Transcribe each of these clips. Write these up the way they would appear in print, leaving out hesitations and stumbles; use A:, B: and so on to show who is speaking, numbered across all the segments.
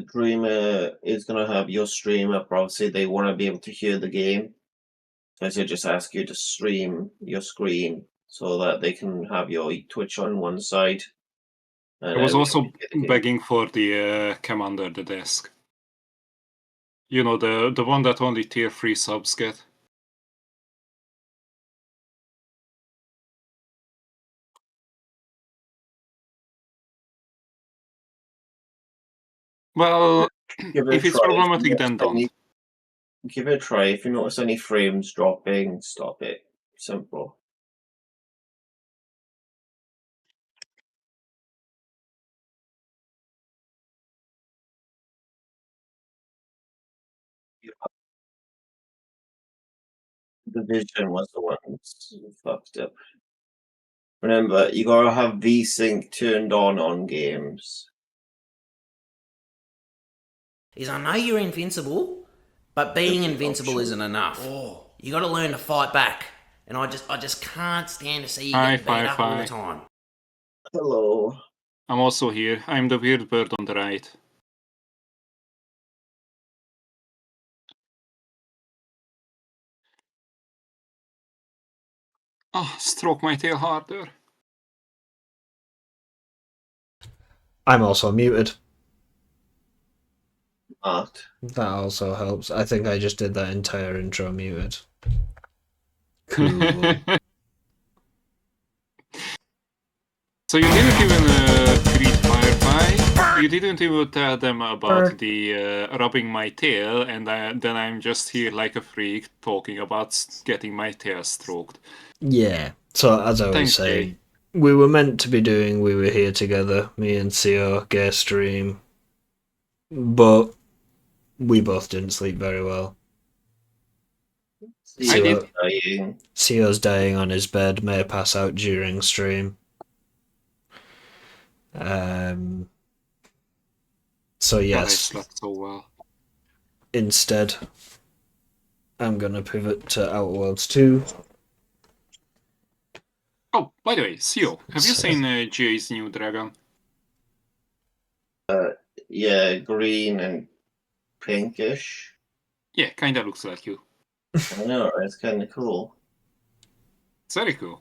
A: Dreamer is gonna have your streamer. Obviously, they want to be able to hear the game. So I just ask you to stream your screen so that they can have your Twitch on one side.
B: I was also begging for the cam under the desk. You know, the one that only tier 3 subs get. Well, if it's problematic, then don't.
A: Give it a try. If you notice any frames dropping, stop it. Simple. The vision was the one that's fucked up. Remember, you gotta have VSync turned on games.
C: Is I know you're invincible, but being invincible isn't enough. You got to learn to fight back, and I just can't stand to see you getting beat up all the time.
A: Hello.
B: I'm also here. I'm the weird bird on the right. Oh, stroke my tail harder.
D: I'm also muted.
A: Art.
D: That also helps. I think I just did that entire intro muted. Cool.
B: So you didn't even greet Firefly? You didn't even tell them about the rubbing my tail, and then I'm just here like a freak talking about getting my tail stroked.
D: Yeah, so as I was saying, we were meant to be doing We Were Here Together, me and CEO, guest stream, but we both didn't sleep very well. CEO's dying on his bed, may pass out during stream. So yes,
B: I slept so well.
D: Instead, I'm gonna pivot to Outer Worlds 2.
B: Oh, by the way, CEO, have you seen Jay's new dragon?
A: Yeah, green and pinkish.
B: Yeah, kinda looks like you.
A: I know, it's kind of cool.
B: It's very cool.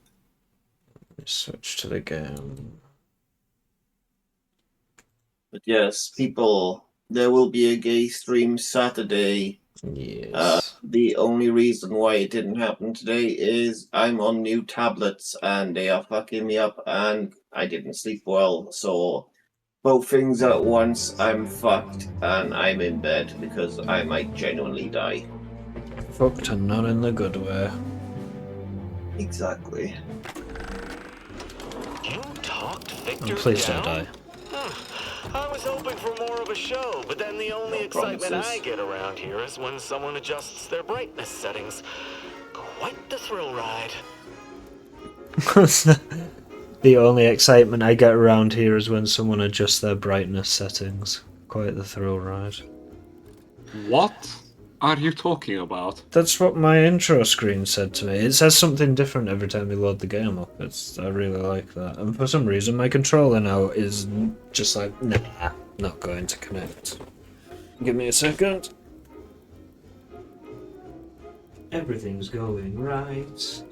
D: Switch to the game.
A: But yes, people, there will be a gay stream Saturday.
D: Yes.
A: The only reason why it didn't happen today is I'm on new tablets and they are fucking me up and I didn't sleep well. So both things at once, I'm fucked and I'm in bed because I might genuinely die.
D: Fucked and not in the good way.
A: Exactly.
E: You talked Victor
D: and please
E: down?
D: don't die.
E: I was hoping for more of a show, but then the only excitement I get around here is when someone adjusts their brightness settings. Quite the thrill ride.
D: The only excitement I get around here is when someone adjusts their brightness settings. Quite the thrill ride.
B: What are you talking about?
D: That's what my intro screen said to me. It says something different every time we load the game up. I really like that. And for some reason my controller now is just like, nah, not going to connect. Give me a second. Everything's going right.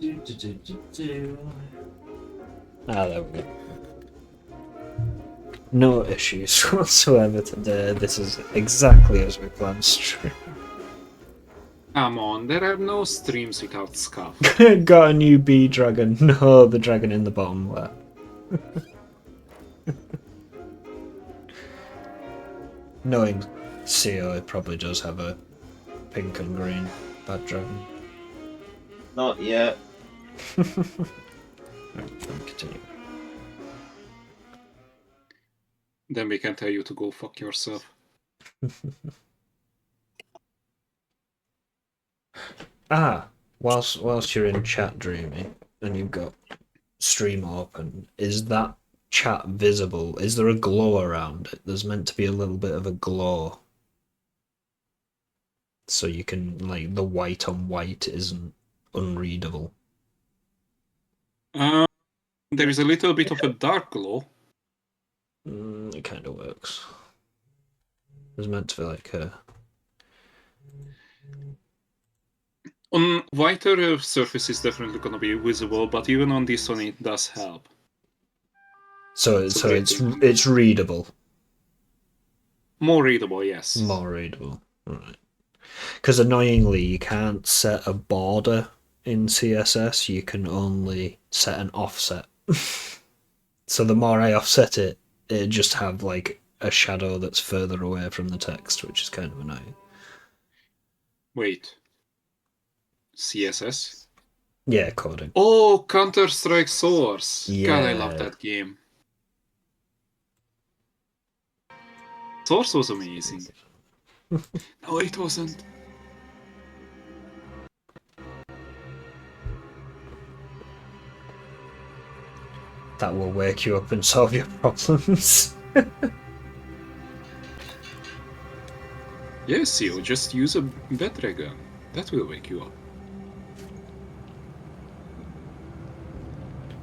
D: There we go. No issues whatsoever today. This is exactly as we planned stream.
B: Come on, there are no streams without scuff.
D: Got a new bee dragon. No, the dragon in the bottom left. Knowing CEO, it probably does have a pink and green bad dragon.
A: Not yet.
D: Continue.
B: Then we can tell you to go fuck yourself.
D: Whilst you're in chat, Dreamy, and you've got stream open, is that chat visible? Is there a glow around it? There's meant to be a little bit of a glow. So you can, like, the white on white isn't unreadable.
B: There is a little bit of a dark glow.
D: It kind of works. There's meant to be like a...
B: On whiter surface is definitely gonna be visible, but even on this one it does help.
D: So
B: So
D: it's readable.
B: More readable, yes.
D: More readable. Right. Because annoyingly, you can't set a border in CSS. You can only set an offset. So the more I offset it, it just have like a shadow that's further away from the text, which is kind of annoying.
B: Wait. CSS?
D: Yeah, coding.
B: Oh, Counter-Strike Source! God, I love
D: Yeah.
B: that game. Source was amazing. No, it wasn't.
D: That will wake you up and solve your problems.
B: Yes, you just use a battery gun. That will wake you up.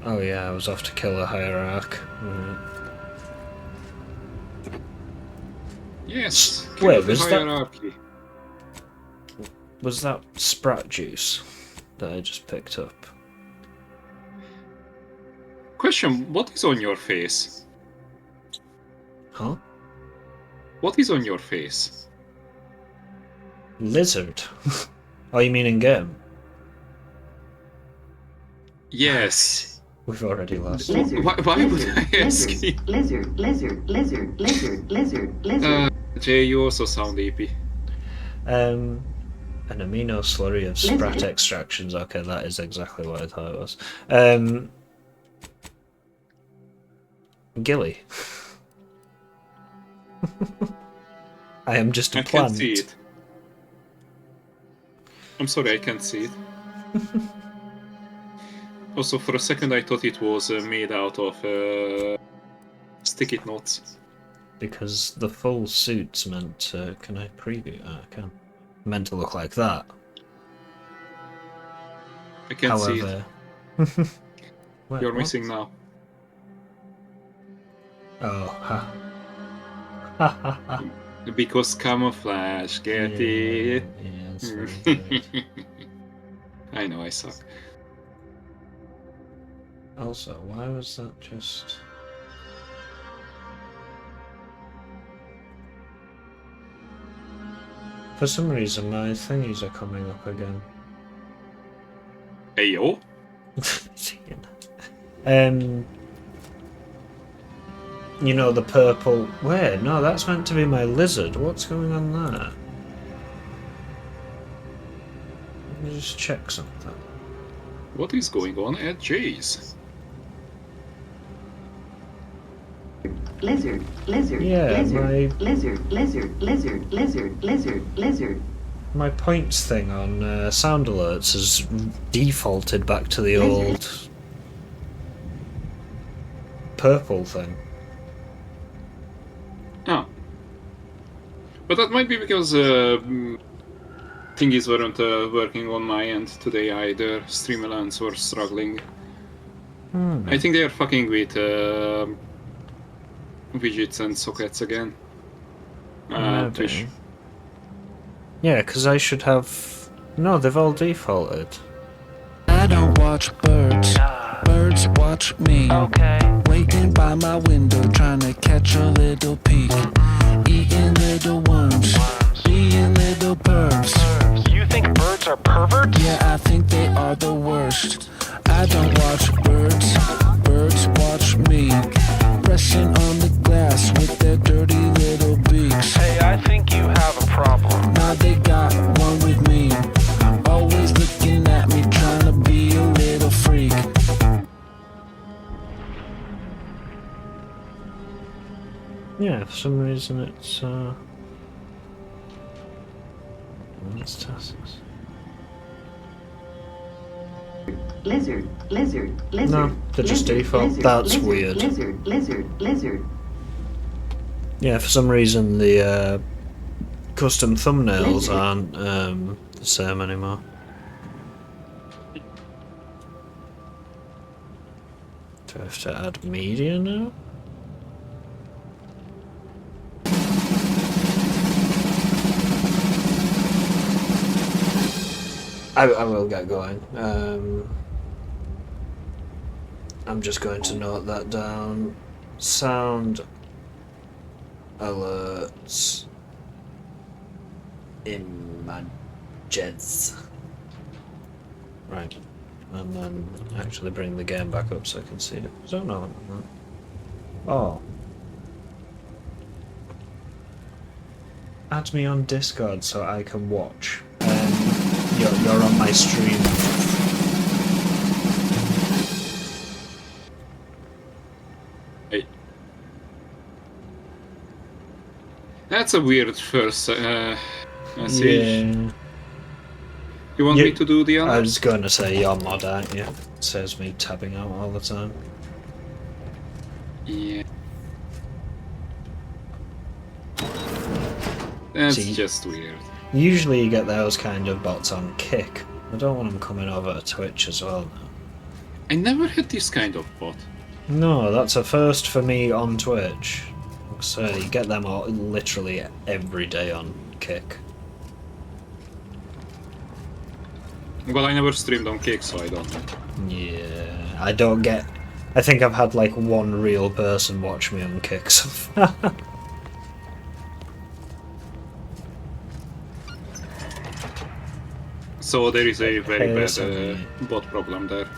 D: Oh yeah, I was off to kill a hierarch. Right.
B: Yes,
D: Wait,
B: kill the
D: was that-
B: hierarchy.
D: Was that Sprat Juice that I just picked up?
B: Question, what is on your face?
D: Huh?
B: What is on your face?
D: Lizard? Oh, you mean in game?
B: Yes.
D: We've already lost.
F: Lizard.
B: Why would
F: lizard,
B: I ask
F: lizard,
B: you?
F: Lizard, lizard, lizard, lizard, lizard, lizard.
B: Jay, you also sound AP.
D: An amino slurry of Sprat extractions. Okay, that is exactly what I thought it was. Gilly. I am just a
B: I
D: plant.
B: can't see it. I'm sorry, I can't see it. Also, for a second I thought it was made out of sticky notes.
D: Because the full suit's meant to... Can I preview? I can. Meant to look like that.
B: I can't see it.
D: However... Wait,
B: You're
D: what?
B: missing now.
D: Oh, ha. Ha ha ha.
B: Because camouflage, get it?
D: Yeah, it's very good.
B: I know, I suck.
D: Also, why was that just... For some reason, my thingies are coming up again.
B: Hey yo?
D: You know, the purple... Wait, no, that's meant to be my lizard. What's going on there? Let me just check something.
B: What is going on at Jay's?
F: Lizard, lizard,
D: Yeah,
F: lizard, lizard, lizard, lizard, lizard, lizard, lizard.
D: My points thing on sound alerts has defaulted back to the
F: Lizard.
D: old purple thing.
B: Ah. But that might be because thingies weren't working on my end today either. Streamlabs were struggling. I think they are fucking with widgets and sockets again.
D: Maybe.
B: Twitch.
D: Yeah, because I should have... No, they've all defaulted.
G: I don't watch birds, birds watch me. Waiting by my window, trying to catch a little peek. Eating little worms, being little birds.
E: You think birds are perverts?
G: Yeah, I think they are the worst. I don't watch birds, birds watch me. Pressing on the glass with their dirty little beaks.
E: Hey, I think you have a problem.
G: Now they got one with me. Always looking at me, trying to be a little freak.
D: Yeah, for some reason it's it's tasks.
F: Lizard, lizard, lizard.
D: No, they're just
F: lizard,
D: default.
F: lizard,
D: That's
F: lizard,
D: weird.
F: Lizard, lizard, lizard.
D: Yeah, for some reason the custom thumbnails
F: Lizard.
D: aren't the same anymore. Do I have to add media now? I will get going. I'm just going to note that down. Sound alerts images. Right. And then actually bring the game back up so I can see it. I don't know. Oh. Add me on Discord so I can watch. You're on my stream.
B: Hey. That's a weird first message.
D: Yeah.
B: You want me to do the
D: I
B: honors?
D: was going to say you're mod, aren't you? Says me tabbing out all the time.
B: Yeah. That's
D: See-
B: just weird.
D: Usually you get those kind of bots on Kick. I don't want them coming over to Twitch as well now.
B: I never had this kind of bot.
D: No, that's a first for me on Twitch. So you get them all, literally every day on Kick.
B: Well, I never streamed on Kick, so I don't know.
D: Yeah, I don't get... I think I've had like one real person watch me on Kick so far.
B: So there is a very
D: Hey,
B: bad
D: Sammy.
B: bot problem there.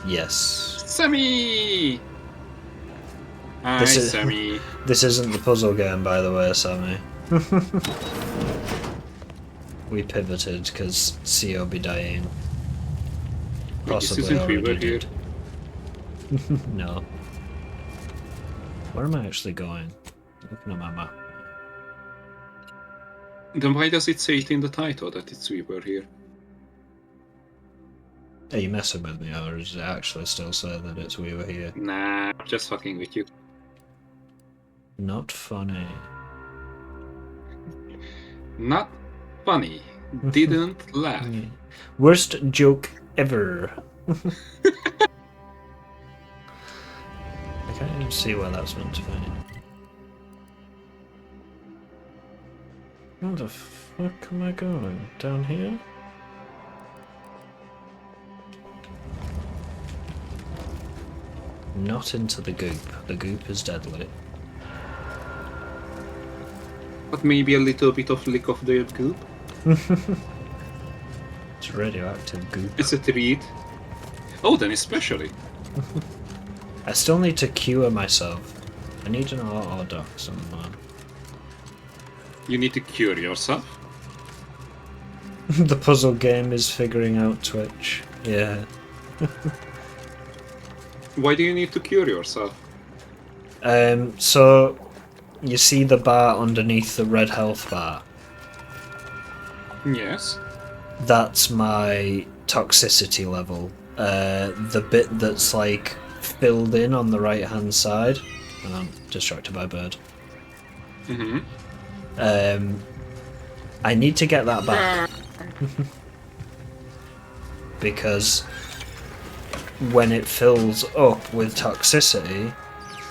D: Yes.
B: Sammy! Hi,
D: This is-
B: Sammy.
D: This isn't the puzzle game, by the way, Sammy. We pivoted because CO be dying.
B: Wait, this
D: Possibly
B: isn't we
D: already
B: were here.
D: did. No. Where am I actually going? Looking at my map.
B: Then why does it say it in the title that it's we were here?
D: Are you messing with me, or does it actually still say that it's we were here?
B: Nah, just fucking with you.
D: Not funny.
B: Not funny. Didn't laugh.
D: Worst joke ever. I can't even see where that's meant to be. Where the fuck am I going? Down here? Not into the goop. The goop is deadly.
B: But maybe a little bit of lick of the goop.
D: It's radioactive goop.
B: It's a treat. Oh, then especially.
D: I still need to cure myself. I need an auto dock somewhere.
B: You need to cure yourself.
D: The puzzle game is figuring out Twitch. Yeah.
B: Why do you need to cure yourself?
D: So you see the bar underneath the red health bar?
B: Yes.
D: That's my toxicity level. The bit that's like filled in on the right hand side. And I'm distracted by a bird.
B: Mm-hmm.
D: I need to get that back. Because when it fills up with toxicity,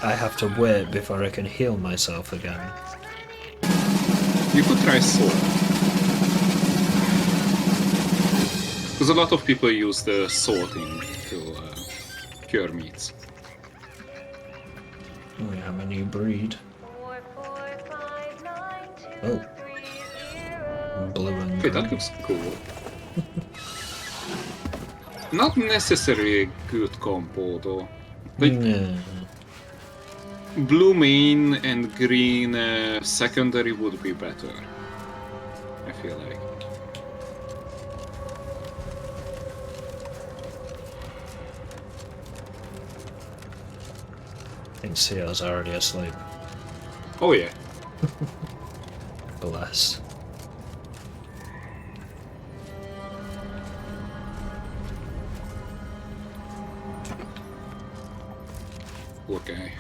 D: I have to wait before I can heal myself again.
B: You could try sword. Because a lot of people use the sorting to cure meats.
D: We have a new breed. Oh. Blue and
B: Okay, that
D: green.
B: looks cool. Not necessarily a good combo though. Like,
D: No.
B: blue main and green secondary would be better. I feel like.
D: I think Sio's already asleep.
B: Oh yeah.
D: Bless.
B: Okay.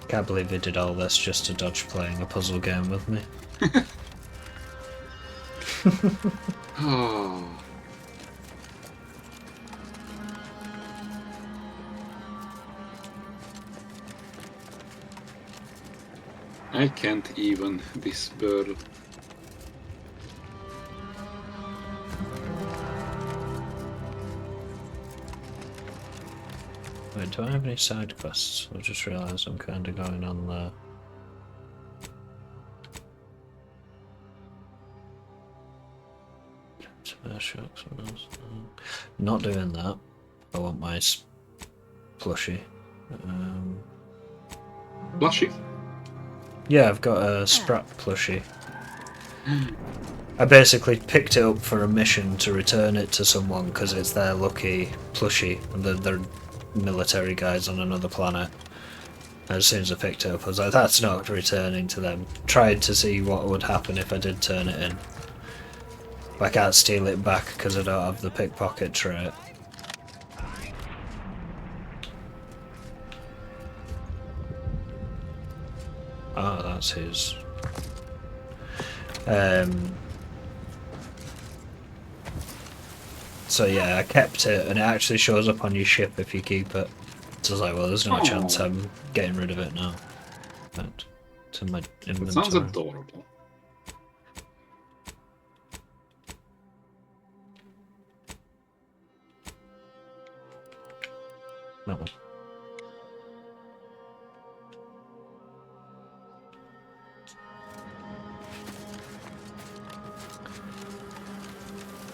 D: Can't believe he did all this just to dodge playing a puzzle game with me.
B: Oh. I can't even this bird.
D: Wait, do I have any side quests? I just realised I'm kind of going on there. Not doing that. I want my plushie.
B: Plushie?
D: Yeah, I've got a Sprat plushie. I basically picked it up for a mission to return it to someone because it's their lucky plushie and they're military guys on another planet. As soon as I picked it up, I was like, that's not returning to them. Tried to see what would happen if I did turn it in. But I can't steal it back because I don't have the pickpocket trait. Oh, that's his. So yeah, I kept it, and it actually shows up on your ship if you keep it. So I was like, well, there's no chance I'm getting rid of it now. But to my inventory.
B: That sounds adorable.
D: That one.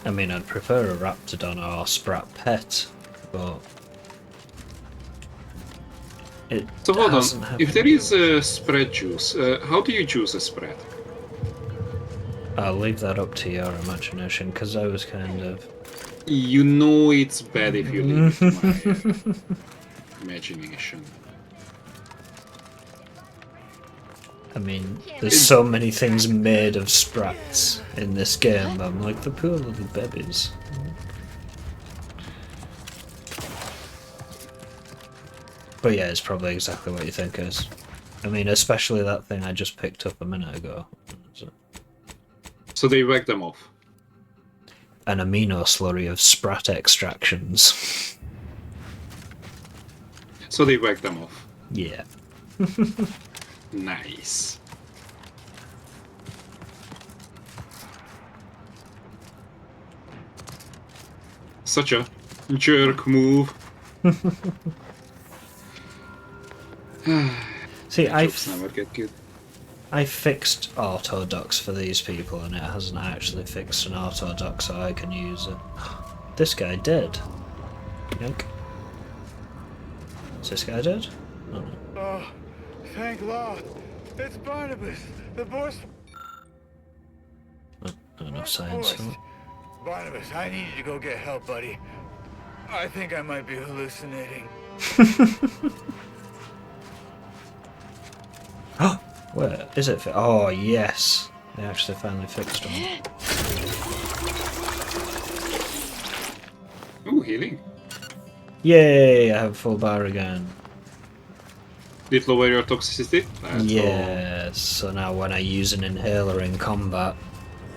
D: I mean, I'd prefer a Raptidon or Sprat Pet, but it
B: So hold
D: doesn't
B: on,
D: have
B: if there is a spread juice, how do you choose a spread?
D: I'll leave that up to your imagination, because I was kind of...
B: You know it's bad if you leave it to my imagination.
D: I mean, there's so many things made of sprats in this game, I'm like, the poor little babies. But yeah, it's probably exactly what you think it is. I mean, especially that thing I just picked up a minute ago.
B: So they whack them off.
D: An amino slurry of sprat extractions.
B: So they whack them off.
D: Yeah.
B: Nice. Such a jerk move.
D: See,
B: Jokes never get good.
D: I fixed auto docks for these people, and it hasn't actually fixed an auto dock, so I can use it. This guy did. Yank. Is this guy dead? Oh, no.
H: Oh, thank God. It's Barnabas, the boss.
D: Oh, no science.
H: Boss. Barnabas, I need you to go get help, buddy. I think I might be hallucinating.
D: Where is it? Oh, yes. They actually finally fixed one.
B: Ooh, healing.
D: Yay, I have full bar again.
B: Did lower your toxicity? That's all.
D: Yes, so now when I use an inhaler in combat,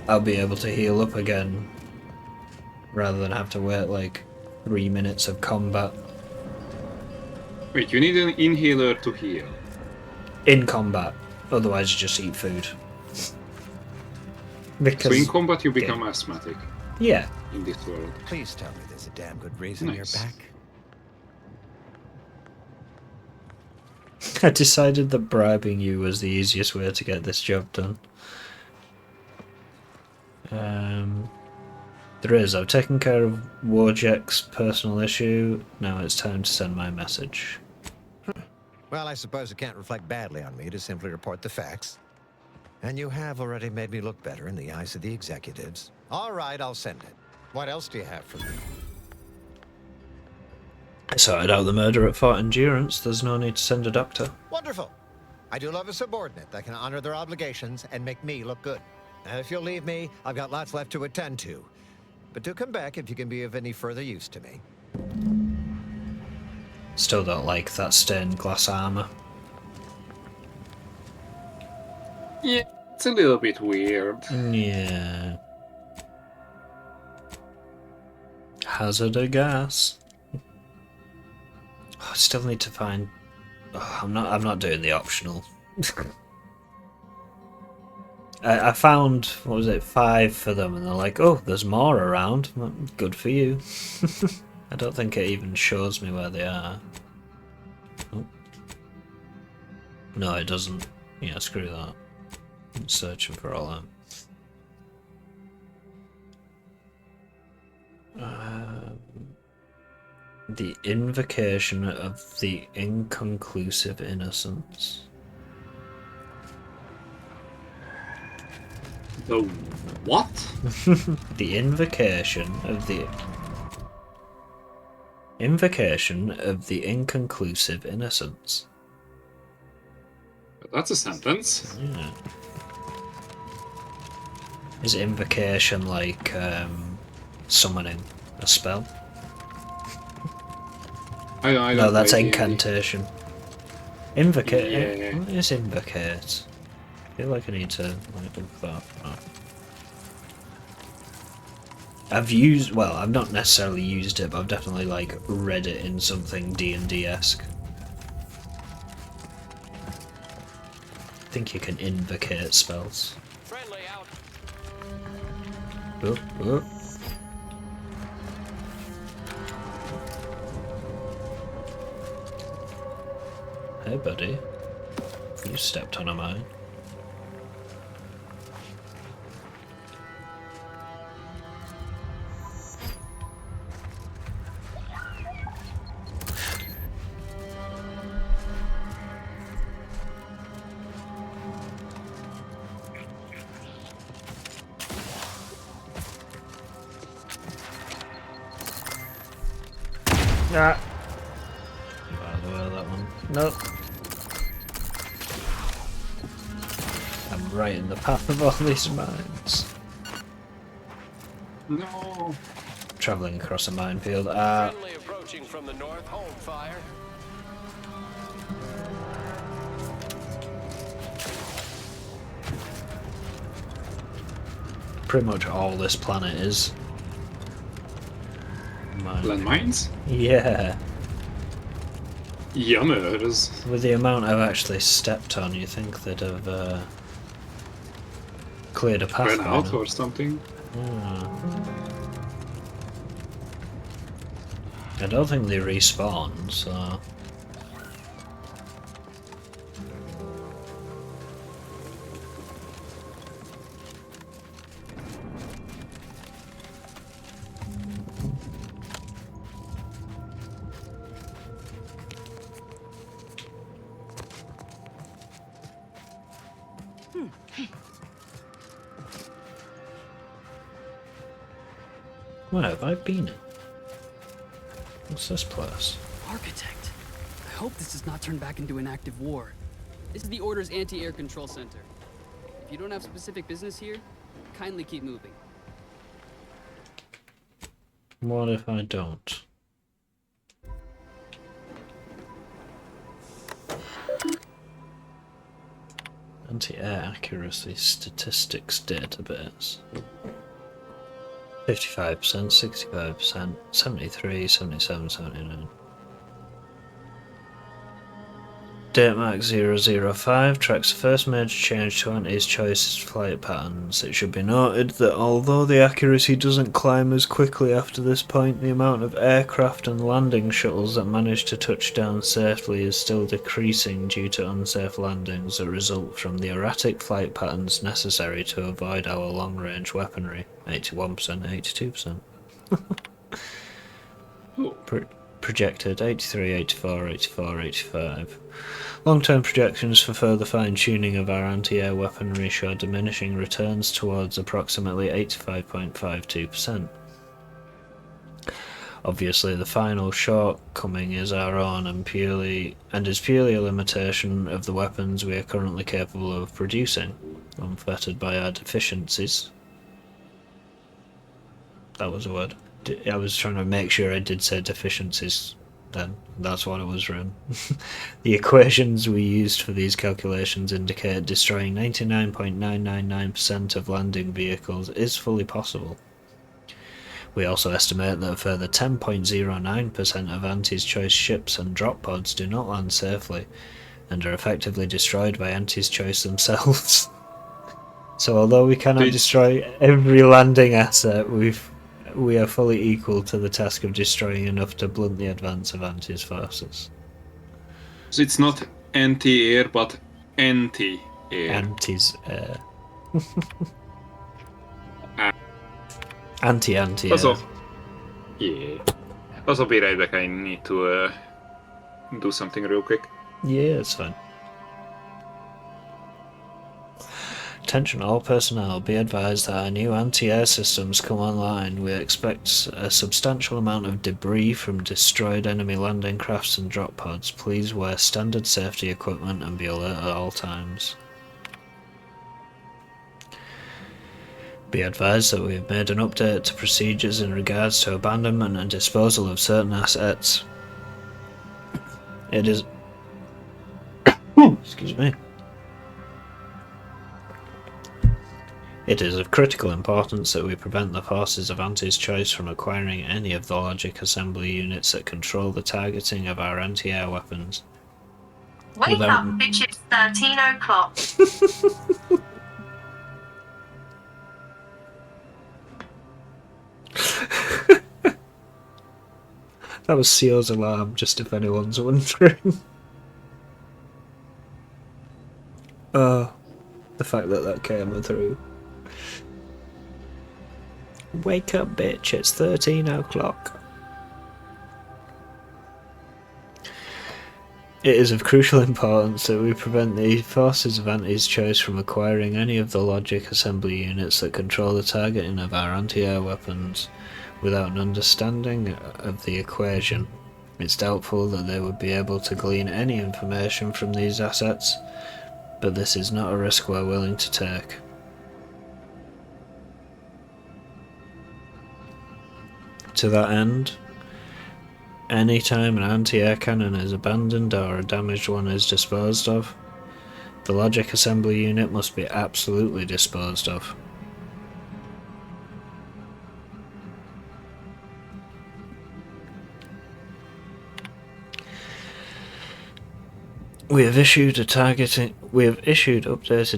D: I'll be able to heal up again. Rather than have to wait like 3 minutes of combat.
B: Wait, you need an inhaler to heal.
D: In combat. Otherwise you just eat food. Because,
B: So in combat you become asthmatic
D: yeah.
B: in this world.
I: Please tell me there's a damn good reason
B: Nice.
I: you're back.
D: I decided that bribing you was the easiest way to get this job done. There is. I've taken care of Wojciech's personal issue. Now it's time to send my message.
I: Well, I suppose it can't reflect badly on me to simply report the facts. And you have already made me look better in the eyes of the executives. All right, I'll send it. What else do you have for me?
D: I sorted out the murder at Fort Endurance. There's no need to send a doctor.
I: Wonderful. I do love a subordinate that can honor their obligations and make me look good. And if you'll leave me, I've got lots left to attend to. But do come back if you can be of any further use to me.
D: Still don't like that stained glass armor.
B: Yeah, it's a little bit weird.
D: Yeah. Hazard of gas. Oh, I still need to find. Oh, I'm not doing the optional. I found, what was it, 5 for them, and they're like, oh, there's more around. Well, good for you. I don't think it even shows me where they are. No, it doesn't. Yeah, screw that. I'm searching for all that. The invocation of the inconclusive innocence.
B: The what?
D: The invocation of the inconclusive innocence.
B: That's a sentence.
D: Yeah. Is invocation like summoning a spell?
B: I don't
D: No, that's
B: play D&D.
D: incantation. Invocate.
B: Yeah.
D: What is invocate? I feel like I need to look that up. I've used, well, I've not necessarily used it, but I've definitely like read it in something D&D-esque. I think you can invocate spells.
E: Friendly out.
D: Oh, oh. Hey, buddy. You stepped on a mine. Nah. Out of the way of that one. Nope. I'm right in the path of all these mines.
B: No.
D: Travelling across a minefield.
E: Friendly approaching from the north. Home fire.
D: Pretty much all this planet is.
B: Landmines?
D: Yeah.
B: Yummers.
D: With the amount I've actually stepped on, you think they'd have cleared a path.
B: Ran
D: by
B: out
D: now.
B: or something.
D: I don't think they respawn, so. Where have I been? What's this place?
J: Architect. I hope this does not turn back into an active war. This is the Order's anti-air control center. If you don't have specific business here, kindly keep moving.
D: What if I don't? Anti-air accuracy statistics database. 55%, 65%, 73, 77, 79. Datemark 005 tracks the first major change to Anti's choice flight patterns. It should be noted that although the accuracy doesn't climb as quickly after this point, the amount of aircraft and landing shuttles that manage to touch down safely is still decreasing due to unsafe landings that result from the erratic flight patterns necessary to avoid our long-range weaponry. 81%, 82%. Projected 83, 84, 84, 85. Long-term projections for further fine-tuning of our anti-air weaponry show diminishing returns towards approximately 85.52%. Obviously, the final shortcoming is our own and is purely a limitation of the weapons we are currently capable of producing, unfettered by our deficiencies. That was a word. I was trying to make sure I did say deficiencies then. That's what it was written. The equations we used for these calculations indicate destroying 99.999% of landing vehicles is fully possible. We also estimate that a further 10.09% of Anti's choice ships and drop pods do not land safely and are effectively destroyed by Anti's choice themselves. So although we cannot destroy every landing asset, we are fully equal to the task of destroying enough to blunt the advance of Anti's forces.
B: So it's not anti-air, but Anti-air.
D: Anti's air.
B: Ah.
D: Anti-air.
B: Also, yeah. Also, be right back. I need to do something real quick.
D: Yeah, it's fine. Attention all personnel, be advised that our new anti-air systems come online. We expect a substantial amount of debris from destroyed enemy landing crafts and drop pods. Please wear standard safety equipment and be alert at all times. Be advised that we have made an update to procedures in regards to abandonment and disposal of certain assets. It is... Excuse me. It is of critical importance that we prevent the forces of Anti's choice from acquiring any of the logic assembly units that control the targeting of our anti-air weapons.
K: Wake up, bitch, it's 13 o'clock.
D: That was Sio's alarm, just if anyone's wondering. Oh, the fact that that came through. Wake up, bitch, it's 13 o'clock. It is of crucial importance that we prevent the forces of Anti's choice from acquiring any of the logic assembly units that control the targeting of our anti-air weapons. Without an understanding of the equation, it's doubtful that they would be able to glean any information from these assets, but this is not a risk we're willing to take. To that end, any time an anti-air cannon is abandoned or a damaged one is disposed of, the logic assembly unit must be absolutely disposed of. We have issued updated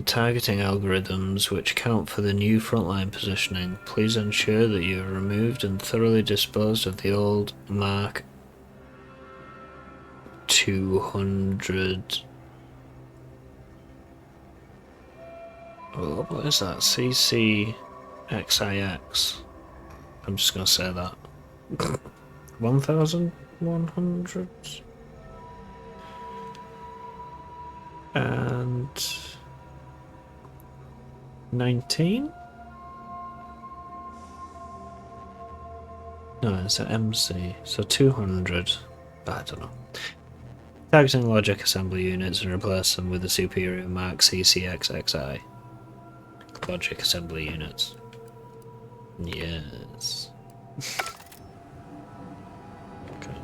D: targeting algorithms which account for the new frontline positioning. Please ensure that you have removed and thoroughly disposed of the old Mark 200. Oh, what is that? CCXIX. I'm just gonna say that. 1100. And 19? No, it's an MC, so 200. I don't know. Targeting logic assembly units and replace them with the superior Mark CCXXI. Logic assembly units. Yes. Okay.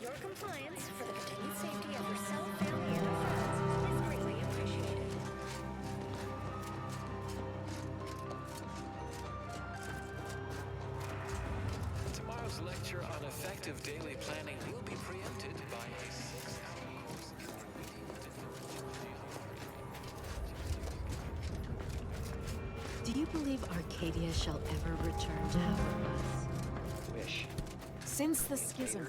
K: Your compliance for the continued safety of yourself, family, and friends is greatly appreciated.
E: Tomorrow's lecture on effective daily planning will be preempted by a 6-hour course improving differential.
L: Do you believe Arcadia shall ever return to how it was?
E: Wish.
L: Since the schism,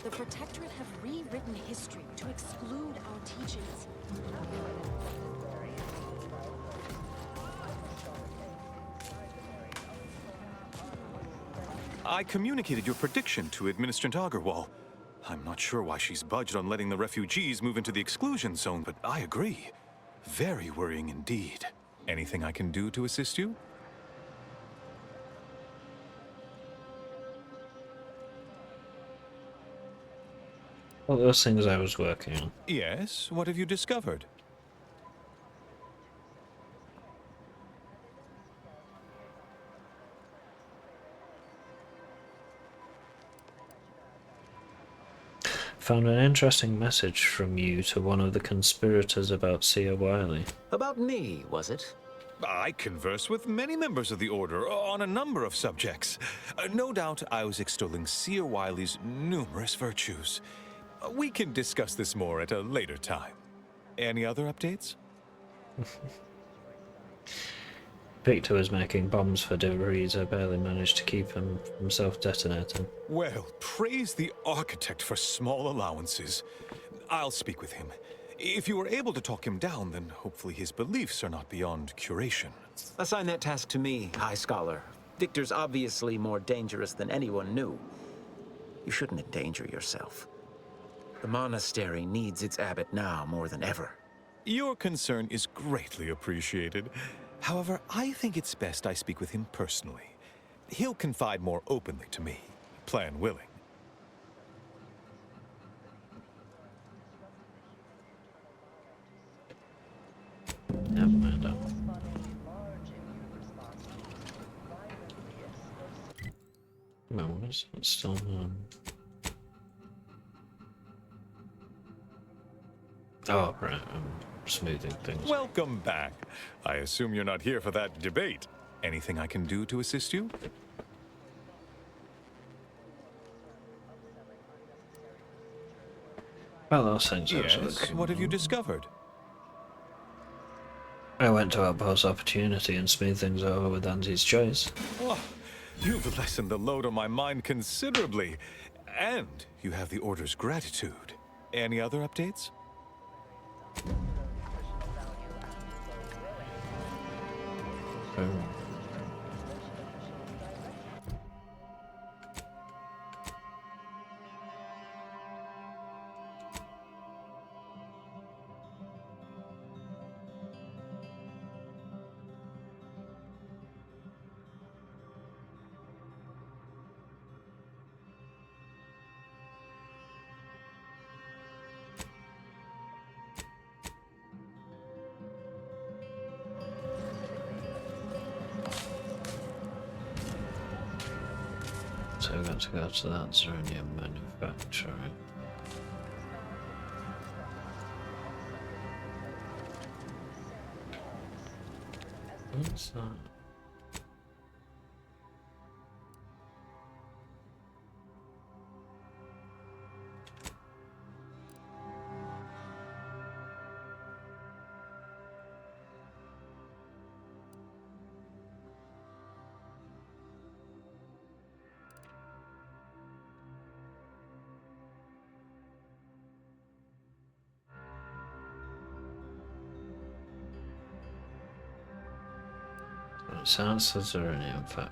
L: the Protectorate have rewritten history to exclude our teachings.
M: I communicated your prediction to Administrator Agarwal. I'm not sure why she's budged on letting the refugees move into the exclusion zone, but I agree. Very worrying indeed. Anything I can do to assist you?
D: All those things I was working on.
M: Yes, what have you discovered?
D: Found an interesting message from you to one of the conspirators about Sia Wiley.
N: About me, was it?
M: I converse with many members of the Order on a number of subjects. No doubt I was extolling Sia Wiley's numerous virtues. We can discuss this more at a later time. Any other updates?
D: Victor was making bombs for De Vries. I barely managed to keep him from self-detonating.
M: Well, praise the architect for small allowances. I'll speak with him. If you were able to talk him down, then hopefully his beliefs are not beyond curation.
N: Assign that task to me, High Scholar. Victor's obviously more dangerous than anyone knew. You shouldn't endanger yourself. The monastery needs its abbot now more than ever.
M: Your concern is greatly appreciated. However, I think it's best I speak with him personally. He'll confide more openly to me, plan willing.
D: Never mind. No, it's still Oh, right, I'm smoothing things.
M: Welcome back. I assume you're not here for that debate. Anything I can do to assist you?
D: Well, those things
M: Yes, what have you discovered?
D: I went to Outpost Opportunity and smoothed things over with Andy's choice.
M: Oh, you've lessened the load on my mind considerably. And you have the Order's gratitude. Any other updates?
D: So we've got to go to that Zeronium manufacturer. What's that? It sounds as Zeronium factory.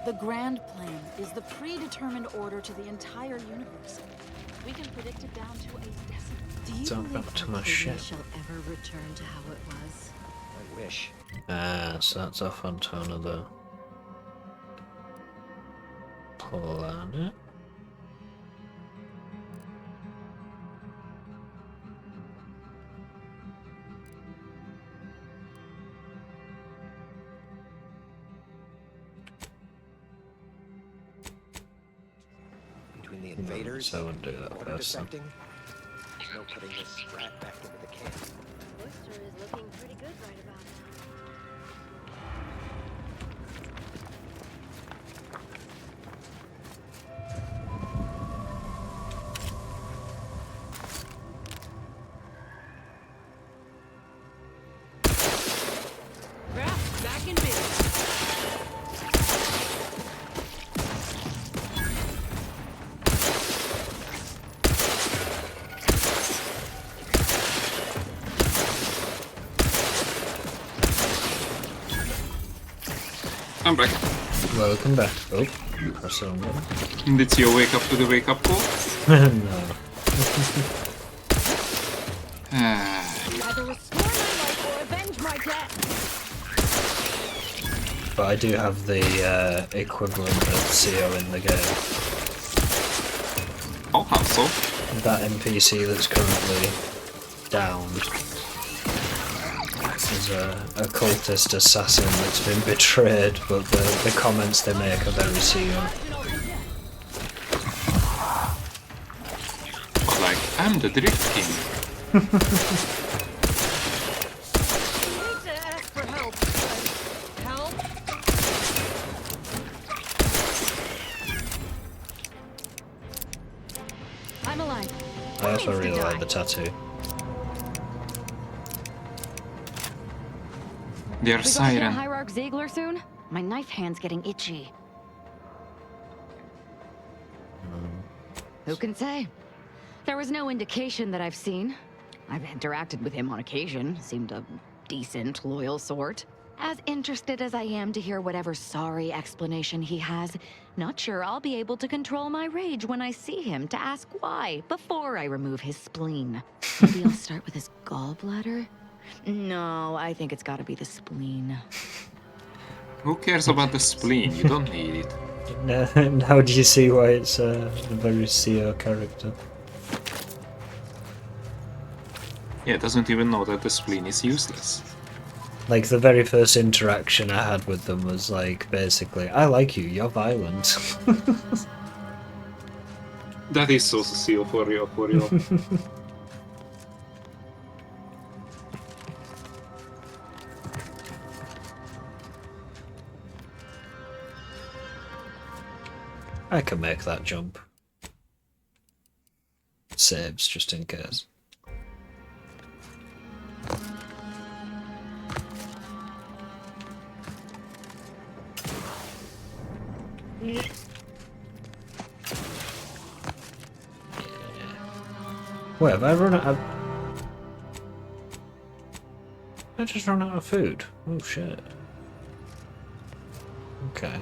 L: The Grand Plan is the predetermined order to the entire universe. We can predict it down to a decimal.
K: Do you
D: Jump
K: believe
D: back to my
K: Arcadia
D: ship.
K: shall ever return to how it was?
I: I wish.
D: So that's off onto another planet.
I: Between the invaders
D: So I wouldn't do that
I: order
D: first. Then.
I: defecting, there's no putting this rat back into the camp.
K: Oyster is looking pretty good right about now.
L: Craft back in business.
B: I'm back.
D: Welcome back. Oh, press the wrong button.
B: Did you wake up to the wake up call?
D: No.
L: Either restore my life or avenge my death.
D: But I do have the equivalent of CO in the game.
B: Oh, how so?
D: That NPC that's currently downed is a cultist assassin that's been betrayed, but the comments they make are very CO.
B: But like, I'm the Drift King.
L: I hate to ask for help, but help? I'm alive.
D: I also really like the tattoo.
B: Their
O: We gonna hear
B: siren.
O: Hierarch Ziegler soon? My knife hand's getting itchy. Who can say? There was no indication that I've seen. I've interacted with him on occasion. Seemed a decent, loyal sort. As interested as I am to hear whatever sorry explanation he has, not sure I'll be able to control my rage when I see him to ask why before I remove his spleen. Maybe I'll start with his gallbladder? No, I think it's gotta be the spleen.
B: Who cares about the spleen? You don't need it.
D: Now do you see why it's a very CO character?
B: Yeah, it doesn't even know that the spleen is useless.
D: Like, the very first interaction I had with them was like, basically, I like you, you're violent.
B: That is so CO for real, for real.
D: I can make that jump. Saves, just in case. Wait, have I run out of... I just run out of food. Oh shit. Okay.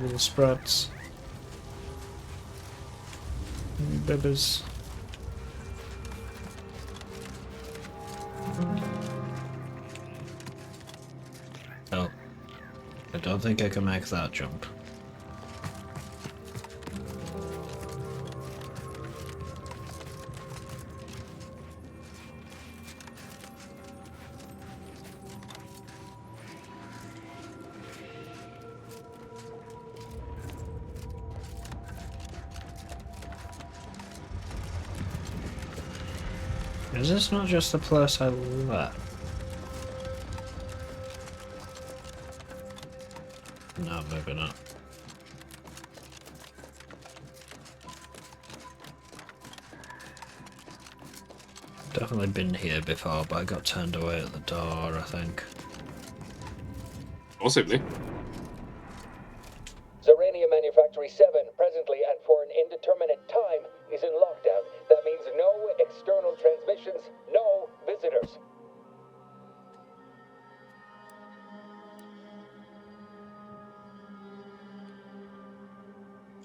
D: Little sprouts. Bibbers. Oh. I don't think I can make that jump. Is this not just the place I left? No, maybe not. Definitely been here before, but I got turned away at the door, I think.
B: Possibly.
P: Zerania Manufactory 7, presently and for an indeterminate time, is in lockdown. That means no external transmissions, no visitors.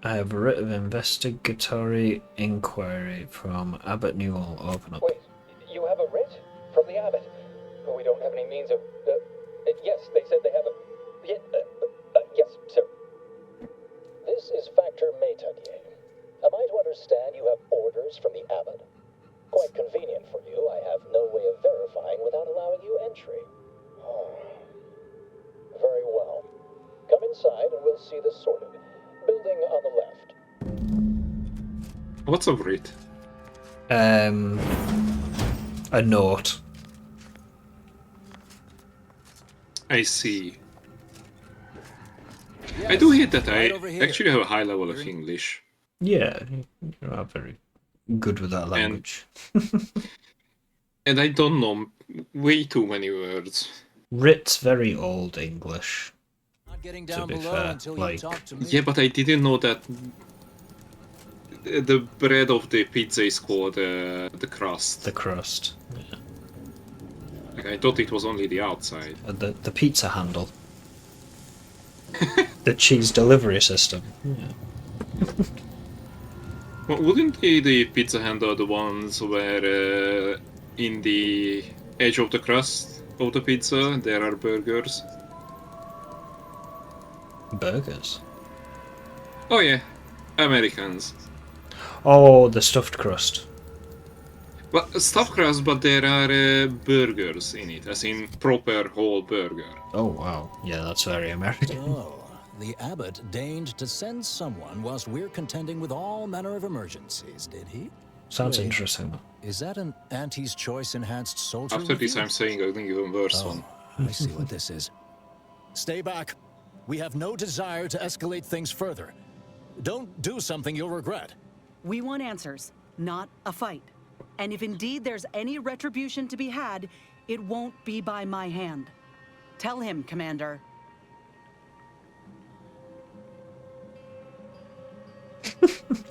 D: I have a writ of investigatory inquiry from Abbot Newell. Open up.
P: Wait, you have a writ? From the abbot? We don't have any means of... yes, they said they have a... yes, sir. This is Factor Métaguier. Am I to understand you have orders from the abbot? Quite convenient for you. I have no way of verifying without allowing you entry. Oh. Very well. Come inside and we'll see this sorted. Building on the left.
B: What's over it?
D: A note.
B: I see. I do hate that
P: right
B: I
P: over here.
B: actually have a high level of English.
D: Yeah, you are very good with that language.
B: And I don't know way too many words.
D: Writ's very old English.
P: Getting
D: To
P: down
D: be
P: below
D: fair,
P: until
D: like...
P: you talk to me.
B: Yeah, but I didn't know that the bread of the pizza is called the crust.
D: The crust. Yeah.
B: Like I thought it was only the outside.
D: The pizza handle. The cheese delivery system. Yeah.
B: Well, wouldn't the pizza handle the ones where in the edge of the crust of the pizza there are burgers?
D: Burgers?
B: Oh yeah, Americans.
D: Oh, the stuffed crust.
B: Well, stuffed crust, but there are burgers in it, as in proper whole burger.
D: Oh wow, yeah, that's very American.
Q: Oh, the abbot deigned to send someone whilst we're contending with all manner of emergencies, did he?
D: Sounds
Q: Wait,
D: interesting.
Q: Is that an Auntie's Choice enhanced soldier?
B: After
Q: with
B: this,
Q: you?
B: I'm saying an even worse
Q: Oh,
B: one.
Q: I see what this is. Stay back. We have no desire to escalate things further. Don't do something you'll regret.
R: We want answers, not a fight. And if indeed there's any retribution to be had, it won't be by my hand. Tell him, Commander.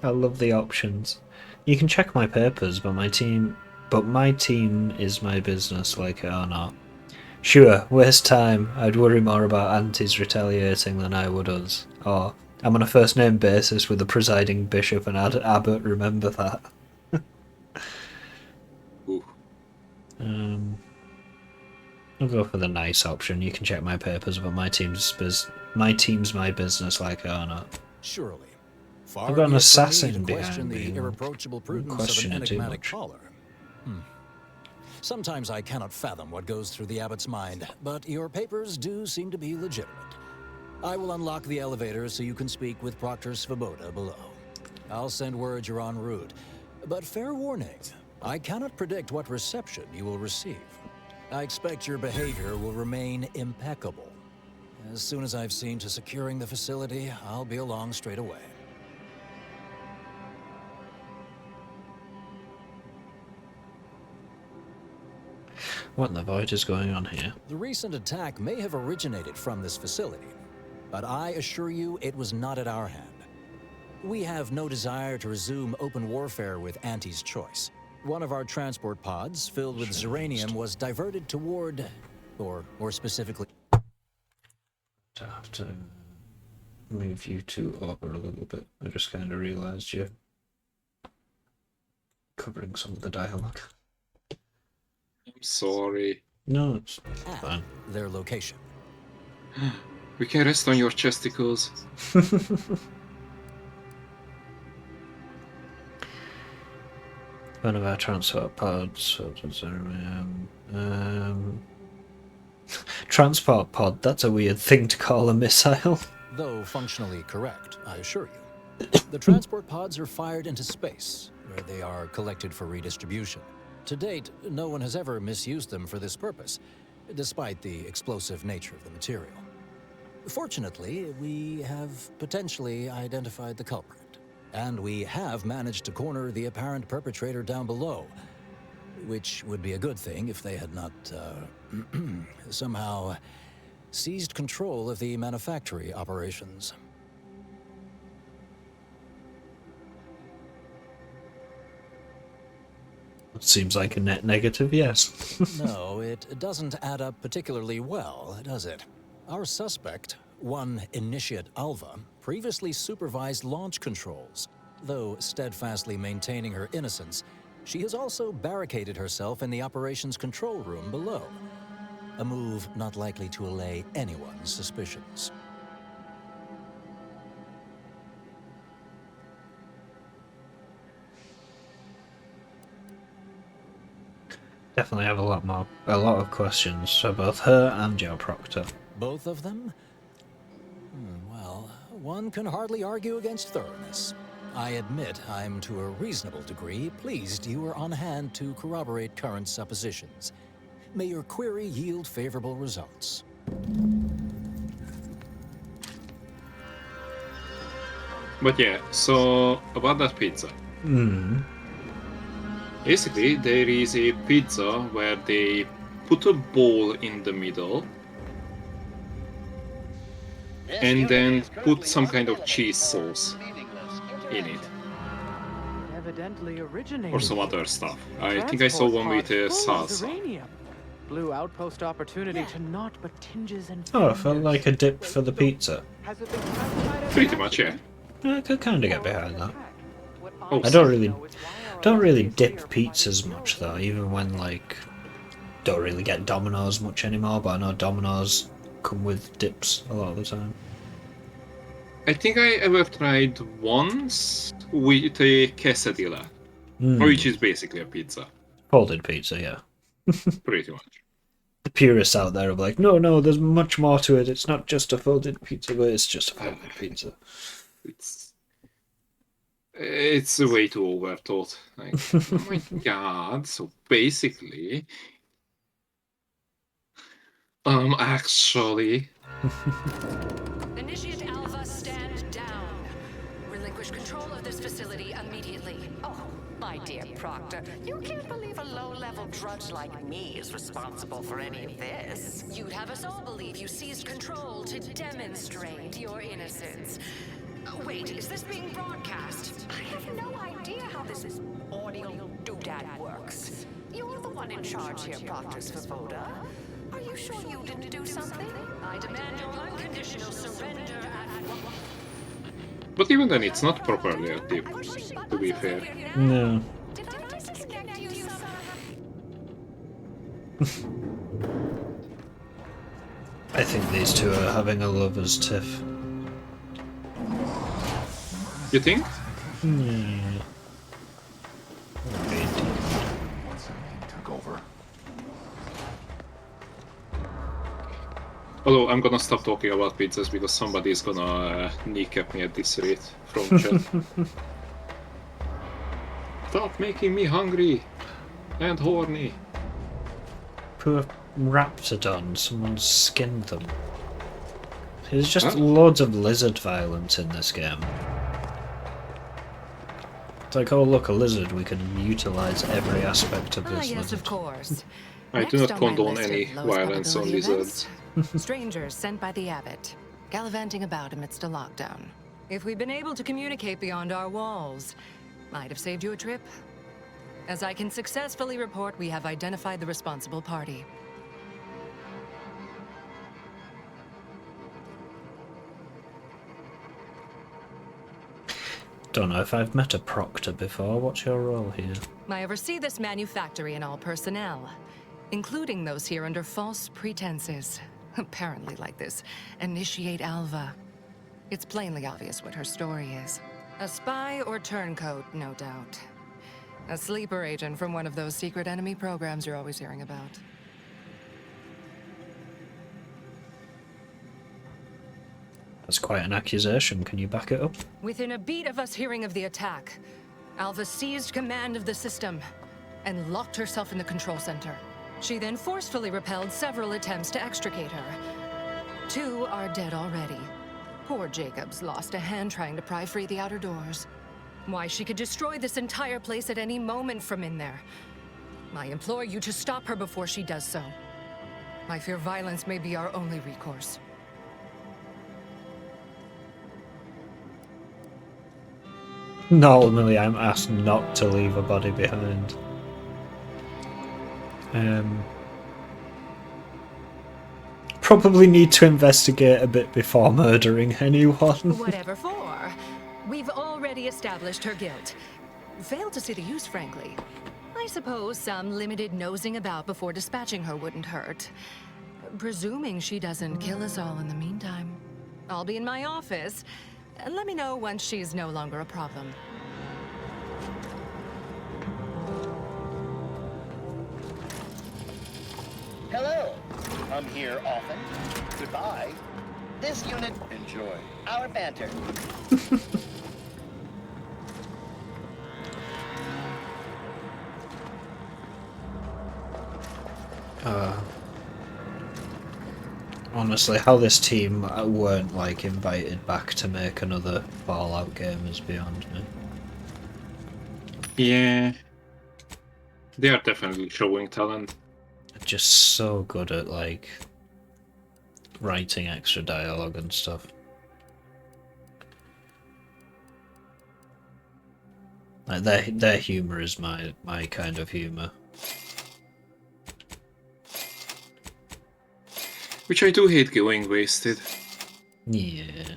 D: I love the options. You can check my papers, but my team is my business, like it or not. Sure, waste time. I'd worry more about aunties retaliating than I would us. Or, I'm on a first-name basis with the presiding bishop and abbot, remember that. I'll go for the nice option. You can check my papers, but my team's my business, like it or not.
Q: Surely.
D: I've got an assassin
Q: question
D: behind me.
Q: the irreproachable prudence of
D: Question
Q: an
D: it too
Q: enigmatic
D: much.
Q: caller. Sometimes I cannot fathom what goes through the abbot's mind, but your papers do seem to be legitimate. I will unlock the elevator so you can speak with Proctor Svoboda below. I'll send word you're en route, but fair warning, I cannot predict what reception you will receive. I expect your behavior will remain impeccable. As soon as I've seen to securing the facility, I'll be along straight away.
D: What in the void is going on here?
Q: The recent attack may have originated from this facility, but I assure you it was not at our hand. We have no desire to resume open warfare with Auntie's Choice. One of our transport pods filled with Zeranium was diverted toward, or more specifically...
D: I have to move you two over a little bit. I just kind of realised you're covering some of the dialogue.
B: I'm sorry.
D: No, it's
Q: at
D: fine.
Q: their location.
B: We can rest on your chesticles.
D: One of our transport pods. Transport pod, that's a weird thing to call a missile.
Q: Though functionally correct, I assure you. The transport pods are fired into space, where they are collected for redistribution. To date, no one has ever misused them for this purpose, despite the explosive nature of the material. Fortunately, we have potentially identified the culprit, and we have managed to corner the apparent perpetrator down below, which would be a good thing if they had not, somehow seized control of the manufactory operations.
D: Seems like a net negative, yes.
Q: No, it doesn't add up particularly well, does it? Our suspect, one Initiate Alva, previously supervised launch controls. Though steadfastly maintaining her innocence, she has also barricaded herself in the operations control room below. A move not likely to allay anyone's suspicions.
D: Definitely have a lot of questions for both her and Joe Proctor.
Q: Both of them? Well, one can hardly argue against thoroughness. I admit I'm to a reasonable degree pleased you are on hand to corroborate current suppositions. May your query yield favorable results.
B: But yeah, so about that pizza. Basically, there is a pizza where they put a bowl in the middle and then put some kind of cheese sauce in it.
S: Evidently originated.
B: Or some other stuff. I think I saw one with salsa.
P: Blue outpost opportunity to naught but tinges and
D: Oh, I felt like a dip for the pizza.
P: has it been classified as
B: Pretty much, yeah.
D: I could kind of get behind that.
B: Oh,
D: I don't really dip pizzas much though, even when like don't really get Domino's much anymore, but I know Domino's come with dips a lot of the time.
B: I think I ever tried once with a quesadilla,
D: Mm.
B: which is basically a pizza.
D: Folded pizza, yeah.
B: Pretty much.
D: The purists out there are like, no, there's much more to it. It's not just a folded pizza, but it's just a folded pizza.
B: It's way too overthought. Like, oh my god! So basically, actually.
S: Initiate Alpha, stand down. Relinquish control of this facility immediately.
T: Oh, my dear Proctor, you can't believe a low-level drudge like me is responsible for any of this.
S: You'd have us all believe you seized control to demonstrate your innocence. Wait, is this being broadcast?
T: I have no idea how this audio doodad works. You're the one in charge here, Proctor Svoboda. Are you sure you didn't do something?
S: I demand your unconditional surrender at once.
B: But even then, it's not properly a tip, to be fair.
D: No.
T: Did I suspect you, son?
D: I think these two are having a lover's tiff.
B: You think?
D: Yeah.
H: Took over.
B: Although I'm gonna stop talking about pizzas because somebody's gonna kneecap me at this rate from chat. Stop making me hungry and horny.
D: Poor Raptidon, someone skinned them. There's just
B: Huh?
D: loads of lizard violence in this game. It's like, oh look, a lizard, we can utilise every aspect of this
S: Yes,
D: lizard.
S: of course.
B: I do
S: Next
B: not
S: on my
B: condone
S: list of
B: any
S: lowest
B: violence on
S: probability
B: lizards.
S: events, strangers sent by the Abbot, gallivanting about amidst a lockdown. If we'd been able to communicate beyond our walls, might have saved you a trip. As I can successfully report, we have identified the responsible party.
D: Don't know if I've met a proctor before. What's your role here?
S: I oversee this manufactory and all personnel, including those here under false pretenses. Apparently like this, Initiate Alva. It's plainly obvious what her story is. A spy or turncoat, no doubt. A sleeper agent from one of those secret enemy programs you're always hearing about.
D: That's quite an accusation. Can you back it up?
S: Within a beat of us hearing of the attack, Alva seized command of the system and locked herself in the control center. She then forcefully repelled several attempts to extricate her. 2 are dead already. Poor Jacobs lost a hand trying to pry free the outer doors. Why, she could destroy this entire place at any moment from in there. I implore you to stop her before she does so. I fear violence may be our only recourse.
D: Normally I'm asked not to leave a body behind. Probably need to investigate a bit before murdering anyone.
S: Whatever for. We've already established her guilt. Failed to see the use, frankly. I suppose some limited nosing about before dispatching her wouldn't hurt. Presuming she doesn't kill us all in the meantime. I'll be in my office. Let me know once she's no longer a problem.
U: Hello. Come here often. Goodbye. This unit. Enjoy our banter.
D: Honestly, how this team weren't like invited back to make another Fallout game is beyond me.
B: Yeah. They are definitely showing talent.
D: Just so good at like writing extra dialogue and stuff. Like their humor is my kind of humor.
B: Which I do hate going wasted.
D: Yeah.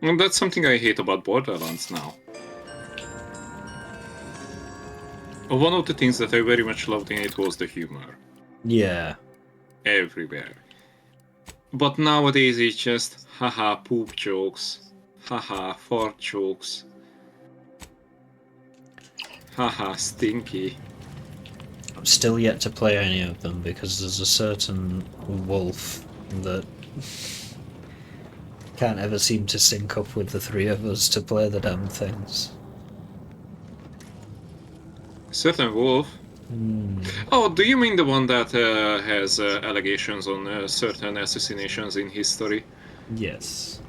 B: And that's something I hate about Borderlands now. One of the things that I very much loved in it was the humor.
D: Yeah.
B: Everywhere. But nowadays it's just, haha, poop jokes. Haha, fart jokes. Haha, stinky.
D: I'm still yet to play any of them because there's a certain wolf that can't ever seem to sync up with the three of us to play the damn things.
B: Certain wolf? Oh, do you mean the one that has allegations on certain assassinations in history?
D: Yes.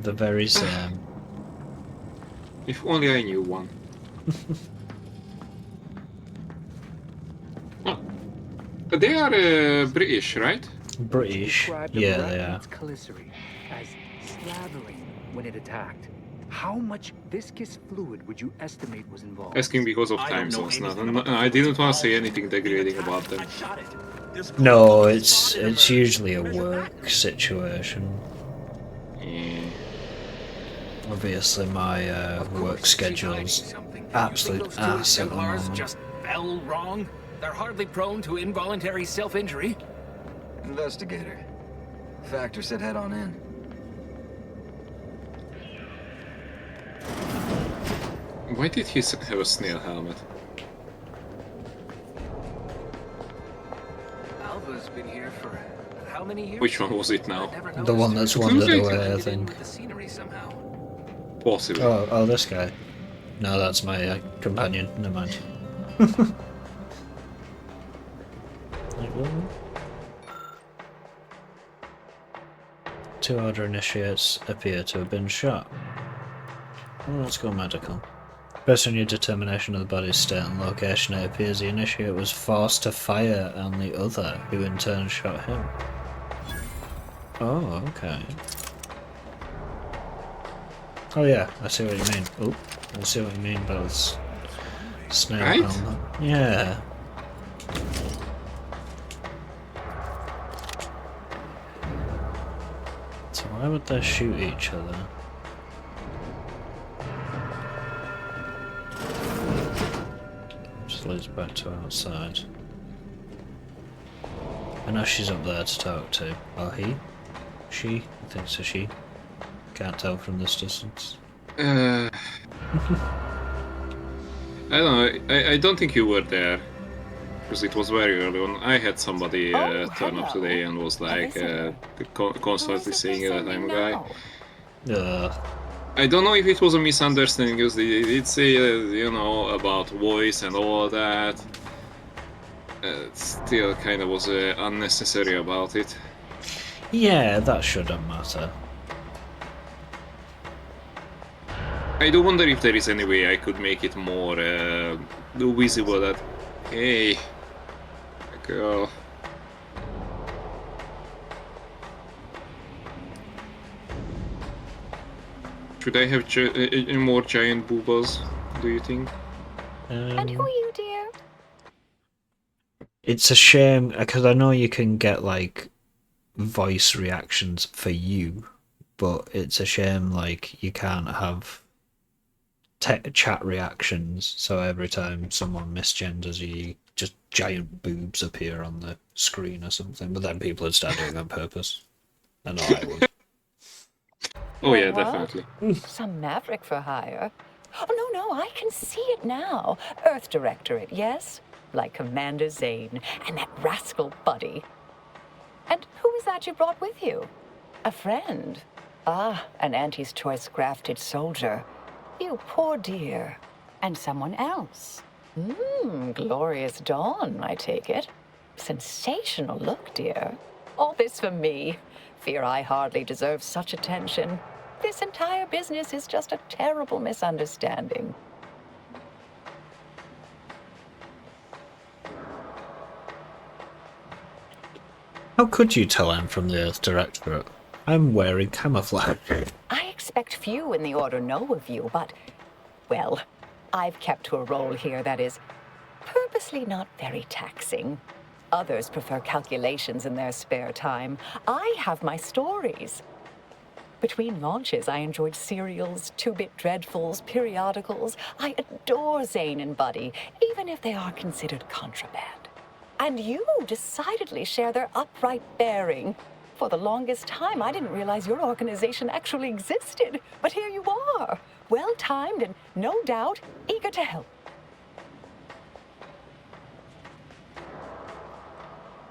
D: The very same.
B: If only I knew one. Oh. They are British, right?
D: British. Yeah, they are.
C: Calicity as slavering when it attacked. How much viscous fluid would you estimate was involved?
B: Asking because of time zones. I didn't want to say anything degrading about them.
D: No, it's usually a work situation.
B: Yeah.
D: Obviously, my work schedule's absolute ass at the moment.
C: Just fell wrong. They're hardly prone to involuntary self-injury.
V: Investigator. Factor said head on in.
B: Why did he have a snail helmet?
C: Alva's been here for how many years?
B: Which one was it now?
D: The one that's wandered away, I think.
B: Possibly.
D: Oh, this guy. No, that's my companion. Never mind. Two Order initiates appear to have been shot. Well, let's go medical. Based on your determination of the body's state and location, it appears the initiate was forced to fire on the other, who in turn shot him. Oh, okay. Oh yeah, I see what you mean. Oh, I see what you mean by this snail
B: Right?
D: helmet. Yeah. So why would they shoot each other? Just leads back to outside. I know she's up there to talk to. Or he? She? I think it's a she. Can't tell from this distance.
B: I don't know. I don't think you were there. Because it was very early on. I had somebody turn up today and was like constantly saying that I'm a guy. I don't know if it was a misunderstanding because they did say, you know, about voice and all that. Still kind of was unnecessary about it.
D: Yeah, that shouldn't matter.
B: I do wonder if there is any way I could make it more visible that, hey, girl. Should I have more giant boobas, do you think?
T: And who are you, dear?
D: It's a shame, because I know you can get, like, voice reactions for you, but it's a shame, like, you can't have chat reactions, so every time someone misgenders you, just giant boobs appear on the screen or something, but then people would start doing it on purpose. I know I would.
B: Oh yeah,
T: What?
B: definitely.
T: Some maverick for hire. Oh, no, I can see it now. Earth Directorate, yes? Like Commander Zane and that rascal Buddy. And who is that you brought with you? A friend? Ah, an Auntie's choice grafted soldier. You poor dear. And someone else. Glorious dawn, I take it. Sensational look, dear. All this for me. Fear I hardly deserve such attention. This entire business is just a terrible misunderstanding.
D: How could you tell I'm from the Earth Directorate? I'm wearing camouflage.
T: I expect few in the Order know of you, but, well, I've kept to a role here that is purposely not very taxing. Others prefer calculations in their spare time. I have my stories. Between launches, I enjoyed serials, two-bit dreadfuls, periodicals. I adore Zane and Buddy, even if they are considered contraband. And you decidedly share their upright bearing. For the longest time, I didn't realize your organization actually existed. But here you are, well-timed and, no doubt, eager to help.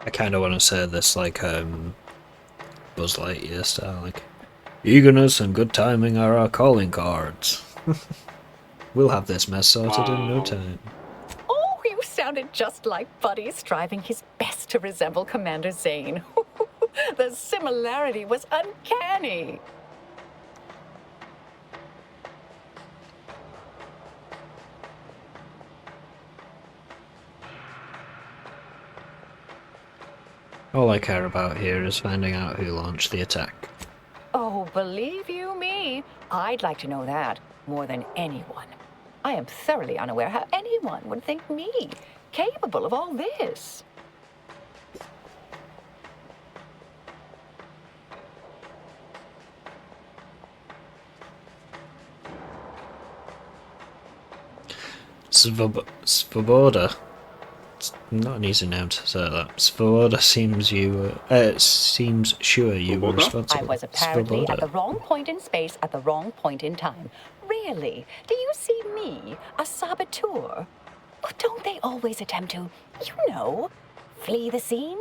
D: I kind of want to say this like Buzz Lightyear style, like, eagerness and good timing are our calling cards. We'll have this mess sorted in no time.
T: Oh, you sounded just like Buddy striving his best to resemble Commander Zane. The similarity was uncanny.
D: All I care about here is finding out who launched the attack.
T: Oh, believe you me, I'd like to know that more than anyone. I am thoroughly unaware how anyone would think me capable of all this.
D: Svoboda. It's not an easy name to say that. Svoboda seems sure you were responsible.
T: I was apparently
D: Svoboda.
T: at the wrong point in space at the wrong point in time. Really? Do you see me, a saboteur? Oh, don't they always attempt to, you know, flee the scene?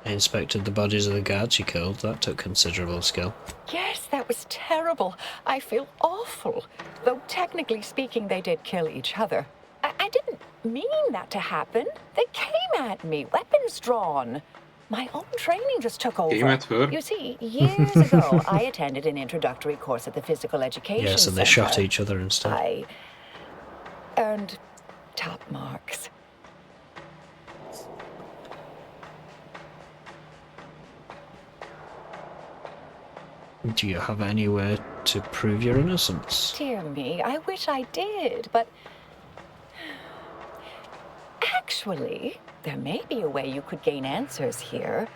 D: I inspected the bodies of the guards you killed. That took considerable skill.
T: Yes, that was terrible. I feel awful. Though technically speaking, they did kill each other. I didn't mean that to happen. They came at me, weapons drawn. My own training just took over.
B: Came at her.
T: You see, years ago, I attended an introductory course at the Physical Education
D: Yes, and they
T: Center.
D: shot each other instead.
T: I earned top marks.
D: Do you have any way to prove your innocence?
T: Dear me, I wish I did, but actually, there may be a way you could gain answers here.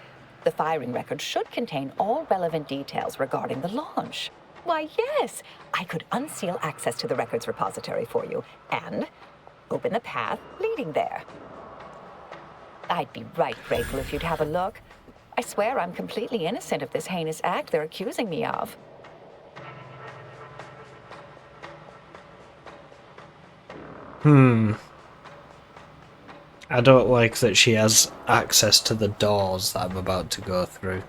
T: The firing record should contain all relevant details regarding the launch. Why, yes, I could unseal access to the records repository for you and open the path leading there. I'd be right grateful if you'd have a look. I swear I'm completely innocent of this heinous act they're accusing me of.
D: I don't like that she has access to the doors that I'm about to go through.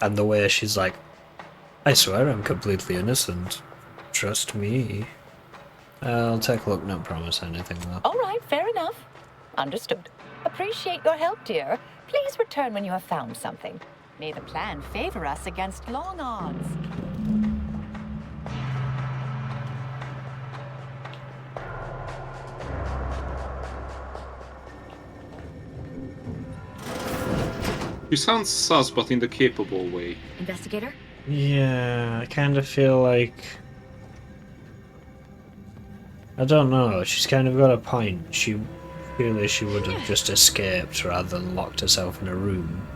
D: And the way she's like, I swear I'm completely innocent. Trust me. I'll take a look, not promise anything though.
T: All right, fair enough. Understood. Appreciate your help, dear. Please return when you have found something. May the plan favor us against long odds.
B: You sound sus, but in the capable way.
O: Investigator?
D: Yeah, I kind of feel like... I don't know, she's kind of got a point. She really she would have just escaped rather than locked herself in a room.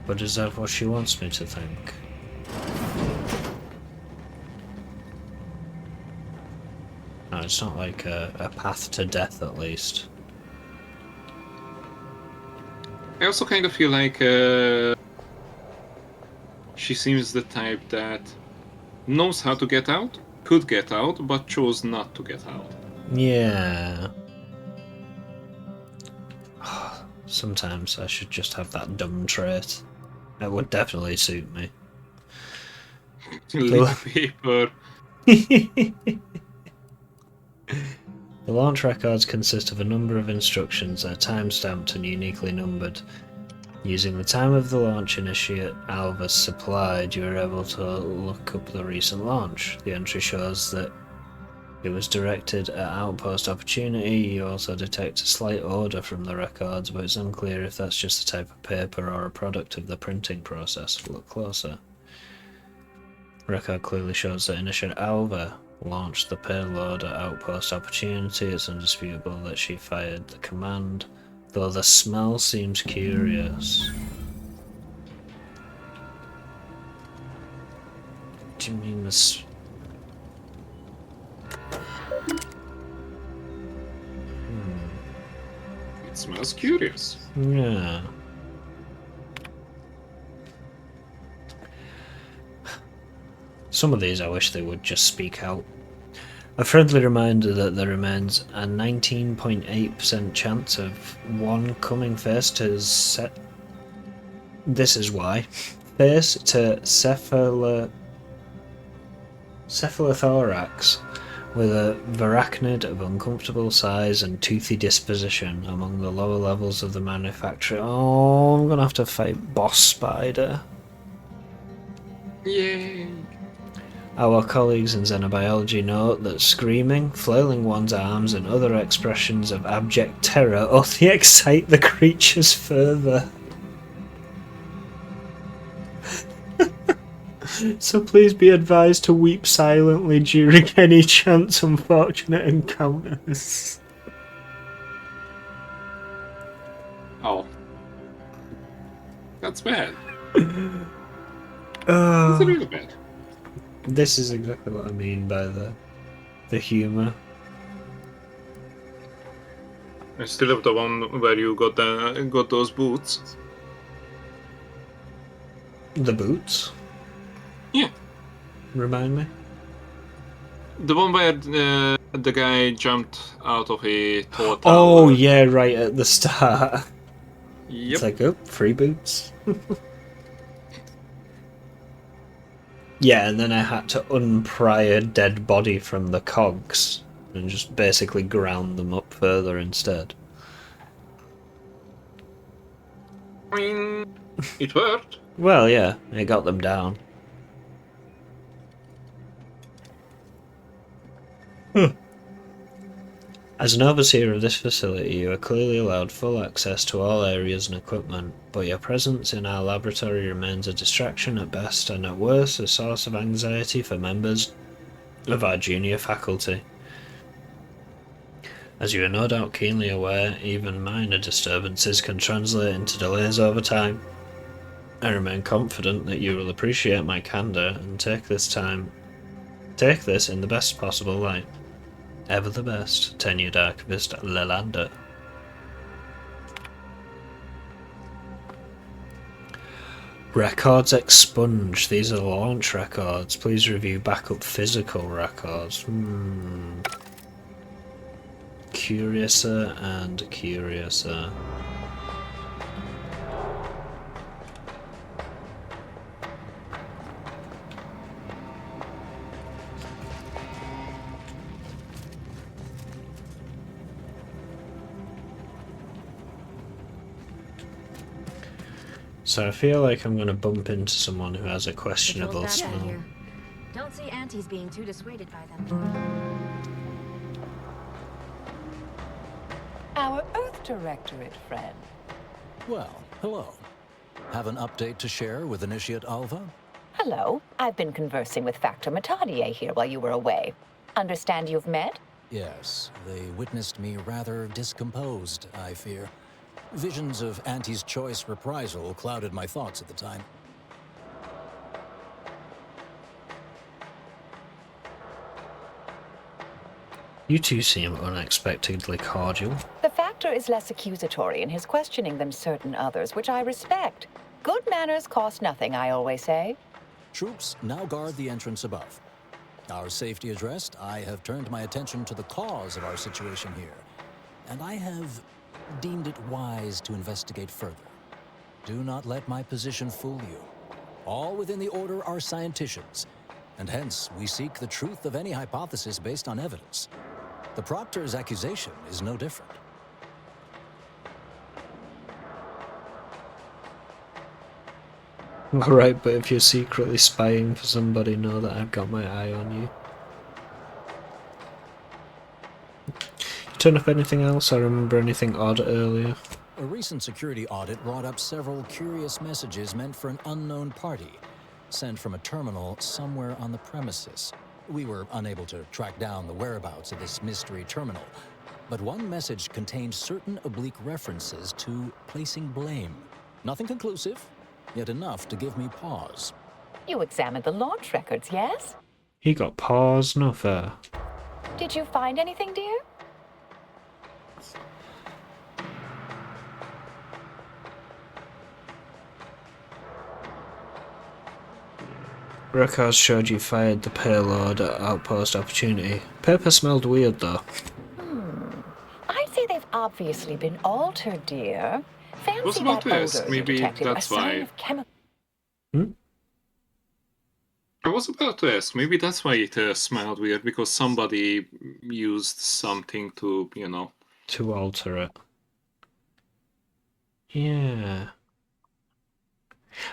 D: But is that what she wants me to think? No, it's not like a path to death at least.
B: I also kind of feel like she seems the type that knows how to get out, could get out, but chose not to get out.
D: Yeah. Sometimes I should just have that dumb trait. That would definitely suit me.
B: Little paper.
D: The launch records consist of a number of instructions that are time-stamped and uniquely numbered. Using the time of the launch initiate Alva supplied, you were able to look up the recent launch. The entry shows that It was directed at Outpost Opportunity. You also detect a slight odour from the records, but it's unclear if that's just a type of paper or a product of the printing process. Look closer. Record clearly shows that Initiate Alva launched the payload at Outpost Opportunity. It's undisputable that she fired the command, though the smell seems curious. Do you mean this?
B: It smells curious.
D: Yeah. Some of these I wish they would just speak out. A friendly reminder that there remains a 19.8% chance of one coming face to This is why. Face to cephalothorax with a varachnid of uncomfortable size and toothy disposition among the lower levels of the manufacture. Oh, I'm gonna have to fight Boss Spider.
B: Yay!
D: Our colleagues in xenobiology note that screaming, flailing one's arms, and other expressions of abject terror only excite the creatures further. So please be advised to weep silently during any chance unfortunate encounters.
B: Oh. That's bad. That's really bad.
D: This is exactly what I mean by the humour.
B: I still have the one where you got those boots.
D: The boots?
B: Yeah.
D: Remind me?
B: The one where the guy jumped out of a tall tower.
D: Oh yeah, right at the start.
B: Yep.
D: It's like, oh, free boots. Yeah, and then I had to unpry a dead body from the cogs and just basically ground them up further instead.
B: I mean, it worked.
D: Well, yeah, it got them down. As an overseer of this facility, you are clearly allowed full access to all areas and equipment, but your presence in our laboratory remains a distraction at best and at worst a source of anxiety for members of our junior faculty. As you are no doubt keenly aware, even minor disturbances can translate into delays over time. I remain confident that you will appreciate my candour and take this in the best possible light. Ever the best, tenured archivist Lelander. Records expunged. These are launch records. Please review backup physical records. Curiouser and curiouser. So I feel like I'm going to bump into someone who has a questionable smell.
K: Don't see aunties being too dissuaded by them.
T: Our Earth Directorate friend.
Q: Well, hello. Have an update to share with Initiate Alva?
T: Hello. I've been conversing with Factor Matadier here while you were away. Understand you've met?
Q: Yes, they witnessed me rather discomposed, I fear. Visions of Auntie's choice reprisal clouded my thoughts at the time.
D: You two seem unexpectedly cordial.
T: The Factor is less accusatory in his questioning than certain others, which I respect. Good manners cost nothing, I always say.
Q: Troops now guard the entrance above. Our safety addressed, I have turned my attention to the cause of our situation here, and I have deemed it wise to investigate further. Do not let my position fool you. All within the Order are scienticians, and hence we seek the truth of any hypothesis based on evidence. The Proctor's accusation is no different.
D: Alright, but if you're secretly spying for somebody, know that I've got my eye on you. turn up anything else? I remember anything odd earlier.
Q: A recent security audit brought up several curious messages meant for an unknown party, sent from a terminal somewhere on the premises. We were unable to track down the whereabouts of this mystery terminal, but one message contained certain oblique references to placing blame. Nothing conclusive, yet enough to give me pause.
T: You examined the launch records, yes?
D: He got pause, no fair.
T: Did you find anything, dear?
D: Records showed you fired the payload at Outpost Opportunity. Paper smelled weird though.
T: I'd say they've obviously been altered, dear.
B: I was
T: Fancy
B: about
T: that
B: to
T: odor
B: ask,
T: you
B: maybe
T: detected, a
B: that's
T: sign
B: why.
T: of chemical.
B: I was about to ask, maybe that's why it smelled weird, because somebody used something to, you know...
D: To alter it. Yeah.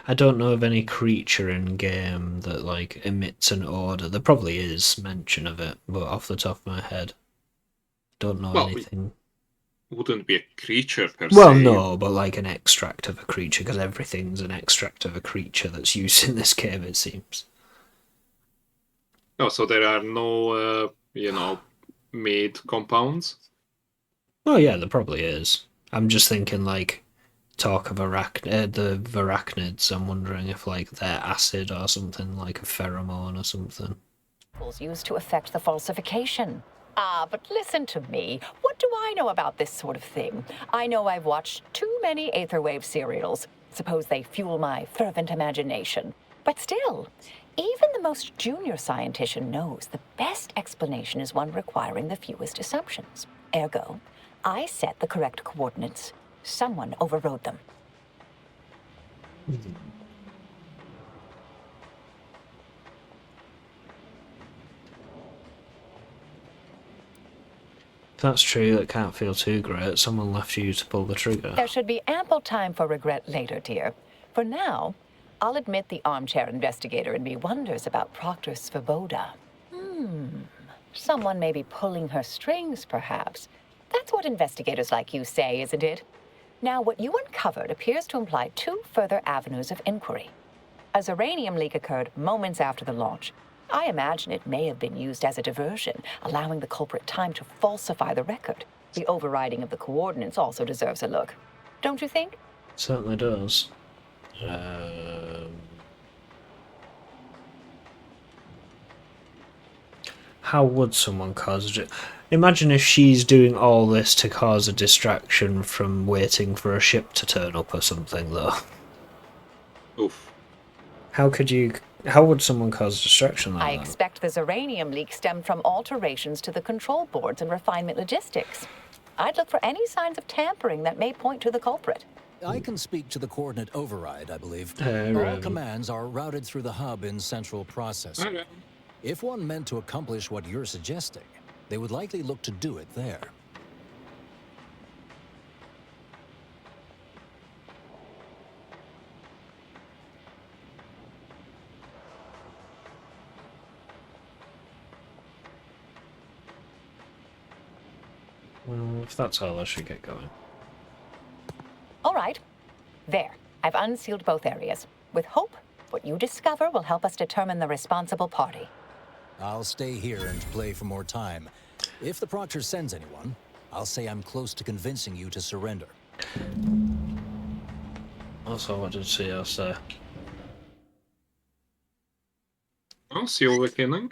D: I don't know of any creature in game that, like, emits an odor. There probably is mention of it, but off the top of my head, don't know anything.
B: Wouldn't be a creature per
D: Well,
B: se.
D: no, but like an extract of a creature, because everything's an extract of a creature that's used in this game, it seems.
B: Oh, so there are no, you know, made compounds?
D: Oh yeah, there probably is. I'm just thinking, like, talk of the arachnids. I'm wondering if, like, they're acid or something, like a pheromone or something.
T: Used to affect the falsification. Ah, but listen to me. What do I know about this sort of thing? I know I've watched too many Aetherwave serials. Suppose they fuel my fervent imagination. But still, even the most junior scientist knows the best explanation is one requiring the fewest assumptions. Ergo, I set the correct coordinates. Someone overrode them.
D: If that's true, that can't feel too great. Someone left you to pull the trigger.
T: There should be ample time for regret later, dear. For now, I'll admit the armchair investigator in me wonders about Proctor Svoboda. Someone may be pulling her strings, perhaps. That's what investigators like you say, isn't it? Now, what you uncovered appears to imply two further avenues of inquiry. A Zeranium leak occurred moments after the launch. I imagine it may have been used as a diversion, allowing the culprit time to falsify the record. The overriding of the coordinates also deserves a look. Don't you think?
D: Certainly does. How would someone cause a... Imagine if she's doing all this to cause a distraction from waiting for a ship to turn up or something, though.
B: Oof.
D: How would someone cause a distraction like
T: I
D: that?
T: expect the Zeranium leak stemmed from alterations to the control boards and refinement logistics. I'd look for any signs of tampering that may point to the culprit.
Q: I can speak to the coordinate override, I believe.
D: All
Q: All commands are routed through the hub in central processing.
B: Okay.
Q: If one meant to accomplish what you're suggesting, they would likely look to do it there.
D: Well, if that's all, I should get going.
T: All right. There. I've unsealed both areas. With hope, what you discover will help us determine the responsible party.
Q: I'll stay here and play for more time. If the Proctor sends anyone, I'll say I'm close to convincing you to surrender.
D: Also, what did CL say?
B: Oh, Silver Killing?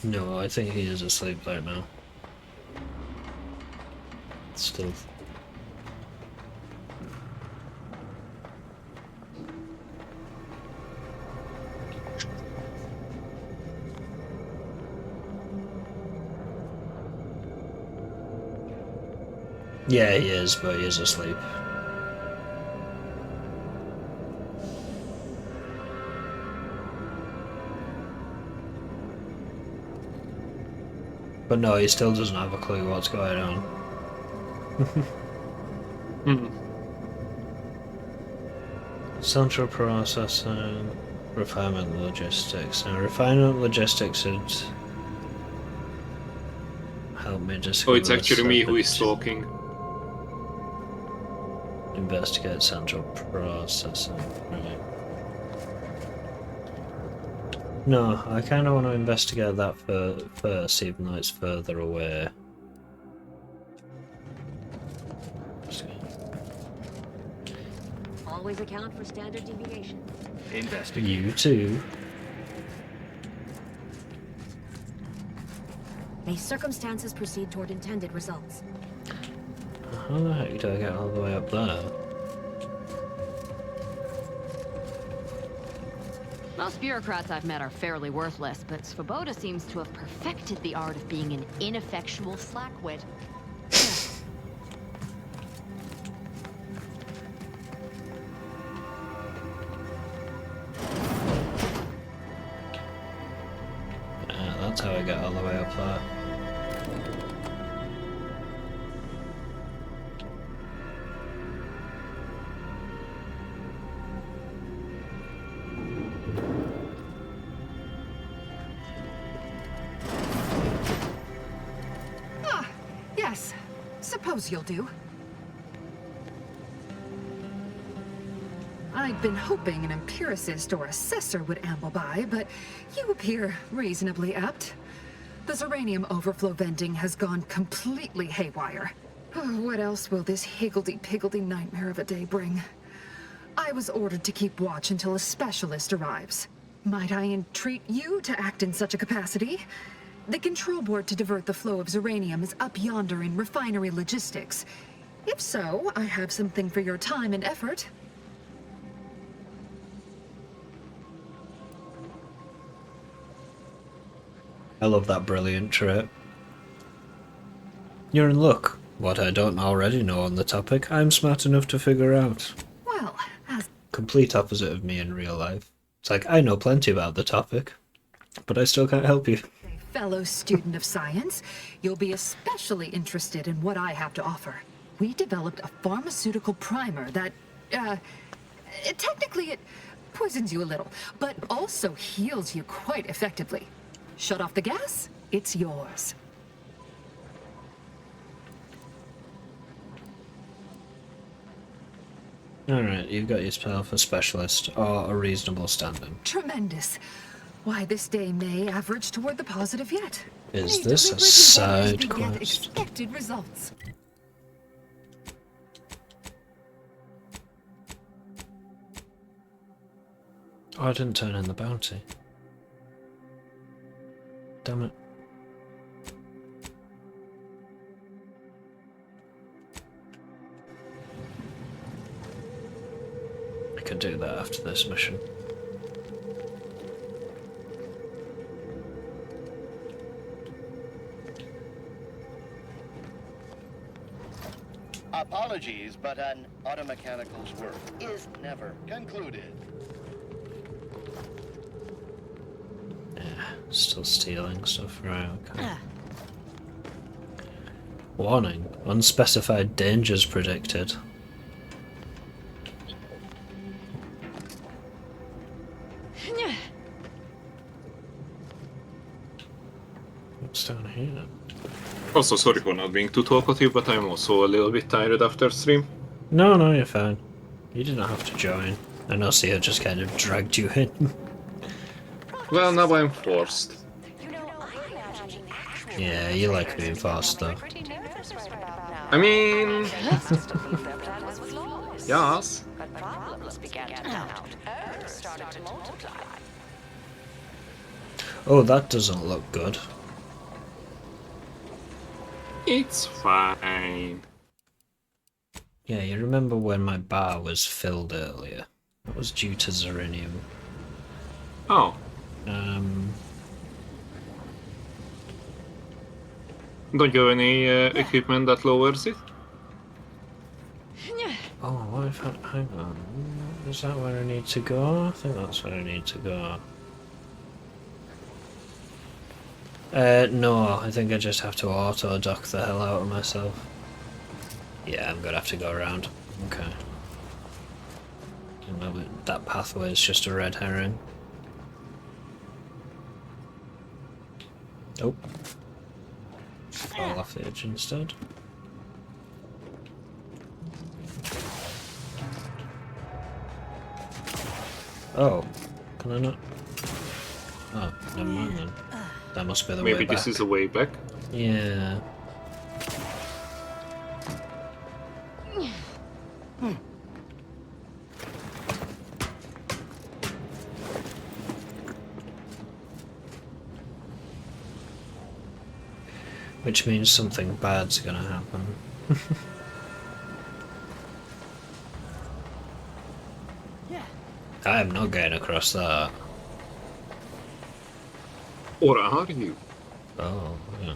D: No, I think he is asleep right now. Still. Yeah, he is, but he is asleep. But no, he still doesn't have a clue what's going on. Central processing, refinement logistics. Now, refinement logistics help me just.
B: Oh, it's actually me who is talking.
D: Investigate central processing. Right. No, I kind of want to investigate that first, even though it's further away.
A: Always account for standard deviation.
D: Investigate. You too.
A: May circumstances proceed toward intended results.
D: How the heck do I get all the way up there?
O: Most bureaucrats I've met are fairly worthless, but Svoboda seems to have perfected the art of being an ineffectual slackwit.
D: That's how I get all the way up there.
S: Yes, suppose you'll do. I'd been hoping an empiricist or assessor would amble by, but you appear reasonably apt. The Zeranium overflow vending has gone completely haywire. Oh, what else will this higgledy-piggledy nightmare of a day bring? I was ordered to keep watch until a specialist arrives. Might I entreat you to act in such a capacity? The control board to divert the flow of Zeranium is up yonder in refinery logistics. If so, I have something for your time and effort.
D: I love that brilliant trait. You're in luck. What I don't already know on the topic, I'm smart enough to figure out.
S: Well, as
D: Complete opposite of me in real life. It's like, I know plenty about the topic, but I still can't help you.
S: a fellow student of science, you'll be especially interested in what I have to offer. We developed a pharmaceutical primer that, technically it poisons you a little, but also heals you quite effectively. Shut off the gas, it's yours.
D: Alright, you've got yourself a specialist, or a reasonable standing.
S: Tremendous. Why, this day may average toward the positive yet.
D: Is this a side quest?
S: Expected results.
D: Oh, I didn't turn in the bounty. Damn it. I can do that after this mission.
U: Apologies, but an automechanical's work is never concluded.
D: Yeah, still stealing stuff, right, okay. Warning, unspecified dangers predicted. What's down here?
B: Also, sorry for not being too talkative, but I'm also a little bit tired after stream.
D: No, you're fine. You didn't have to join. I know Sia just kind of dragged you in.
B: Well, now I'm forced.
D: Yeah, you like being forced though.
B: I mean... yes.
D: Oh, that doesn't look good.
B: It's fine.
D: Yeah, you remember when my bar was filled earlier? That was due to Zeranium.
B: Oh. Don't you have any equipment that lowers it?
D: Oh, what if I... hang on. Is that where I need to go? I think that's where I need to go. No, I think I just have to auto-dock the hell out of myself. Yeah, I'm gonna have to go around. Okay. That pathway is just a red herring. Oh. Fall off. off the edge instead. Oh, can I not? Oh, never mind then. That must be the way back.
B: Maybe this is a way back?
D: Yeah. Which means something bad's gonna happen. I am not getting across that.
B: Or are you?
D: Oh, yeah.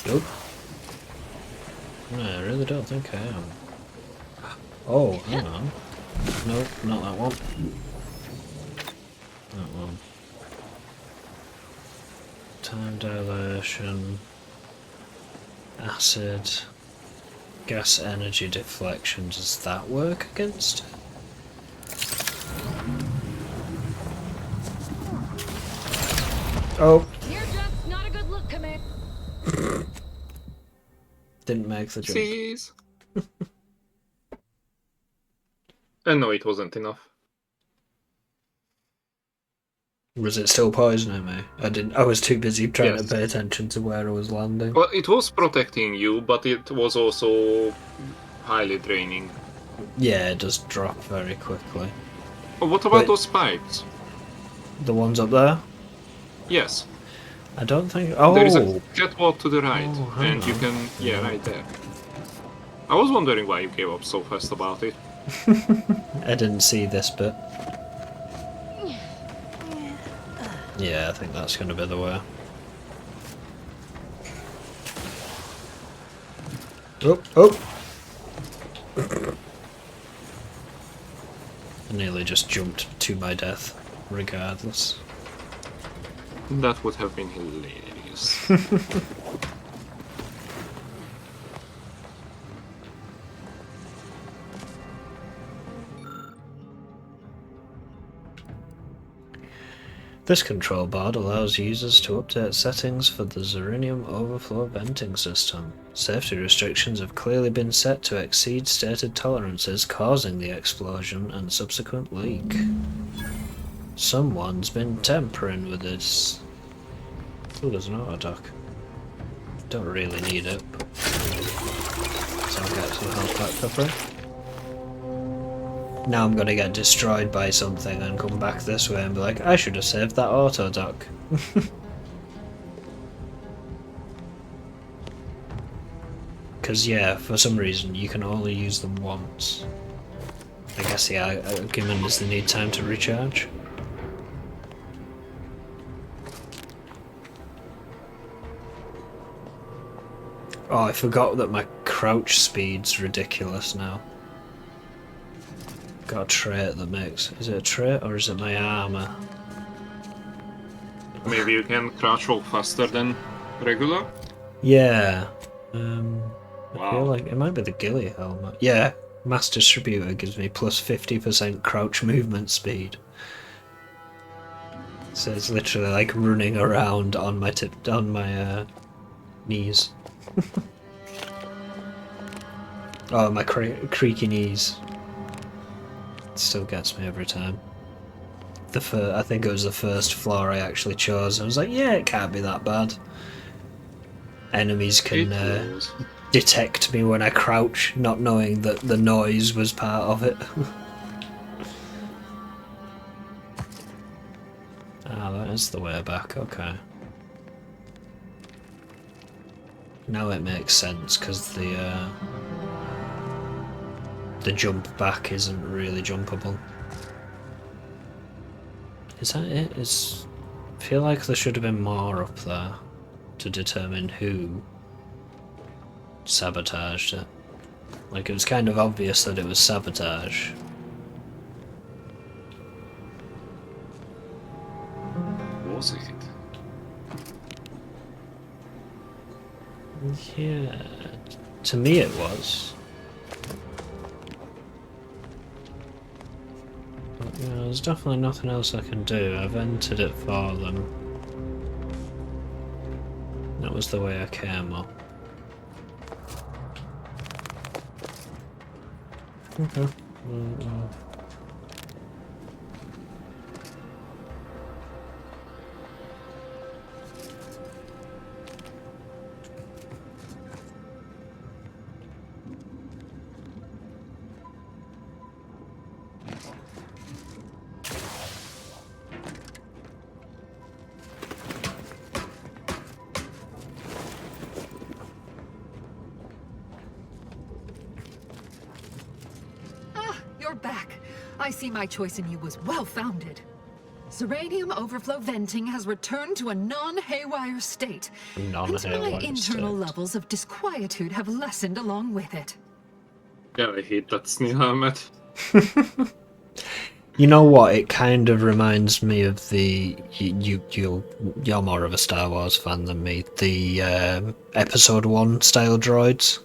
D: Nope. No, I really don't think I am. Oh, hang on. Nope, not that one. That one. Time dilation. Acid. Gas energy deflection. Does that work against it? Oh.
A: You're just not a good look, Command.
D: Didn't make the jump.
B: Jeez. No, it wasn't enough.
D: Was it still poisoning me? I was too busy trying
B: Yes.
D: to pay attention to where I was landing.
B: Well, it was protecting you, but it was also highly draining.
D: Yeah, it does drop very quickly.
B: What about
D: Wait.
B: those pipes?
D: The ones up there?
B: Yes.
D: I don't think. Oh,
B: There is a catwalk to the right,
D: Oh, hang
B: and you
D: on.
B: can... Yeah, right there. I was wondering why you gave up so fast about it.
D: I didn't see this bit. Yeah, I think that's going to be the way. Oh, oh! I nearly just jumped to my death, regardless.
B: That would have been hilarious.
D: This control board allows users to update settings for the Zerinium overflow venting system. Safety restrictions have clearly been set to exceed stated tolerances, causing the explosion and subsequent leak. Someone's been tampering with this. Oh, there's an auto-dock. Don't really need it, but... So I'll get some health back for free. Now I'm gonna get destroyed by something and come back this way and be like, I should have saved that auto-dock. Because yeah, for some reason you can only use them once. I guess the argument is they need time to recharge. Oh, I forgot that my crouch speed's ridiculous now. Got a trait that makes... Is it a trait or is it my armor?
B: Maybe you can crouch roll faster than regular?
D: Yeah. I feel like it might be the ghillie helmet. Yeah, mass distributor gives me plus 50% crouch movement speed. So it's literally like running around on my knees. Oh, my creaky knees. It still gets me every time. I think it was the first floor I actually chose. I was like, yeah, it can't be that bad. Enemies can detect me when I crouch, not knowing that the noise was part of it. Ah, that is the way back, okay. Now it makes sense, because the jump back isn't really jumpable. Is that it? I feel like there should have been more up there to determine who sabotaged it. Like, it was kind of obvious that it was sabotage.
B: Was it?
D: Yeah, to me it was. Yeah, there's definitely nothing else I can do. I've entered it for them. That was the way I came up. Okay.
F: You're back. I see my choice in you was well-founded. Zeranium overflow venting has returned to a non-haywire state. And my internal levels of disquietude have lessened along with it.
B: Yeah, I hate that Snillhelmet.
D: You know what? It kind of reminds me of the you're more of a Star Wars fan than me. The Episode 1 style droids.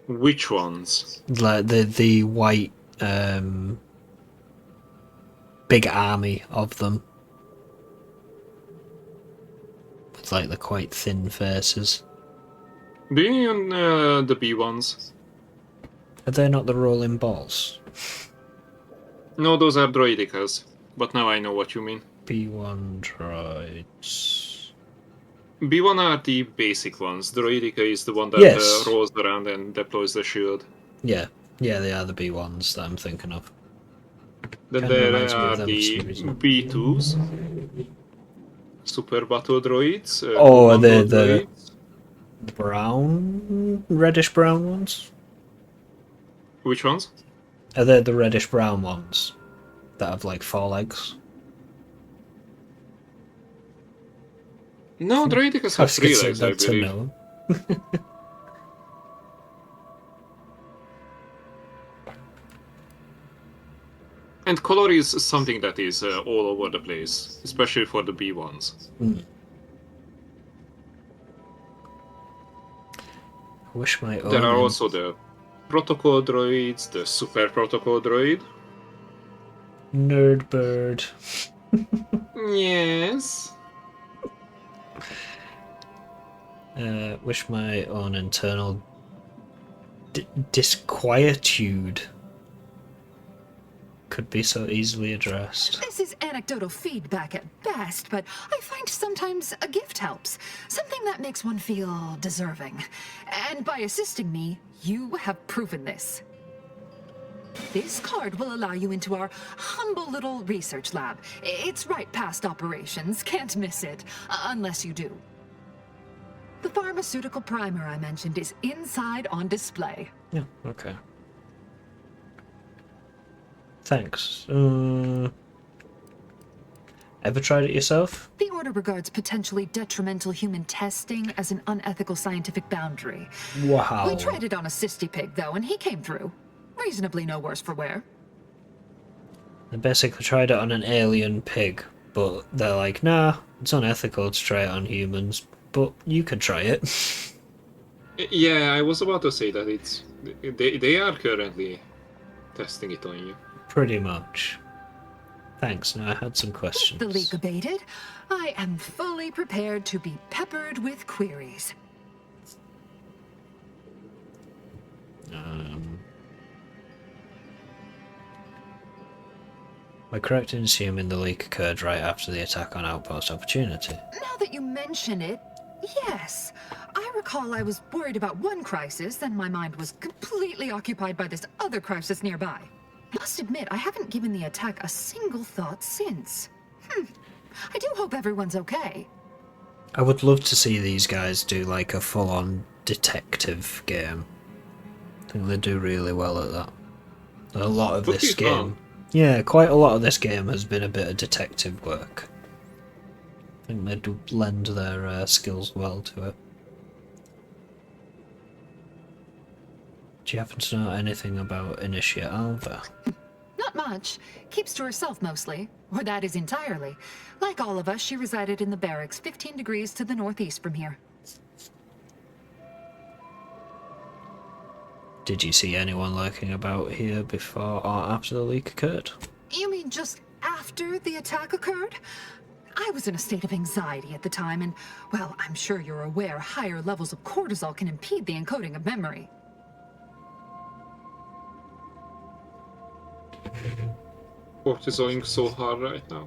B: Which ones?
D: Like the white big army of them. With like the quite thin faces.
B: Do you mean the B ones?
D: Are they not the rolling balls?
B: No, those are droidicas. But now I know what you mean.
D: B1 droids.
B: B1 are the basic ones. Droidica is the one that rolls around and deploys the shield.
D: Yeah, they are the B1s that I'm thinking of.
B: Then
D: Kinda
B: there
D: reminds me of
B: are
D: them
B: the
D: for some reason.
B: B2s. Super Battle Droids.
D: Are they
B: Commando
D: the
B: droids.
D: brown, reddish brown ones?
B: Which ones?
D: Are they the reddish brown ones that have like 4 legs?
B: No, Droidicas have 3 legs, I believe.
D: No.
B: And color is something that is all over the place, especially for the B1s.
D: I wish my
B: There are also the Protocol Droids, the Super Protocol Droid.
D: Nerdbird.
B: Yes.
D: Wish my own internal disquietude could be so easily addressed.
F: This is anecdotal feedback at best, but I find sometimes a gift helps. Something that makes one feel deserving. And by assisting me, you have proven this. This card will allow you into our humble little research lab. It's right past operations, can't miss it, unless you do. The pharmaceutical primer I mentioned is inside on display.
D: Yeah, okay. Thanks. Ever tried it yourself?
F: The Order regards potentially detrimental human testing as an unethical scientific boundary.
D: Wow.
F: We tried it on a cysty pig, though, and he came through. Reasonably no worse for wear.
D: They basically tried it on an alien pig, but they're like, nah, it's unethical to try it on humans, but you could try it.
B: Yeah, I was about to say that they are currently testing it on you.
D: Pretty much. Thanks, now I had some questions.
F: The leak abated. I am fully prepared to be peppered with queries.
D: We're correct in assuming the leak occurred right after the attack on Outpost Opportunity.
F: Now that you mention it, yes. I recall I was worried about one crisis, then my mind was completely occupied by this other crisis nearby. I must admit, I haven't given the attack a single thought since. I do hope everyone's okay.
D: I would love to see these guys do like a full-on detective game. I think they do really well at that. A lot of this game... Yeah, quite a lot of this game has been a bit of detective work. I think they do lend their skills well to it. Do you happen to know anything about Initiate Alva?
F: Not much. Keeps to herself mostly. Or that is entirely. Like all of us, she resided in the barracks 15 degrees to the northeast from here.
D: Did you see anyone lurking about here before or after the leak occurred?
F: You mean just after the attack occurred? I was in a state of anxiety at the time, and, well, I'm sure you're aware higher levels of cortisol can impede the encoding of memory.
B: Cortisoling so hard right now.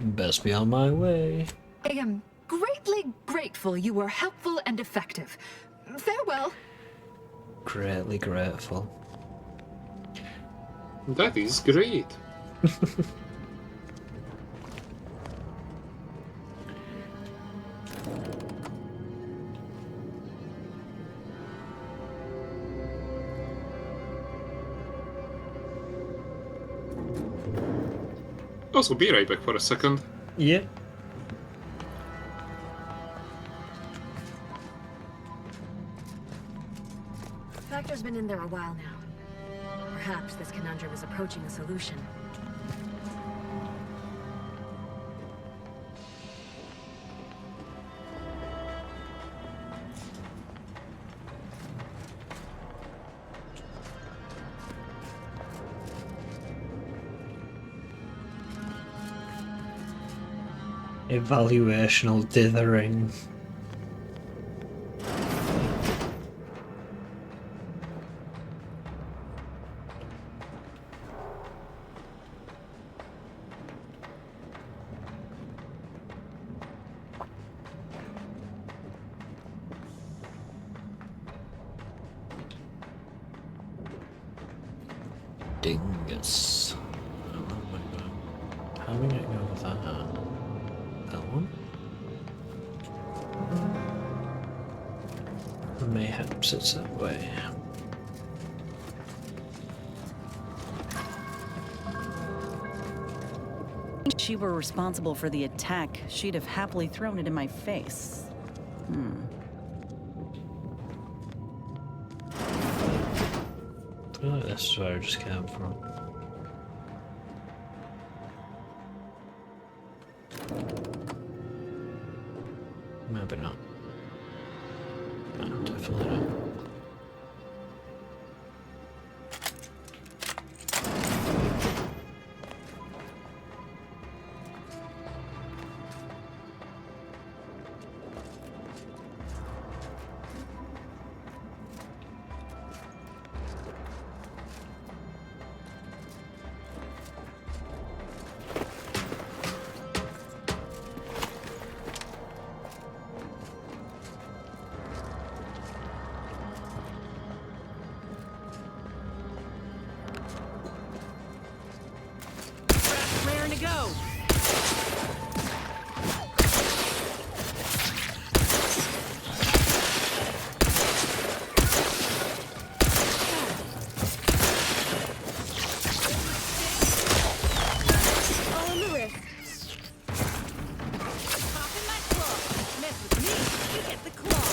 D: Best be on my way.
F: I am greatly grateful you were helpful and effective. Farewell.
D: Greatly grateful.
B: That is great. Also, be right back for a second.
D: Yeah.
K: Factor's been in there a while now. Perhaps this conundrum is approaching a solution.
D: Evaluational dithering. Dingus. How am I getting over that? That one? Mayhaps it's that way.
R: If she were responsible for the attack, she'd have happily thrown it in my face.
D: I feel like this is where I just came from. Maybe not. No, definitely not.
R: Raring to go!
K: All in the wrist.
R: Hop in my claw! Mess with me, you get the claw!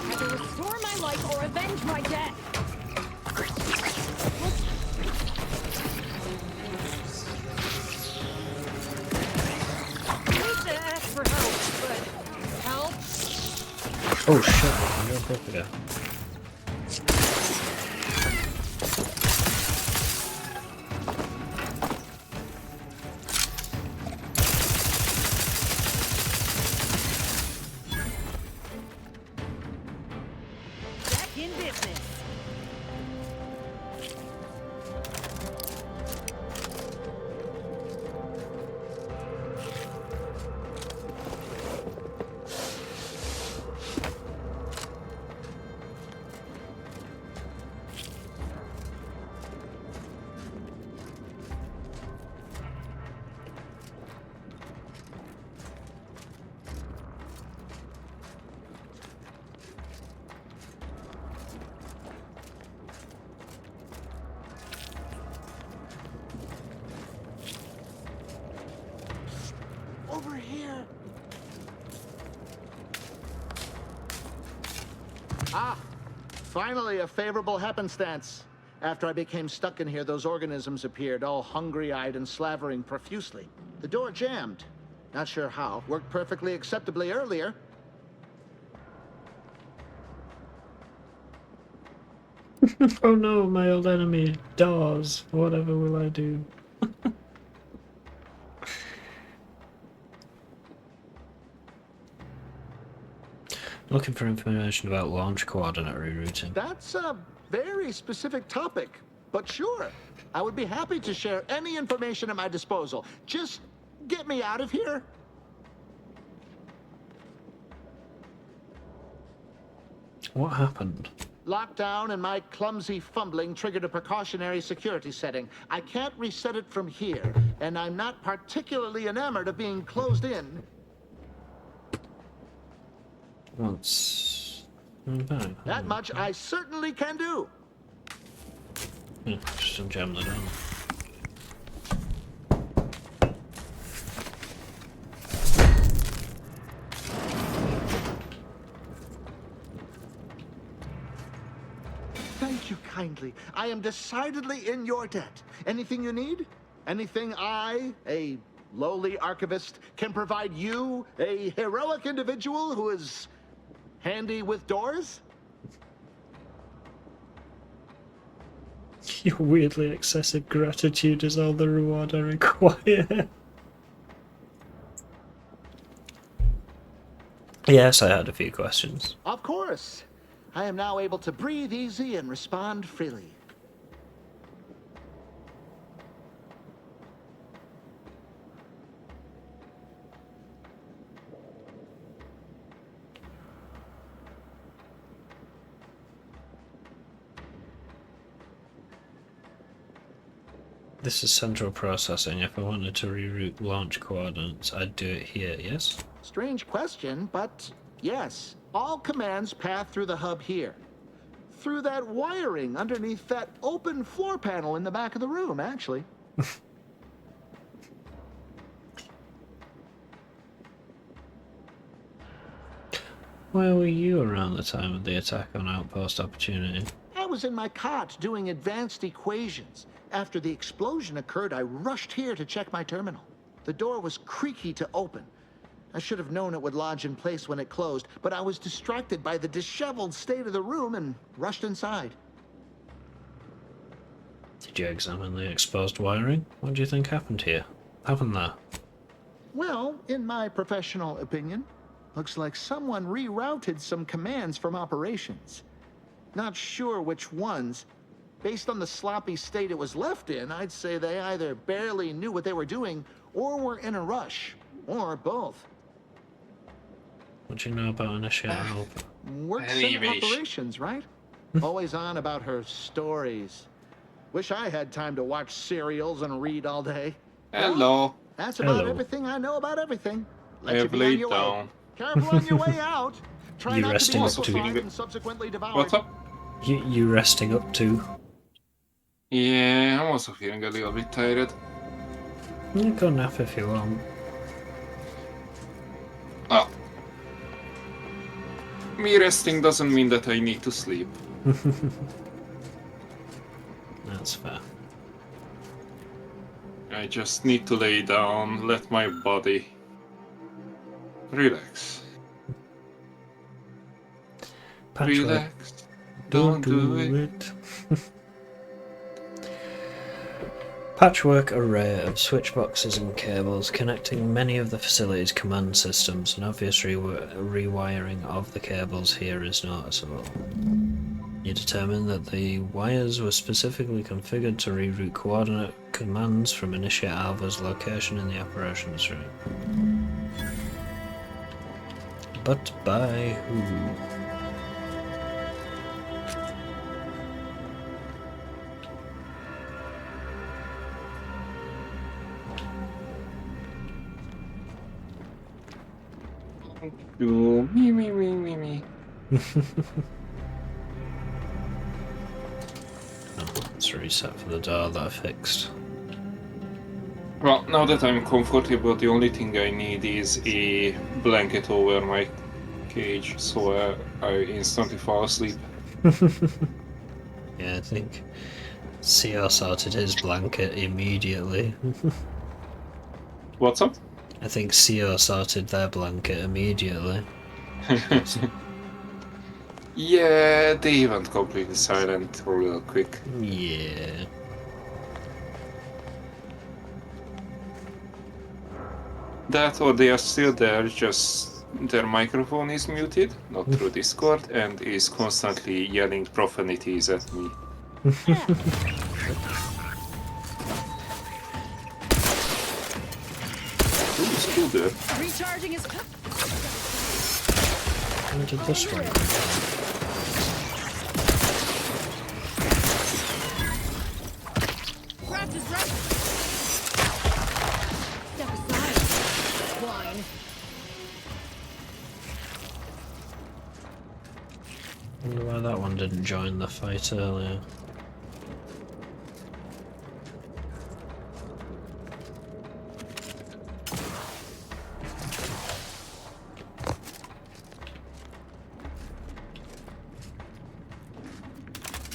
A: Either restore my life or avenge my death.
S: I hate to ask for help, but help?
D: Oh shit, you're a propagator.
R: Back in business.
U: over here. Ah, finally a favorable happenstance. After I became stuck in here, those organisms appeared, all hungry-eyed and slavering profusely. The door jammed. Not sure how. Worked perfectly acceptably earlier.
D: Oh no, my old enemy, Dawes. Whatever will I do? Looking for information about launch coordinate rerouting.
U: That's a very specific topic, but sure. I would be happy to share any information at my disposal. Just get me out of here.
D: What happened?
U: Lockdown and my clumsy fumbling triggered a precautionary security setting. I can't reset it from here, and I'm not particularly enamored of being closed in.
D: Once.
U: That much I certainly can do.
D: Just unjam the door.
U: Thank you kindly. I am decidedly in your debt. Anything you need? Anything I, a lowly archivist, can provide you, a heroic individual who is handy with doors?
D: Your weirdly excessive gratitude is all the reward I require. Yes, I had a few questions.
U: Of course. I am now able to breathe easy and respond freely.
D: This is central processing. If I wanted to reroute launch coordinates, I'd do it here, yes?
U: Strange question, but yes. All commands pass through the hub here. Through that wiring underneath that open floor panel in the back of the room, actually.
D: Where were you around the time of the attack on Outpost Opportunity?
U: I was in my cot doing advanced equations. After the explosion occurred, I rushed here to check my terminal. The door was creaky to open. I should have known it would lodge in place when it closed, but I was distracted by the disheveled state of the room and rushed inside.
D: Did you examine the exposed wiring? What do you think happened here? Happened there?
U: Well, in my professional opinion, looks like someone rerouted some commands from operations. Not sure which ones. Based on the sloppy state it was left in, I'd say they either barely knew what they were doing or were in a rush, or both.
D: What do you know about Initiate Alpha?
U: Works in operations, right? Always on about her stories. Wish I had time to watch serials and read all day.
B: Hello.
U: Well, that's about
D: Hello.
U: everything I know about everything.
B: I
U: Let you
B: have
U: be on
B: laid
U: your way.
B: down.
U: Careful on your way out. Try
D: You
U: not to be
D: resting up
U: liquefied
D: to-
U: and subsequently devoured.
B: What's up?
D: You resting up too?
B: Yeah, I'm also feeling a little bit tired.
D: You can nap if you want.
B: Oh. Me resting doesn't mean that I need to sleep.
D: That's fair.
B: I just need to lay down, let my body relax.
D: Patchwork.
B: Relax. Don't do it.
D: Patchwork array of switch boxes and cables connecting many of the facility's command systems. An obvious rewiring of the cables here is noticeable. You determine that the wires were specifically configured to reroute coordinate commands from Initiate Alpha's location in the operations room. But by who?
B: Me.
D: Oh, let's reset for the door that I fixed.
B: Well, now that I'm comfortable, the only thing I need is a blanket over my cage, so I instantly fall asleep.
D: Yeah, I think CR sorted his blanket immediately.
B: What's up?
D: I think CR sorted their blanket immediately.
B: Yeah, they went completely silent real quick.
D: Yeah.
B: That or they are still there, just their microphone is muted, not through Discord, and is constantly yelling profanities at me. Ooh, Scooter.
A: Recharging is.
D: Where did this one go?
A: Craft is ready. Step aside, swine.
D: I wonder why that one didn't join the fight earlier.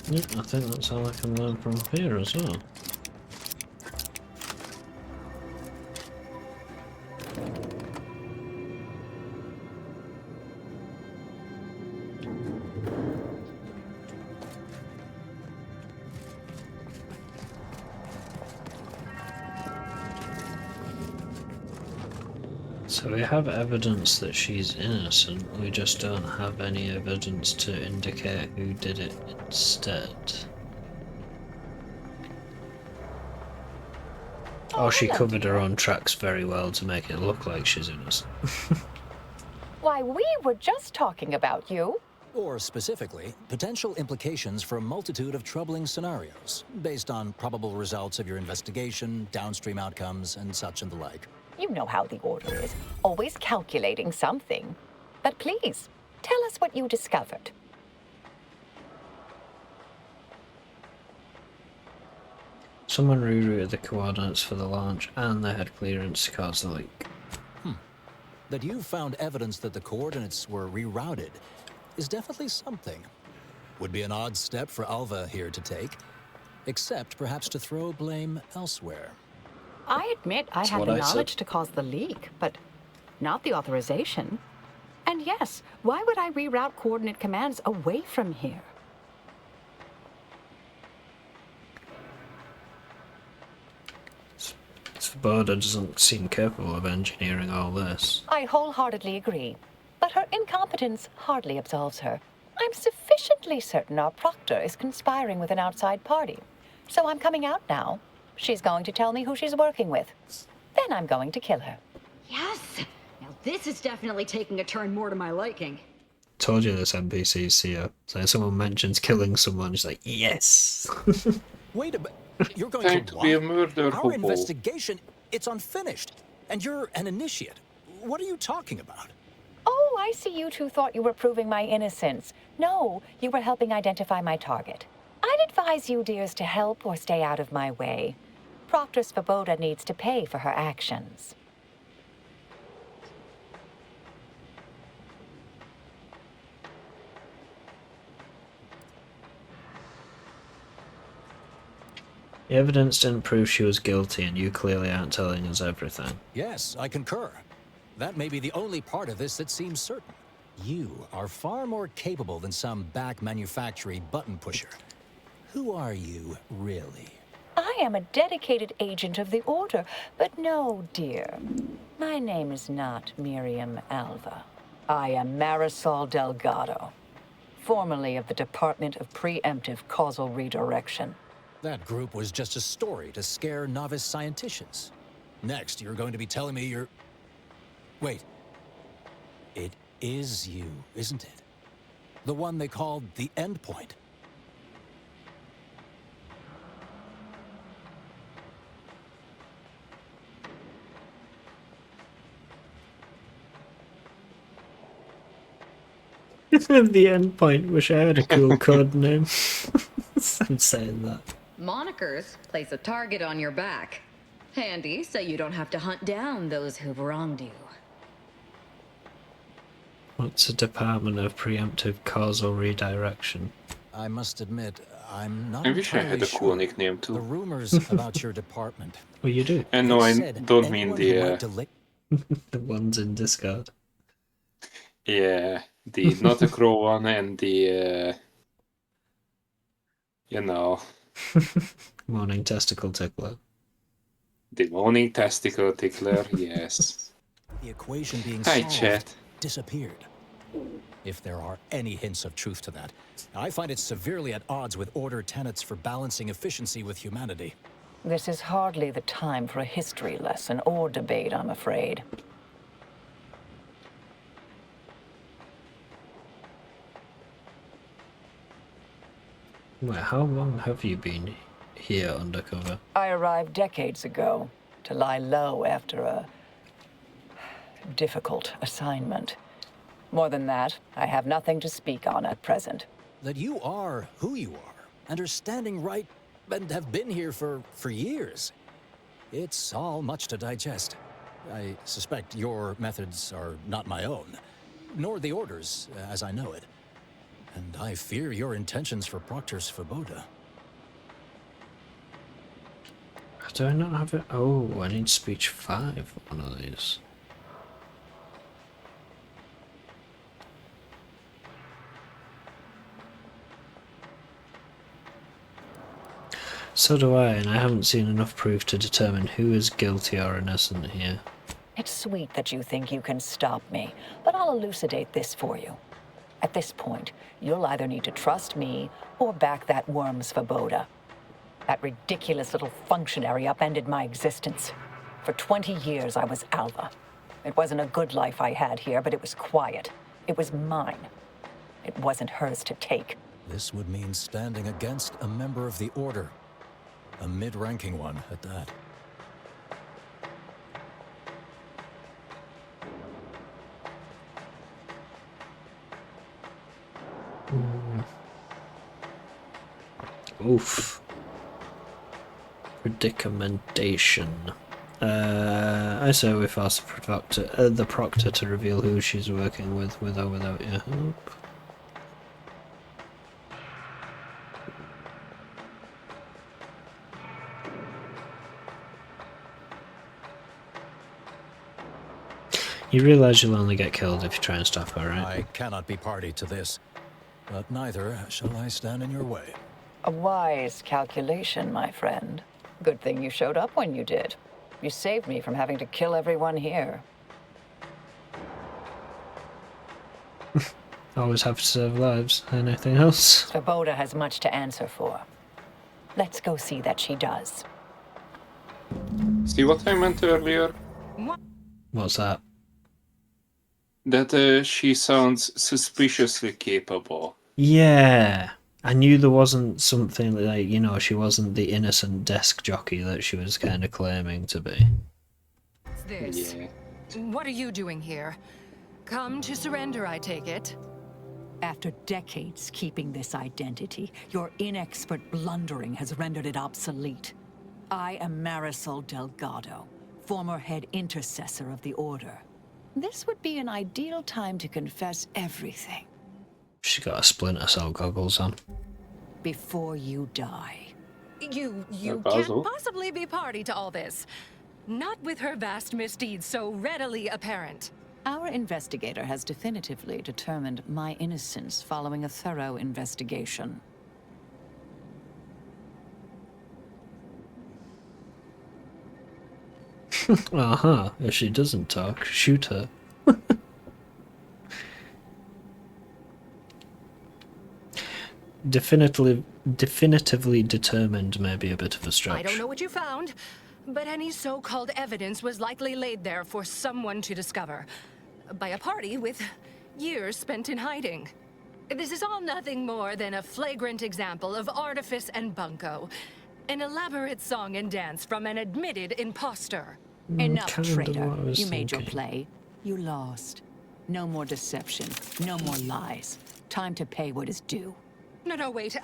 D: Yep, I think that's all I can learn from here as well. So we have evidence that she's innocent, we just don't have any evidence to indicate who did it instead. Oh, she covered her own tracks very well to make it look like she's innocent.
T: Why, we were just talking about you.
Q: Or specifically, potential implications for a multitude of troubling scenarios, based on probable results of your investigation, downstream outcomes, and such and the like.
T: You know how the Order is, always calculating something. But please, tell us what you discovered.
D: Someone rerouted the coordinates for the launch and they had clearance to cause the leak.
Q: That you found evidence that the coordinates were rerouted is definitely something. Would be an odd step for Alva here to take, except perhaps to throw blame elsewhere.
T: I admit I have the knowledge to cause the leak, but not the authorization. And yes, why would I reroute coordinate commands away from here?
D: Svoboda doesn't seem capable of engineering all this.
T: I wholeheartedly agree, but her incompetence hardly absolves her. I'm sufficiently certain our proctor is conspiring with an outside party, so I'm coming out now. She's going to tell me who she's working with. Then I'm going to kill her.
O: Yes! Now this is definitely taking a turn more to my liking.
D: Told you this NPC's see her. So if someone mentions killing someone, she's like, yes!
Q: Wait a minute. You're going to
B: be a murder
Q: Our investigation, it's unfinished. And you're an initiate. What are you talking about?
T: Oh, I see you two thought you were proving my innocence. No, you were helping identify my target. I'd advise you dears to help or stay out of my way. Proctor Svoboda needs to pay for her actions.
D: The evidence didn't prove she was guilty and you clearly aren't telling us everything.
Q: Yes, I concur. That may be the only part of this that seems certain. You are far more capable than some back manufacturing button pusher. Who are you, really?
T: I am a dedicated agent of the Order, but no, dear. My name is not Miriam Alva. I am Marisol Delgado, formerly of the Department of Preemptive Causal Redirection.
Q: That group was just a story to scare novice scienticians. Next, you're going to be telling me you're... Wait. It is you, isn't it? The one they called the Endpoint.
D: The Endpoint, wish I had a cool code name. I'm saying that.
O: Monikers place a target on your back.
G: Handy, so you don't have to hunt down those who've wronged you.
D: What's a Department of Preemptive Causal Redirection?
Q: I must admit, I'm not
B: I wish I had
Q: entirely
B: a cool
Q: sure.
B: nickname too.
Q: The rumors about your department.
D: Well, you do.
B: And no, I
Q: Said
B: don't mean
Q: anyone who might
B: the
Q: delay-
D: The ones in Discard.
B: yeah, the not a crow one and the you know,
D: Morning Testicle Tickler.
B: the morning testicle tickler. Yes.
Q: The equation being
B: Hi,
Q: solved
B: chat.
Q: disappeared. If there are any hints of truth to that, I find it severely at odds with Order tenets for balancing efficiency with humanity.
T: This is hardly the time for a history lesson or debate, I'm afraid.
D: Wait, how long have you been here undercover?
T: I arrived decades ago to lie low after a difficult assignment. More than that, I have nothing to speak on at present.
Q: That you are who you are, and are standing right, and have been here for years. It's all much to digest. I suspect your methods are not my own, nor the Order's, as I know it. And I fear your intentions for Proctor Svoboda.
D: Do I not have it? Oh, I need speech 5 on one of these. So do I, and I haven't seen enough proof to determine who is guilty or innocent here.
T: It's sweet that you think you can stop me, but I'll elucidate this for you. At this point, you'll either need to trust me or back that worm Svoboda. That ridiculous little functionary upended my existence. For 20 years, I was Alva. It wasn't a good life I had here, but it was quiet. It was mine. It wasn't hers to take.
Q: This would mean standing against a member of the Order. A mid-ranking one at that.
D: Oof. Predicamentation. I say we force the Proctor to reveal who she's working with or without your help. You realise you'll only get killed if you try and stop her, right?
Q: I cannot be party to this, but neither shall I stand in your way.
T: A wise calculation, my friend. Good thing you showed up when you did. You saved me from having to kill everyone here.
D: Always have to save lives. Anything else?
T: Svoboda has much to answer for. Let's go see that she does.
B: See what I meant earlier?
D: What's that?
B: That she sounds suspiciously capable.
D: Yeah. I knew there wasn't something like, you know, she wasn't the innocent desk jockey that she was kind of claiming to be.
S: What's this?
B: Yeah.
S: What are you doing here? Come to surrender, I take it.
R: After decades keeping this identity, your inexpert blundering has rendered it obsolete. I am Marisol Delgado, former head intercessor of the Order. This would be an ideal time to confess everything.
D: She got a Splinter Cell goggles on.
R: Before you die.
S: You
B: Basil.
S: can't possibly be party to all this. Not with her vast misdeeds so readily apparent.
R: Our investigator has definitively determined my innocence following a thorough investigation.
D: Uh-huh. If she doesn't talk, shoot her. Definitively determined may be a bit of a stretch.
S: I don't know what you found, but any so-called evidence was likely laid there for someone to discover. By a party with years spent in hiding. This is all nothing more than a flagrant example of artifice and bunco. An elaborate song and dance from an admitted imposter.
R: Enough,
D: kinda
R: traitor.
D: what I was
R: You made your
D: thinking.
R: play. You lost. No more deception. No more lies. Time to pay what is due.
S: No, wait,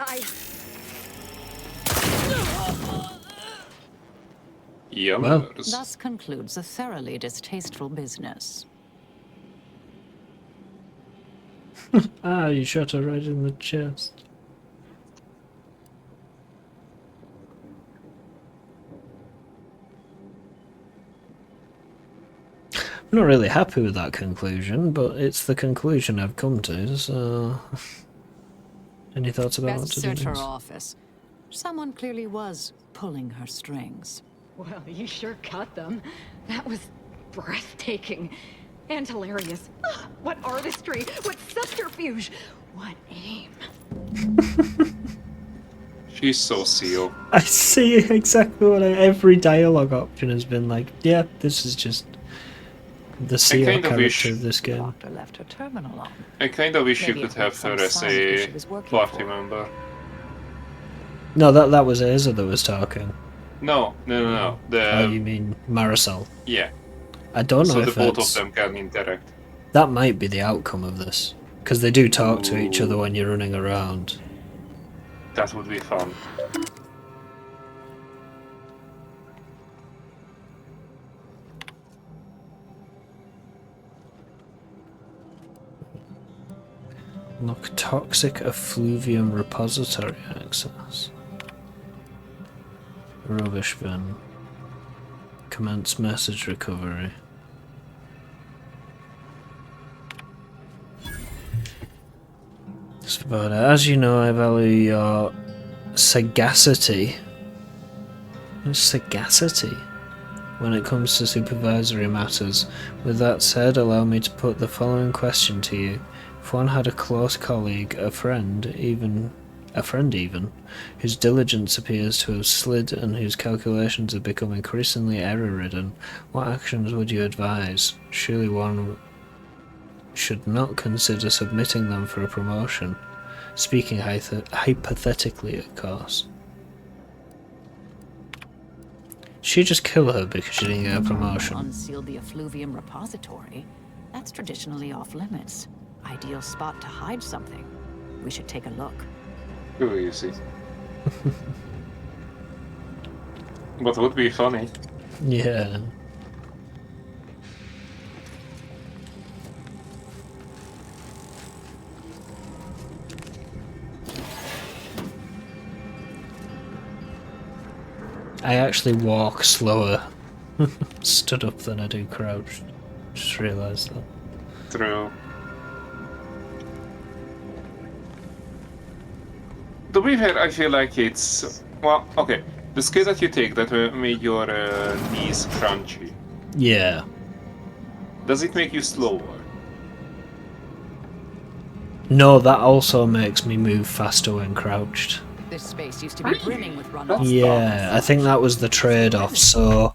B: Yummers.
R: Thus concludes a thoroughly distasteful business.
D: Ah, you shot her right in the chest. I'm not really happy with that conclusion, but it's the conclusion I've come to, so... Any thoughts about what
R: Best
D: to do
R: search her
D: next?
R: office. Someone clearly was pulling her strings.
O: Well, you sure cut them. That was breathtaking and hilarious. Ah, what artistry, what subterfuge, what aim.
B: She's so seal.
D: I see exactly what every dialogue option has been like. Yeah, this is just the CEO
B: kind of
D: character
B: wish-
D: of this game.
R: Doctor left her terminal on.
B: I kind of wish you
R: Maybe
B: could
R: it
B: have
R: was
B: her
R: some
B: as
R: sign of who
B: a
R: she was working
B: party
R: for.
B: member.
D: No, that was Aza that was talking.
B: No.
D: Oh, you mean Marisol?
B: Yeah.
D: I don't know
B: So
D: if
B: the both
D: it's...
B: of them can interact.
D: That might be the outcome of this. Because they do talk to each other when you're running around.
B: That would be fun.
D: Look, toxic effluvium repository access. Rubbish bin. Commence message recovery. That's about it. As you know, I value your sagacity. Sagacity? When it comes to supervisory matters. With that said, allow me to put the following question to you. If one had a close colleague, a friend even, whose diligence appears to have slid and whose calculations have become increasingly error-ridden, what actions would you advise? Surely one should not consider submitting them for a promotion. Speaking hypothetically, of course. She just kill her because she didn't get a promotion.
R: Unsealed the effluvium repository. That's traditionally off limits. Ideal spot to hide something. We should take a look.
B: Too easy. But would be funny.
D: Yeah. I actually walk slower stood up than I do crouched. Just realised that.
B: True. To be fair, I feel like it's... Well, okay. The skill that you take that made your knees crunchy.
D: Yeah.
B: Does it make you slower?
D: No, that also makes me move faster when crouched.
R: This space used to be brimming with runoff.
D: Yeah, I think that was the trade-off, so...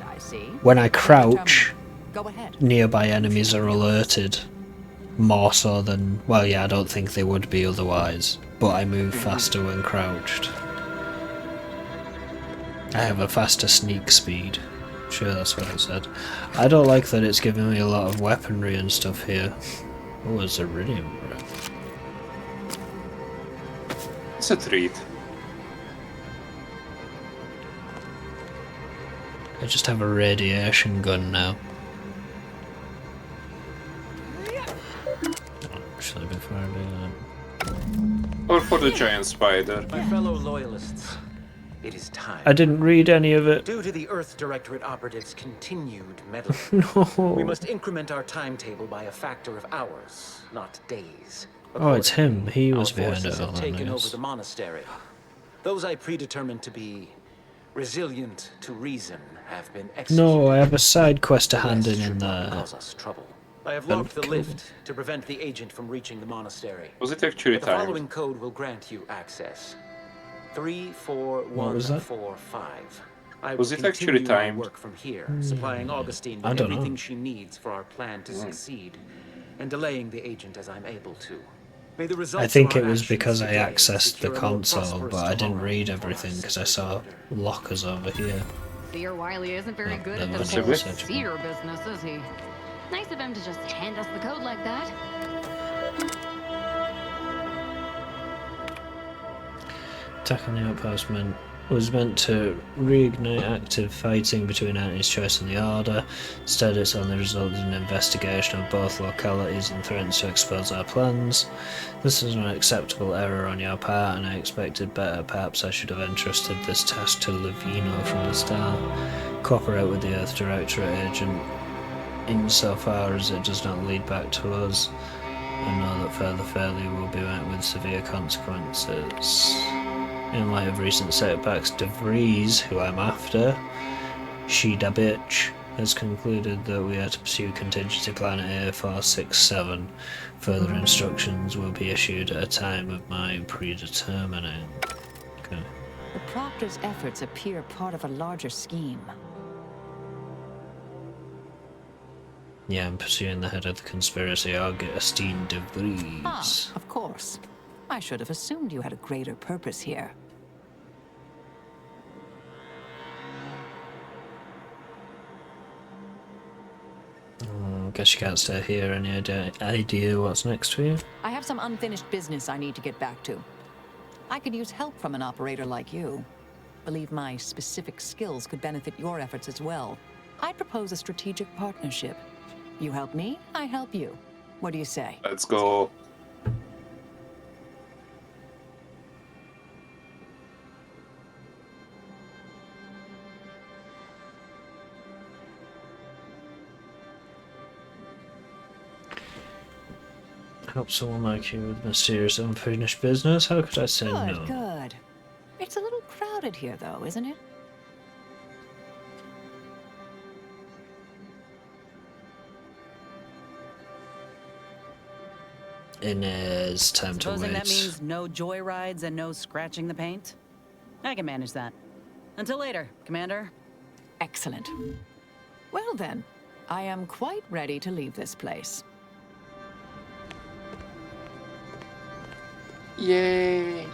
R: I see.
D: When I crouch,
R: Go ahead.
D: nearby enemies are alerted. More so than... Well, yeah, I don't think they would be otherwise. But I move faster when crouched. I have a faster sneak speed. Sure, that's what I said. I don't like that it's giving me a lot of weaponry and stuff here. Oh, it's iridium breath.
B: It's a treat.
D: I just have a radiation gun now. Actually, before I do that...
B: Or for the giant spider.
N: My fellow loyalists, it is time.
D: I didn't read any of it.
N: Due to the Earth Directorate operatives' continued meddling,
D: No.
N: we must increment our timetable by a factor of hours, not days.
D: Oh, it's him. He was
N: Our
D: behind
N: forces
D: it all,
N: have taken
D: I
N: over
D: guess.
N: the monastery. Those I predetermined to be resilient to reason have been executed.
D: No, I have a side quest to hand in there.
N: Cause us trouble. I have
D: Then
N: locked the
D: kill
N: lift to prevent the agent from reaching the monastery.
B: Was it actually
N: But the
B: timed?
N: following code will grant you access.
D: What was that?
N: 34145. I
B: Was
N: will
B: it actually
N: continue our
B: timed?
N: work from here, supplying Augustine
D: I
N: with
D: don't know.
N: everything she needs for our plan to succeed, and delaying the agent as I'm able to. May the results
D: I think
N: of our
D: it was
N: actions
D: because I
N: today
D: accessed the
N: secure a more
D: console,
N: prosperous
D: but I didn't
N: tomorrow
D: read
N: for
D: everything
N: us
D: because I
N: as
D: saw lockers over here.
O: Seer Wiley isn't very
D: No,
O: good at
D: never
O: this
D: mind.
O: whole
D: Search.
O: seer business, is he? Nice of him to just hand us the code like that.
D: Attack on the outpost meant was meant to reignite active fighting between Anthony's Choice and the Order. Instead, it's only resulted in an investigation of both localities and threatens to expose our plans. This is an unacceptable error on your part, and I expected better. Perhaps I should have entrusted this task to Levino from the start. Cooperate with the Earth Directorate agent insofar as it does not lead back to us. I know that further failure will be met with severe consequences. In light of recent setbacks, De Vries, who I'm after, she da bitch, has concluded that we are to pursue contingency plan A467. Further instructions will be issued at a time of my predetermining. Okay.
R: The Proctor's efforts appear part of a larger scheme.
D: Yeah, I'm pursuing the head of the conspiracy, Augustine De Vries.
R: Ah, of course. I should have assumed you had a greater purpose here.
D: Guess you can't stay here. Any idea what's next for you?
R: I have some unfinished business I need to get back to. I could use help from an operator like you. Believe my specific skills could benefit your efforts as well. I'd propose a strategic partnership. You help me, I help you. What do you say?
B: Let's go.
D: Help someone like you with mysterious unfinished business? How could I say no?
R: Good. It's a little crowded here, though, isn't it?
D: Inez, time to
E: Supposing
D: wait.
E: that means no joyrides and no scratching the paint? I can manage that. Until later, Commander.
R: Excellent. Well then, I am quite ready to leave this place.
B: Yay!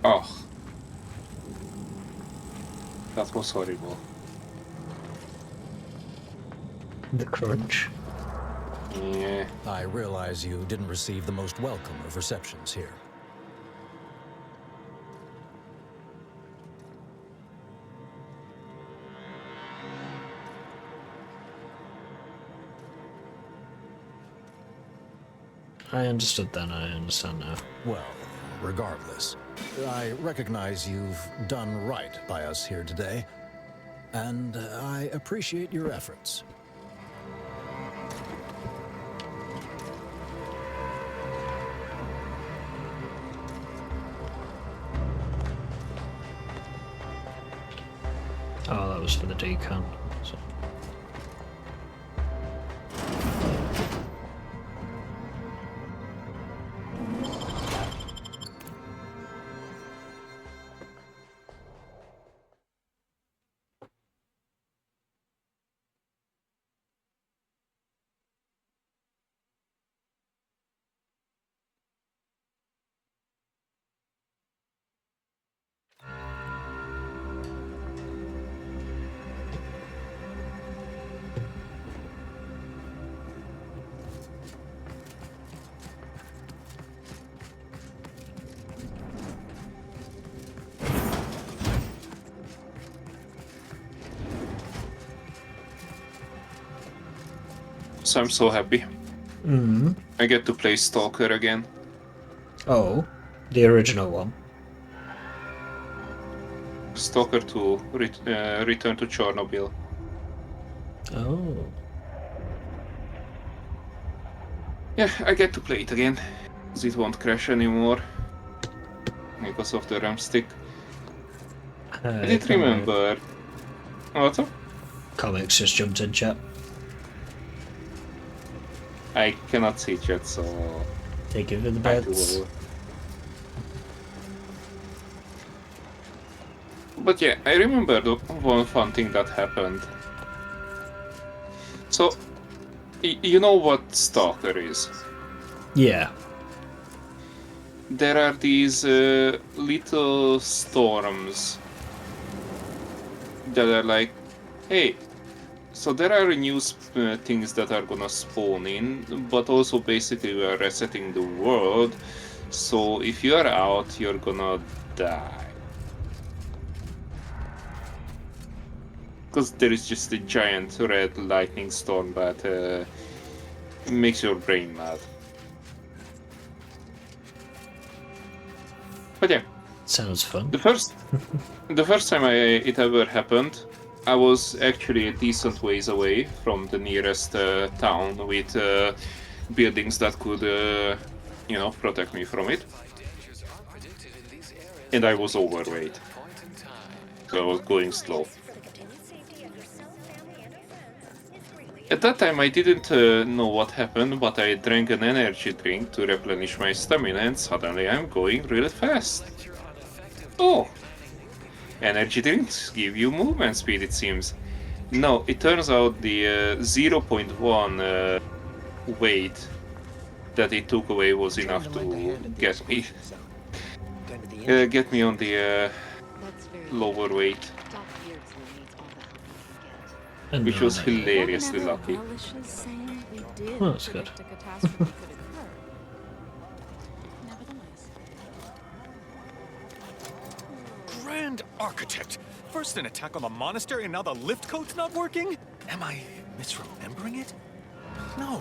B: Oh. That was horrible.
D: The crunch.
B: Yeah.
Q: I realize you didn't receive the most welcome of receptions here.
D: I understood then, I understand now.
Q: Well, regardless, I recognize you've done right by us here today, and I appreciate your efforts.
D: Oh, that was for the decon. So.
B: So I'm so happy.
D: Mm.
B: I get to play Stalker again.
D: Oh, the original one.
B: Stalker 2, Return to Chernobyl.
D: Oh.
B: Yeah, I get to play it again. Because it won't crash anymore. Because of the RAM stick. I did remember. What?
D: Comics just jumped in chat.
B: I cannot see chat, so...
D: Take it to the beds.
B: But yeah, I remember the one fun thing that happened. So, you know what Stalker is?
D: Yeah.
B: There are these little storms that are like, hey, So there are new things that are gonna spawn in, but also basically we are resetting the world. So if you are out, you're gonna die. Because there is just a giant red lightning storm that makes your brain mad. But yeah.
D: Sounds fun.
B: The first time it ever happened, I was actually a decent ways away from the nearest town with buildings that could, protect me from it. And I was overweight, so I was going slow. At that time I didn't know what happened, but I drank an energy drink to replenish my stamina and suddenly I'm going really fast. Oh! Energy drinks give you movement speed, it seems. No, it turns out the 0.1 weight that it took away was enough to get me on the lower weight. Which was hilariously lucky.
D: Oh, that's good.
J: Grand Architect! First an attack on the monastery and now the lift code's not working? Am I misremembering it? No.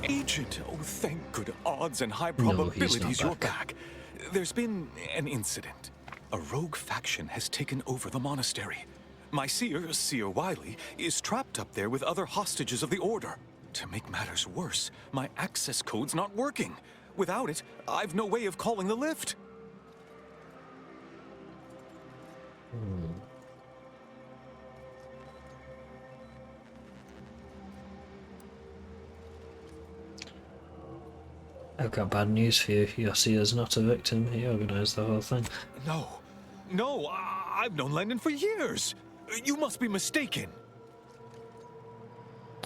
J: Agent, oh thank good odds and high probabilities you're back. There's been an incident. A rogue faction has taken over the monastery. My Seer Wiley, is trapped up there with other hostages of the Order. To make matters worse, my access code's not working. Without it, I've no way of calling the lift.
D: I've got bad news for you. Yossia's not a victim. He organised the whole thing.
J: No, I've known Landon for years. You must be mistaken.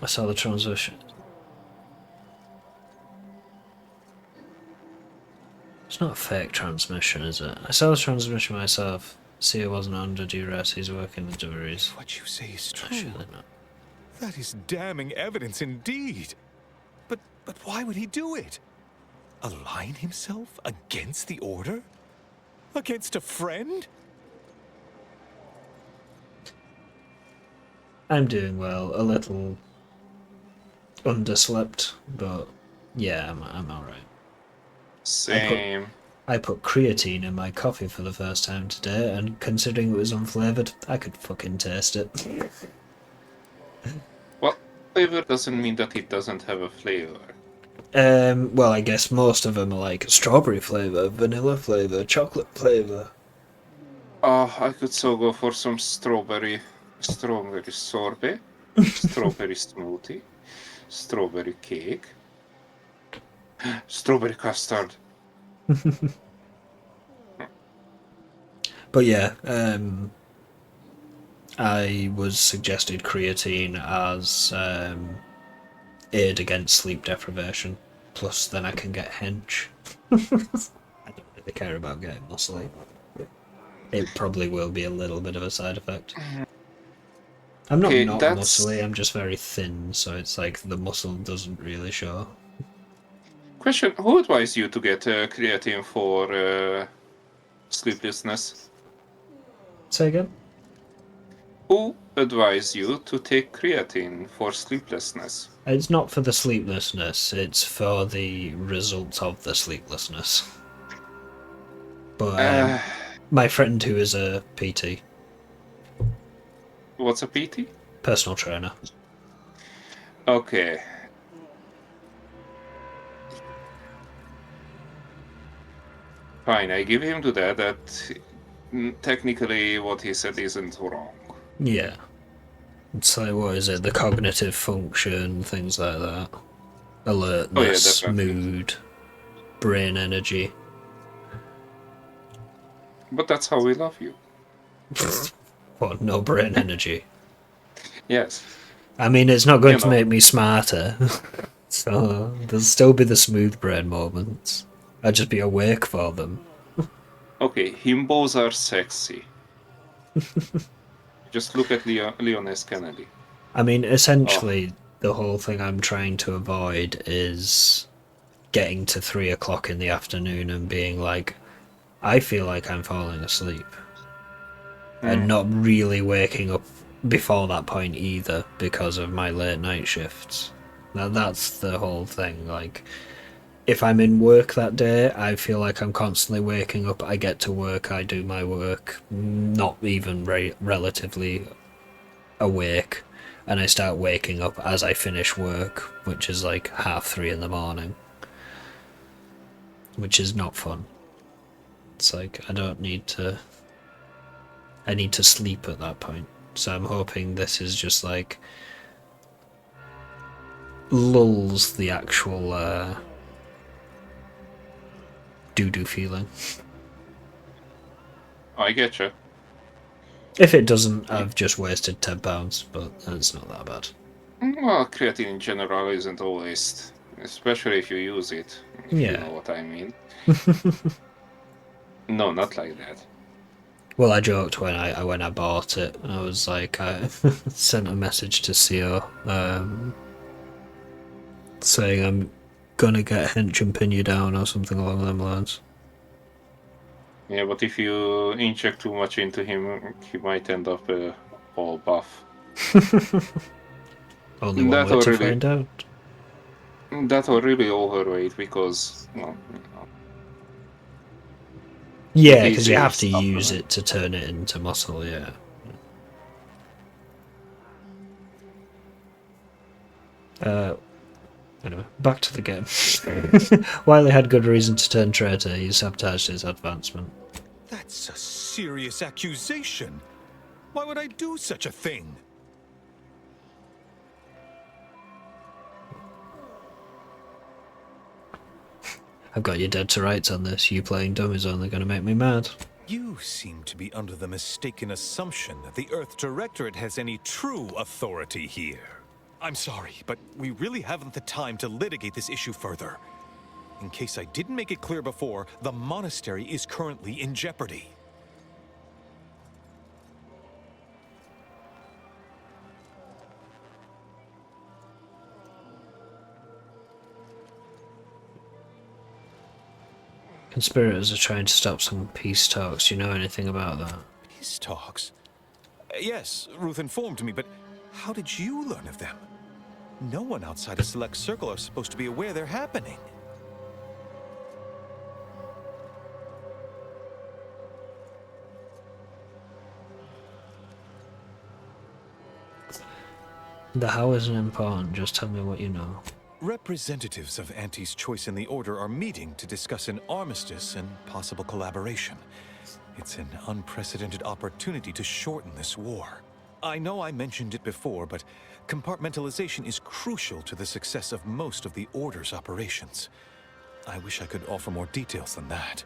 D: I saw the transmission. It's not a fake transmission, is it? I saw the transmission myself. Sia wasn't under duress. He's working the deliveries.
J: What you say is true. That is damning evidence indeed. But why would he do it? Align himself against the Order? Against a friend?
D: I'm doing well. A little underslept, but yeah, I'm alright.
B: Same.
D: I put creatine in my coffee for the first time today, and considering it was unflavoured, I could fucking taste it.
B: Well, flavor doesn't mean that it doesn't have a flavor.
D: Well, I guess most of them are like strawberry flavour, vanilla flavour, chocolate flavour.
B: Oh, I could so go for some strawberry sorbet, strawberry smoothie, strawberry cake, strawberry custard.
D: But yeah, I was suggested creatine as aid against sleep deprivation. Plus, then I can get hench. I don't really care about getting muscly. It probably will be a little bit of a side effect. I'm not muscly, I'm just very thin, so it's like the muscle doesn't really show.
B: Question, who advised you to get creatine for sleeplessness?
D: Say again?
B: Who advised you to take creatine for sleeplessness?
D: It's not for the sleeplessness, it's for the results of the sleeplessness. But my friend who is a PT.
B: What's a PT?
D: Personal trainer.
B: Okay. Fine, I give him to that technically what he said isn't wrong.
D: Yeah. It's like, what is it? The cognitive function, things like that. Alertness, mood, brain energy.
B: But that's how we love you.
D: What, no brain energy?
B: Yes.
D: I mean, it's not going to make me smarter. So, there'll still be the smooth brain moments. I'd just be awake for them.
B: Okay, himbos are sexy. Just look at Leon S. Kennedy.
D: I mean, essentially, the whole thing I'm trying to avoid is getting to 3 o'clock in the afternoon and being like, I feel like I'm falling asleep. And not really waking up before that point either because of my late night shifts. Now that's the whole thing. Like, if I'm in work that day, I feel like I'm constantly waking up. I get to work, I do my work, not even relatively awake, and I start waking up as I finish work, which is like 3:30 in the morning, which is not fun. It's like I need to sleep at that point. So I'm hoping this is just like lulls the actual doo-doo feeling.
B: I get you.
D: If it doesn't, I've just wasted £10, but it's not that bad.
B: Well, creatine in general isn't always, especially if you use it. If you know what I mean. No, not like that.
D: Well, I joked when I bought it. I was like, I sent a message to CO saying I'm gonna get Hench and pin you down or something along them lines.
B: Yeah, but if you inject too much into him, he might end up all buff.
D: Only one way to find out.
B: That or really overweight because, well,
D: yeah, because you have to use it to turn it into muscle, yeah. Anyway, back to the game. While he had good reason to turn traitor, he sabotaged his advancement.
J: That's a serious accusation. Why would I do such a thing?
D: I've got you dead to rights on this. You playing dumb is only going to make me mad.
J: You seem to be under the mistaken assumption that the Earth Directorate has any true authority here. I'm sorry, but we really haven't the time to litigate this issue further. In case I didn't make it clear before, the monastery is currently in jeopardy.
D: Conspirators are trying to stop some peace talks. Do you know anything about that?
J: Peace talks? Yes, Ruth informed me, but how did you learn of them? No one outside a select circle are supposed to be aware they're happening.
D: The how isn't important, just tell me what you know.
J: Representatives of Auntie's Choice in the Order are meeting to discuss an armistice and possible collaboration. It's an unprecedented opportunity to shorten this war. I know I mentioned it before, but compartmentalization is crucial to the success of most of the Order's operations. I wish I could offer more details than that.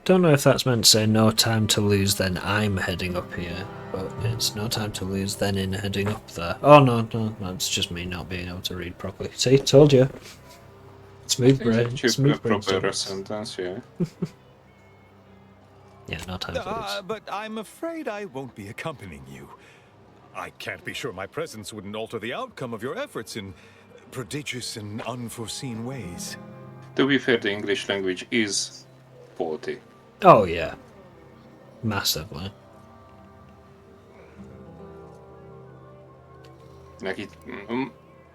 D: Don't know if that's meant to say no time to lose, then I'm heading up here. But it's no time to lose, then in heading up there. Oh, no, that's just me not being able to read properly. See, told you. Smooth brain. Smooth brain.
B: Proper sentence, yeah.
D: Yeah, no time to lose.
J: But I'm afraid I won't be accompanying you. I can't be sure my presence wouldn't alter the outcome of your efforts in prodigious and unforeseen ways.
B: To be fair, the English language is faulty.
D: Oh, yeah. Massively.
B: Like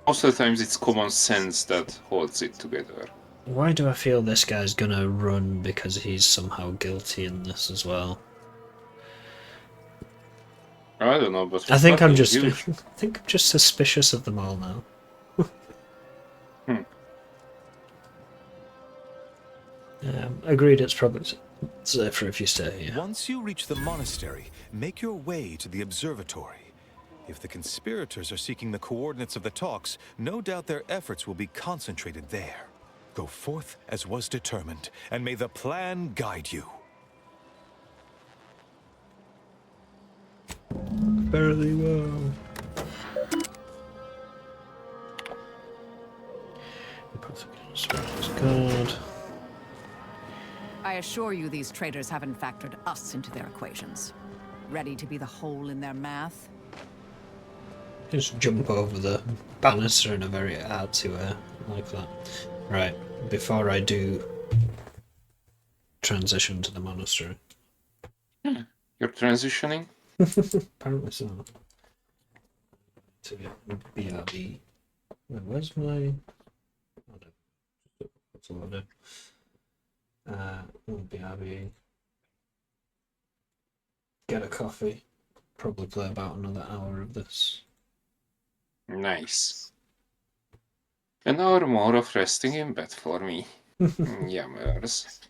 B: most of the times it's common sense that holds it together.
D: Why do I feel this guy's gonna run because he's somehow guilty in this as well?
B: I don't know, but
D: I think I'm just suspicious of them all now. Agreed, it's probably safer if you stay here.
J: Once you reach the monastery, make your way to the observatory. If the conspirators are seeking the coordinates of the talks, no doubt their efforts will be concentrated there. Go forth as was determined, and may the plan guide you.
D: Fairly well. God.
R: I assure you these traitors haven't factored us into their equations. Ready to be the hole in their math?
D: Just jump over the banister in a very artsy way, like that. Right, before I do transition to the monastery.
B: You're transitioning?
D: Apparently so. To get BRB. Wait, where's my... What's all I do? BRB. Get a coffee. Probably play about another hour of this.
B: Nice. An hour more of resting in bed for me. Yummers.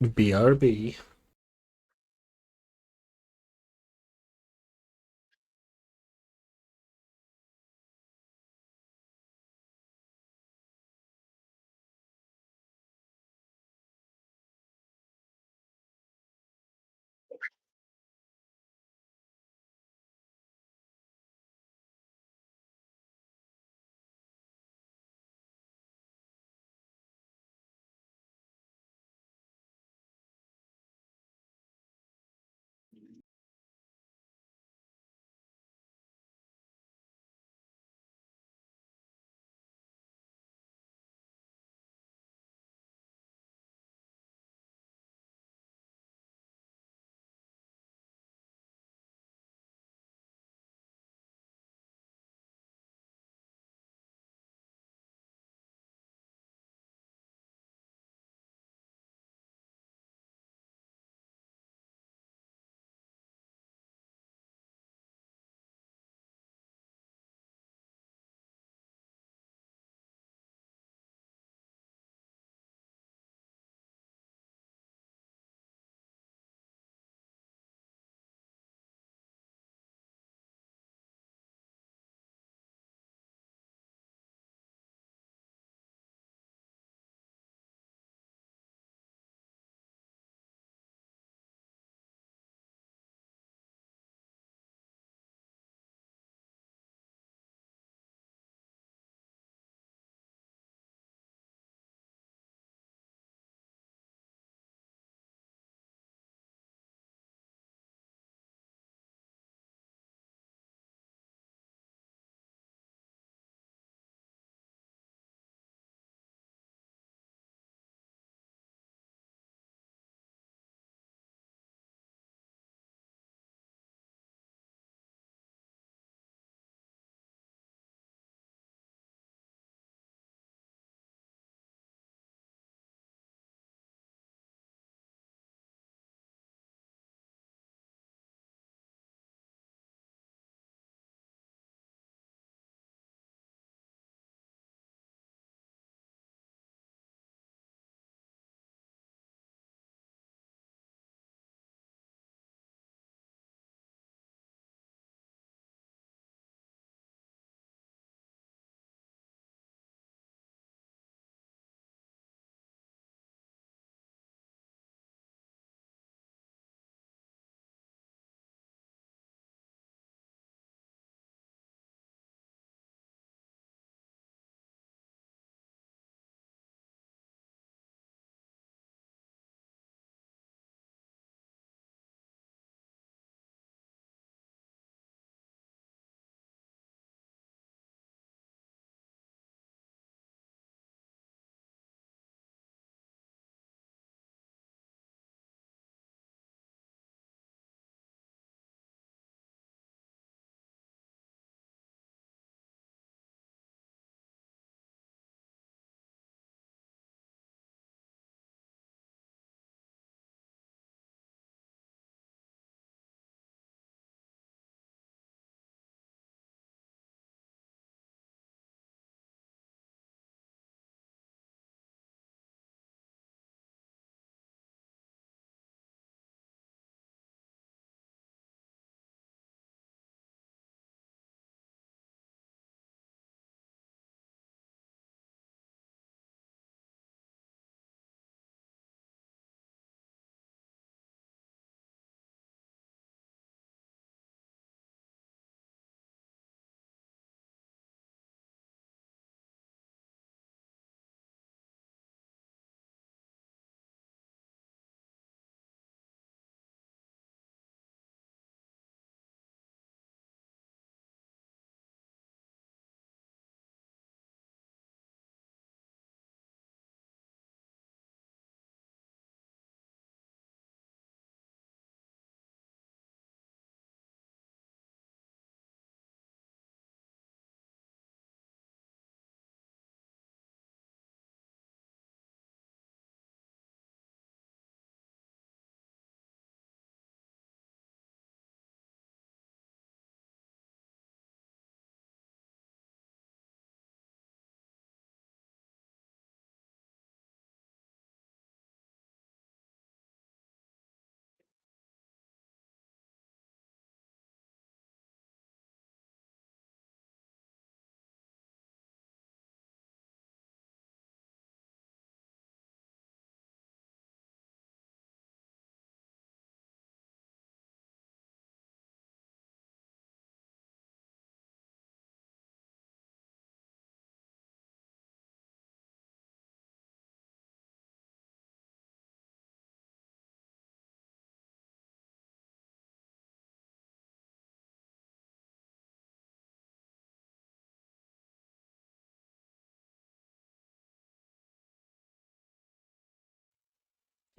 D: BRB.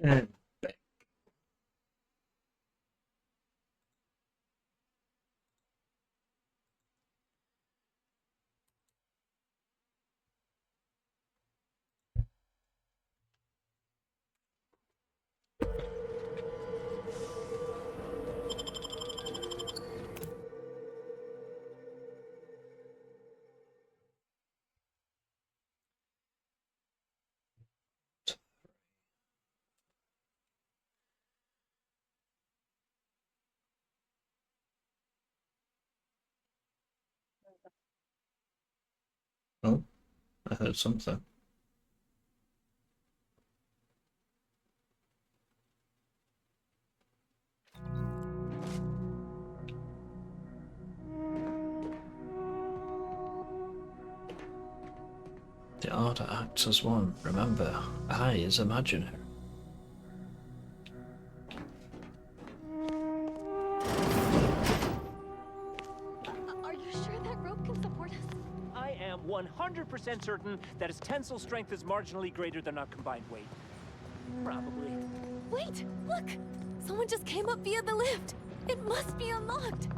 D: And oh, I heard something. The Order acts as one. Remember, I is imaginary.
K: Are you sure that rope can support us?
I: I am 100% certain that its tensile strength is marginally greater than our combined weight. Probably.
K: Wait, look! Someone just came up via the lift. It must be unlocked.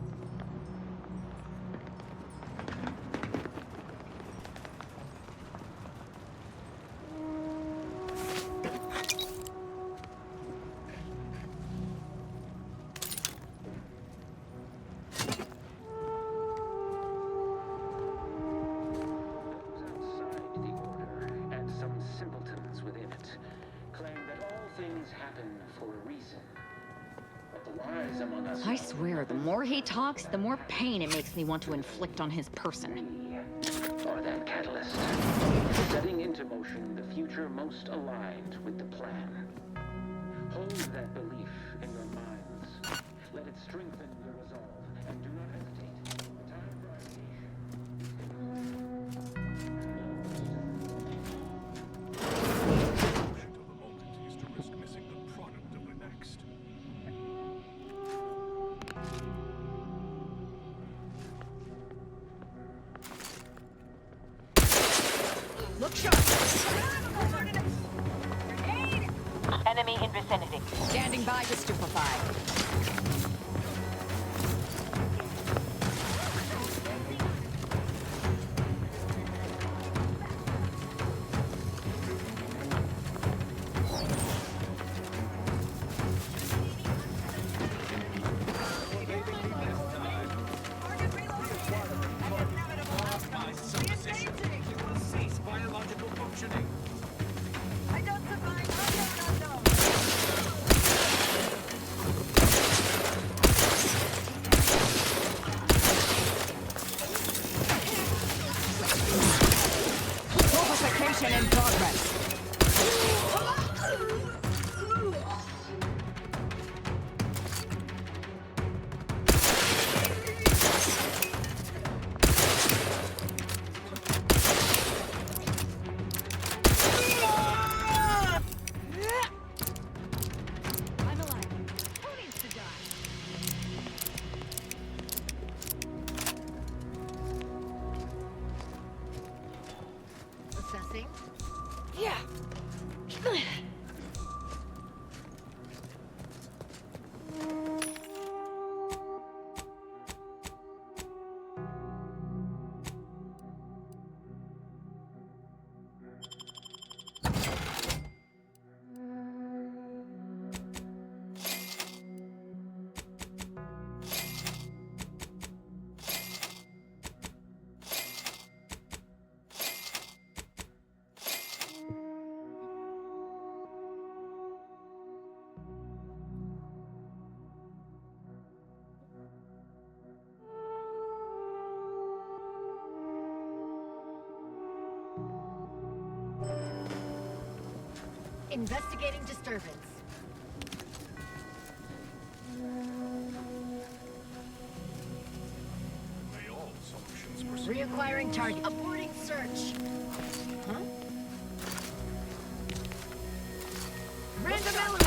G: I swear, the more he talks, the more pain it makes me want to inflict on his person.
P: Or that catalyst. Setting into motion the future most aligned with the plan. Hold that belief in your minds. Let it strengthen your resolve. And do not hesitate. Time for
K: Look sharp!
T: Enemy in vicinity.
K: Standing by to stupefy. Fortification in progress.
G: I'm alive. Who needs to die?
K: Assessing. Yeah. Investigating disturbance. Reacquiring target. Aborting search. Huh? Random element.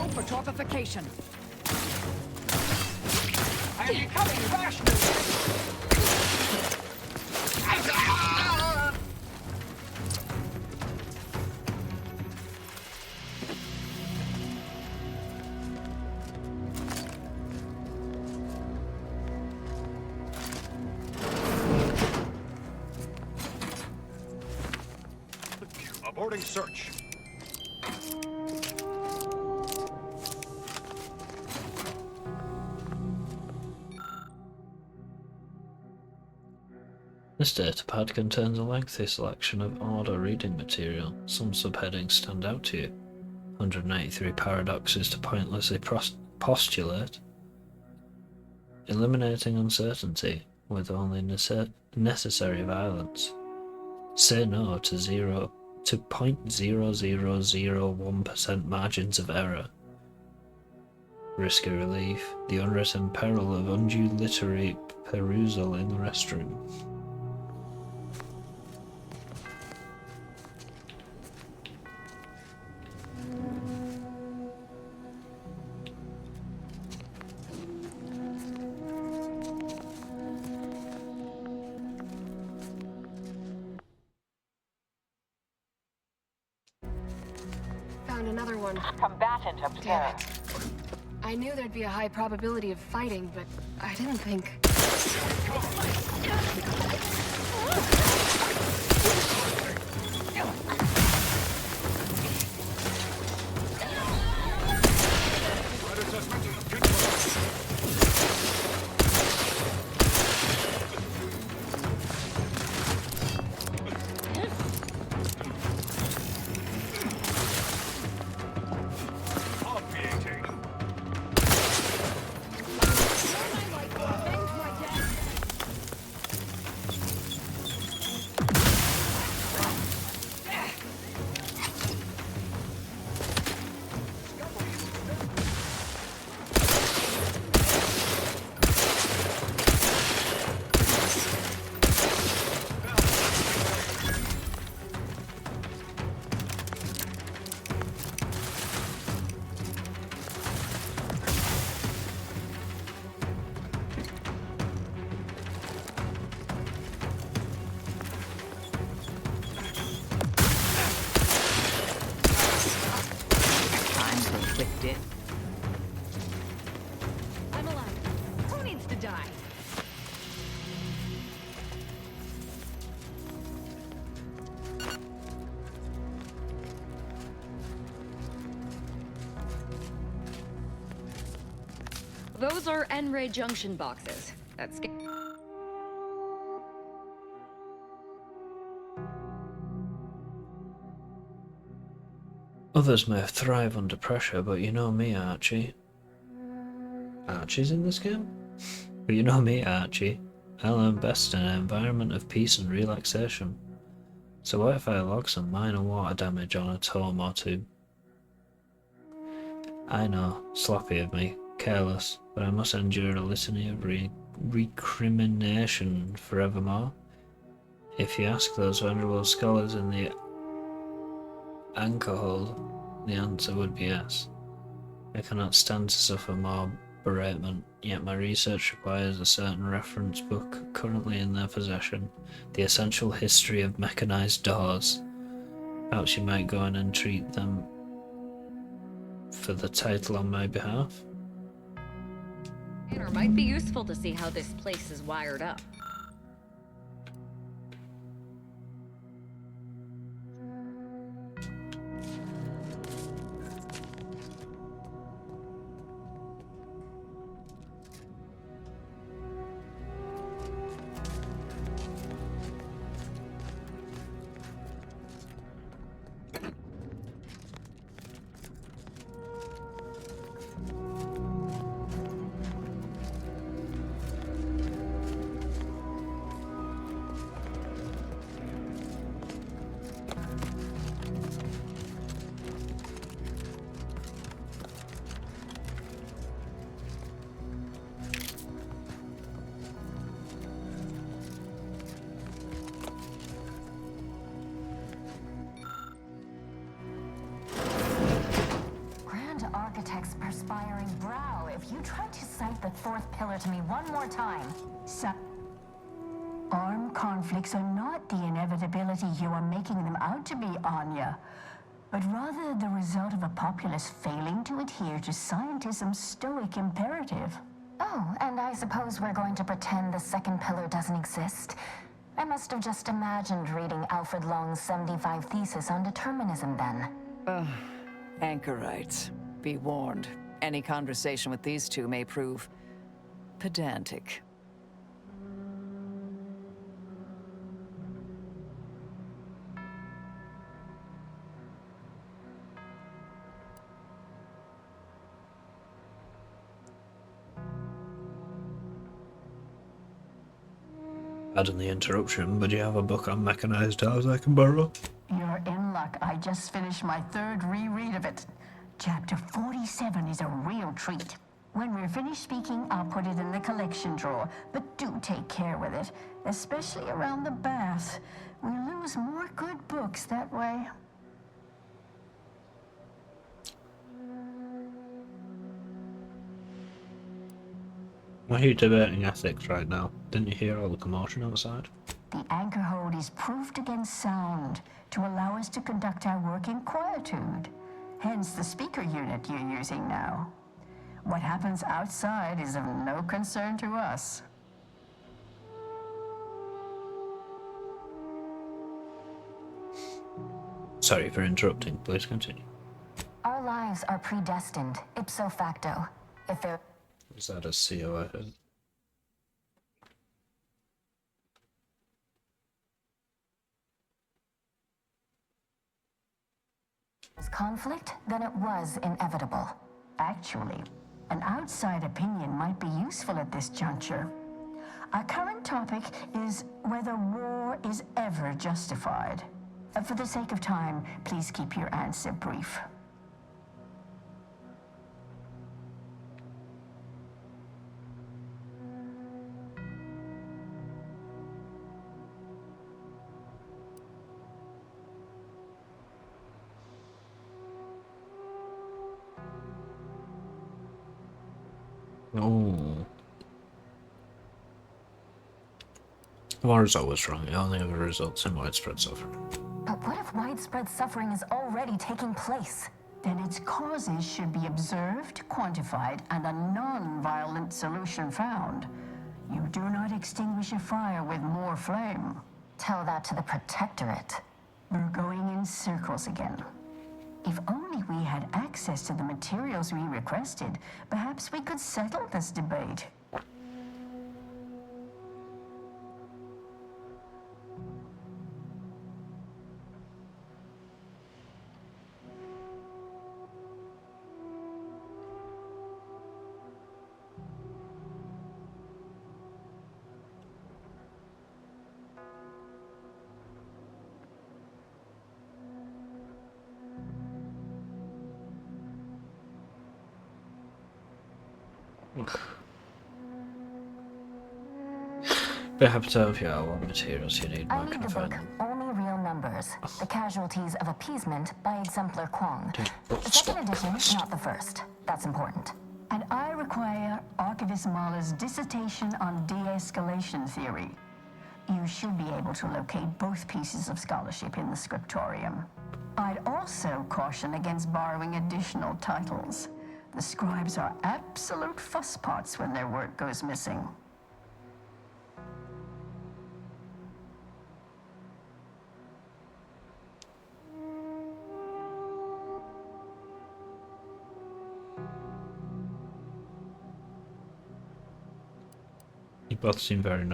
R: Roll for torpification.
L: I am becoming rational.
J: Aborting search.
D: This datapad contains a lengthy selection of order reading material. Some subheadings stand out to you. 193 paradoxes to pointlessly postulate. Eliminating uncertainty with only necessary violence. Say no to 0.0001% margins of error. Risky relief. The unwritten peril of undue literary perusal in the restroom.
M: Found another one.
T: Combatant observed.
M: I knew there'd be a high probability of fighting, but I didn't think.
G: I'm alive. Who needs to die? Those are N-Ray junction boxes. That's
D: Others may thrive under pressure, but you know me, Archie. Archie's in this game? But you know me, Archie. I learn best in an environment of peace and relaxation. So what if I log some minor water damage on a tome or two? I know, sloppy of me, careless, but I must endure a litany of recrimination forevermore. If you ask those venerable scholars in the anchor hold, the answer would be yes. I cannot stand to suffer more beratement, yet my research requires a certain reference book currently in their possession, The Essential History of Mechanized Doors. Perhaps you might go and entreat them for the title on my behalf?
G: It might be useful to see how this place is wired up.
H: recite the fourth pillar to me one more time. Armed conflicts are not the inevitability you are making them out to be, Anya, but rather the result of a populace failing to adhere to scientism's stoic imperative.
O: Oh, and I suppose we're going to pretend the second pillar doesn't exist. I must have just imagined reading Alfred Long's 75 Thesis on determinism then.
E: Anchorites, be warned. Any conversation with these two may prove pedantic.
D: Pardon the interruption, but do you have a book on mechanized house I can borrow?
H: You're in luck. I just finished my third reread of it. Chapter 47 is a real treat. When we're finished speaking, I'll put it in the collection drawer, but do take care with it, especially around the bath. We lose more good books that way.
D: Why are you debating ethics right now? Didn't you hear all the commotion outside?
H: The anchor hold is proofed against sound to allow us to conduct our work in quietude. Hence the speaker unit you're using now. What happens outside is of no concern to us.
D: Sorry for interrupting. Please continue.
O: Our lives are predestined, ipso facto. If they're...
D: Is that a CO I heard?
H: Conflict, then it was inevitable. Actually, an outside opinion might be useful at this juncture. Our current topic is whether war is ever justified. For the sake of time, please keep your answer brief.
D: Oh. War's always wrong. It only ever results in widespread suffering.
H: But what if widespread suffering is already taking place? Then its causes should be observed, quantified, and a non-violent solution found. You do not extinguish a fire with more flame.
O: Tell that to the Protectorate.
H: We're going in circles again. If only we had access to the materials we requested, perhaps we could settle this debate.
D: Perhaps to help you out what materials you need.
O: I need the book Only Real Numbers, The Casualties of Appeasement by Exemplar Kwong. The second edition, not the first. That's important.
H: And I require Archivist Mahler's dissertation on de-escalation theory. You should be able to locate both pieces of scholarship in the scriptorium. I'd also caution against borrowing additional titles. The scribes are absolute fusspots when their work goes missing.
D: You both seem very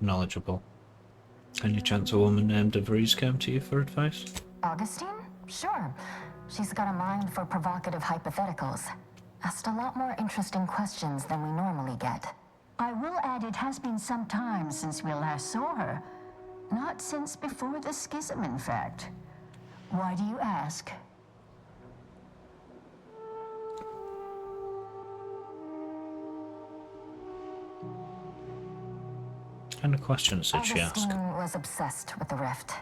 D: knowledgeable. Any chance a woman named DeVries came to you for advice?
O: Augustine? Sure. She's got a mind for provocative hypotheticals. Asked a lot more interesting questions than we normally get.
H: I will add it has been some time since we last saw her. Not since before the schism, in fact. Why do you ask?
D: What kind of questions did she ask?
O: Augustine was obsessed with the rift.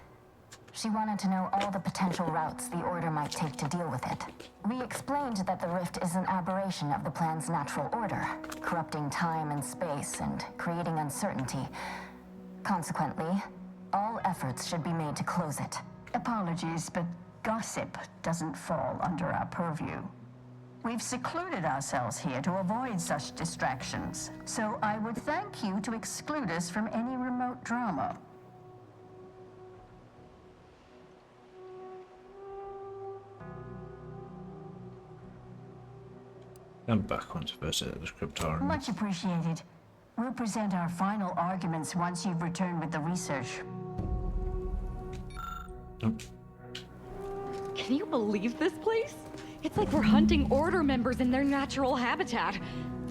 H: She wanted to know all the potential routes the Order might take to deal with it. We explained that the rift is an aberration of the plan's natural order, corrupting time and space and creating uncertainty. Consequently, all efforts should be made to close it.
C: Apologies, but gossip doesn't fall under our purview. We've secluded ourselves here to avoid such distractions, so I would thank you to exclude us from any remote drama.
D: I'm back once visit the scriptorium.
C: Much appreciated. We'll present our final arguments once you've returned with the research.
D: Nope.
O: Can you believe this place? It's like we're hunting Order members in their natural habitat.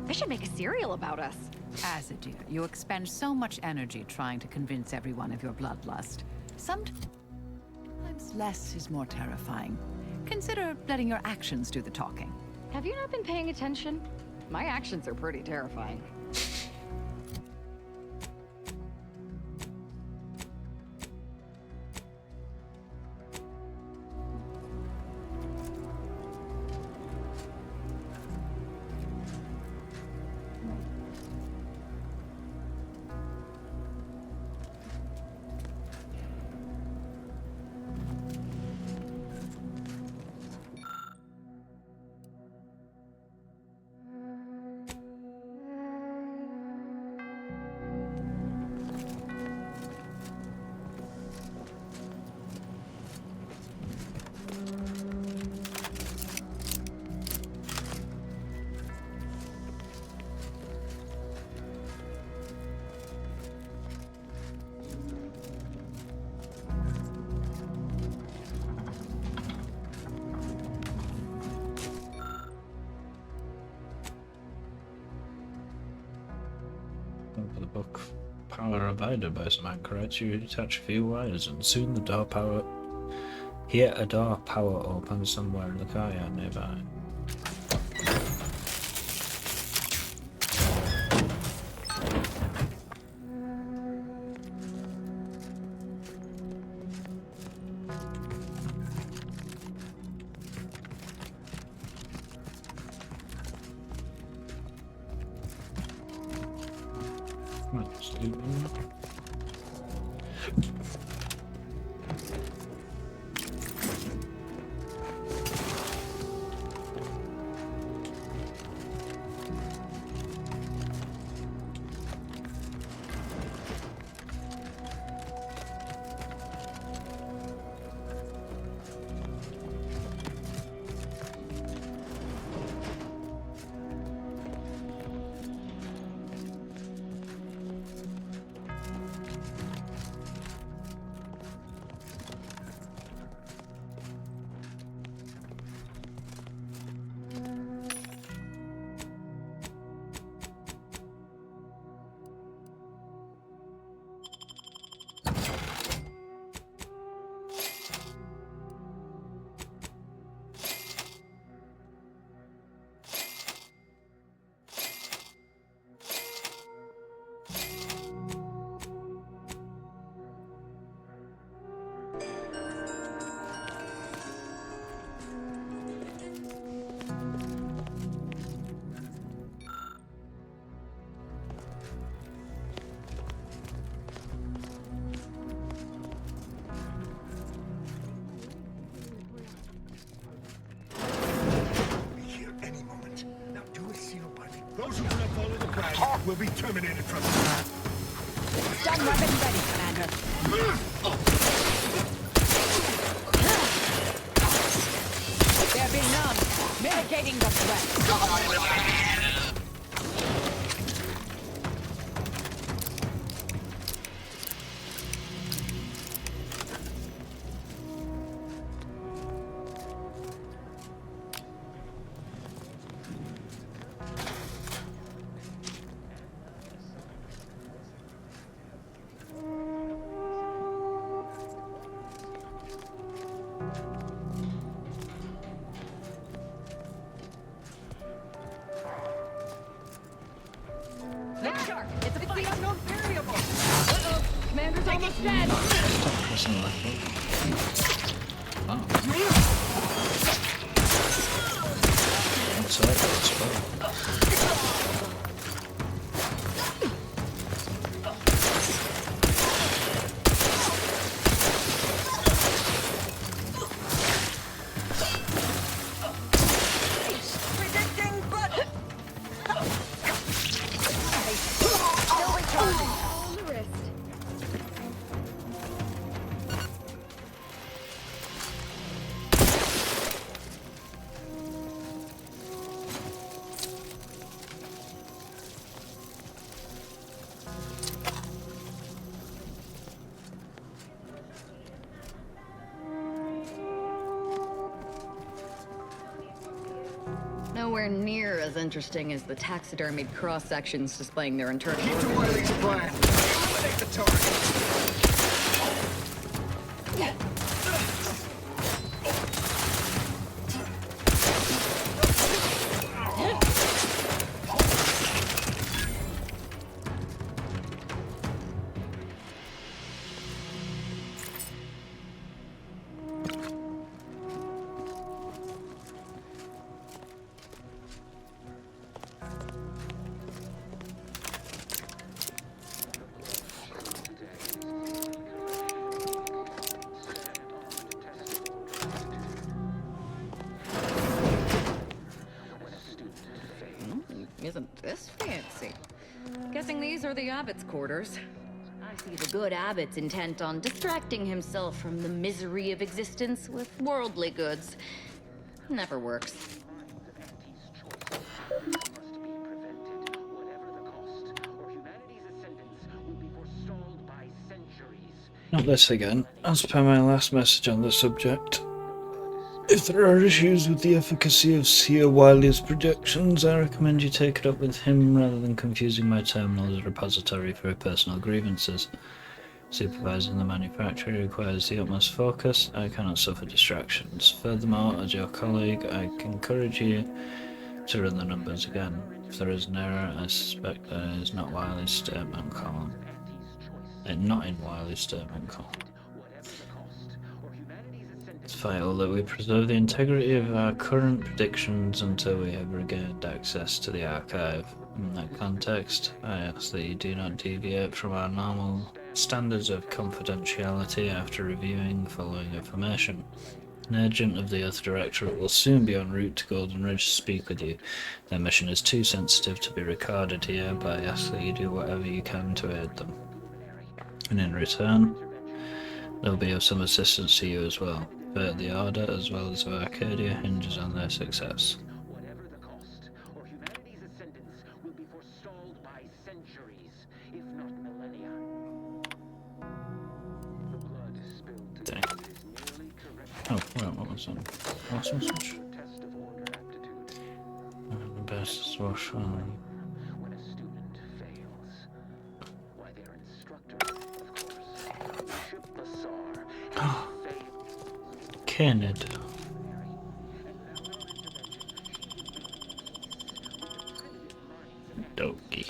O: I should make a serial about us.
E: Azadir, you expend so much energy trying to convince everyone of your bloodlust. Sometimes less is more terrifying. Consider letting your actions do the talking.
O: Have you not been paying attention? My actions are pretty terrifying.
D: Over the book. Power abided by some anchorites. You attach a few wires and soon the door power. Here a door power opens somewhere in the courtyard nearby. Let's do that.
V: Those who do not follow the plan will be terminated from the
R: Stun weapon ready, Commander. There be none. Mitigating the threat.
A: Commander's almost dead.
D: Stop pressing the left button. Oh. Outside that's fine.
G: Nowhere near as interesting as the taxidermied cross-sections displaying their internal...
V: Keep to Wiley's plan. Eliminate the target.
G: Isn't this fancy? Guessing these are the Abbot's quarters. I see the good Abbot's intent on distracting himself from the misery of existence with worldly goods. Never works.
D: Not this again. As per my last message on the subject, if there are issues with the efficacy of Seer Wiley's projections, I recommend you take it up with him rather than confusing my terminal as a repository for personal grievances. Supervising the manufacturer requires the utmost focus. I cannot suffer distractions. Furthermore, as your colleague, I encourage you to run the numbers again. If there is an error, I suspect that it is not Wiley's statement column. Not in Wiley's statement column. It's vital that we preserve the integrity of our current predictions until we have regained access to the archive. In that context, I ask that you do not deviate from our normal standards of confidentiality after reviewing the following information. An agent of the Earth Directorate will soon be en route to Golden Ridge to speak with you. Their mission is too sensitive to be recorded here, but I ask that you do whatever you can to aid them. And in return, they'll be of some assistance to you as well. But the Order, as well as of Arcadia, hinges on their success. Dang. Oh, right, what was that? Last message? The best is wash on. Kennedy. Doki.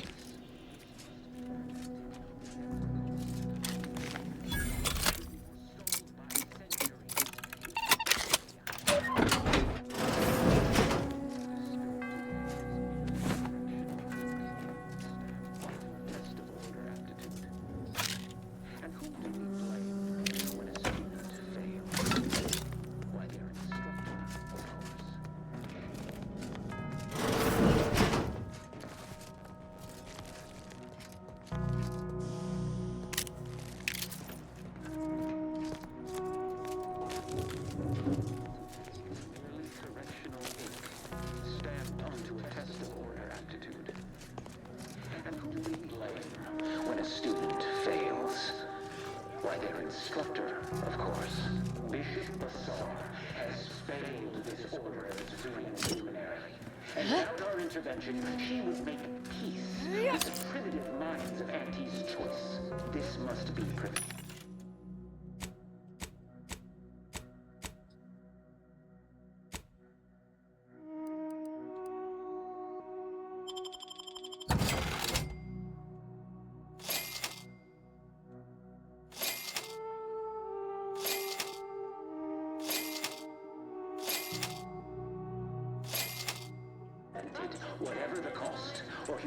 F: She would make peace with the primitive minds of Auntie's choice. This must be prevented.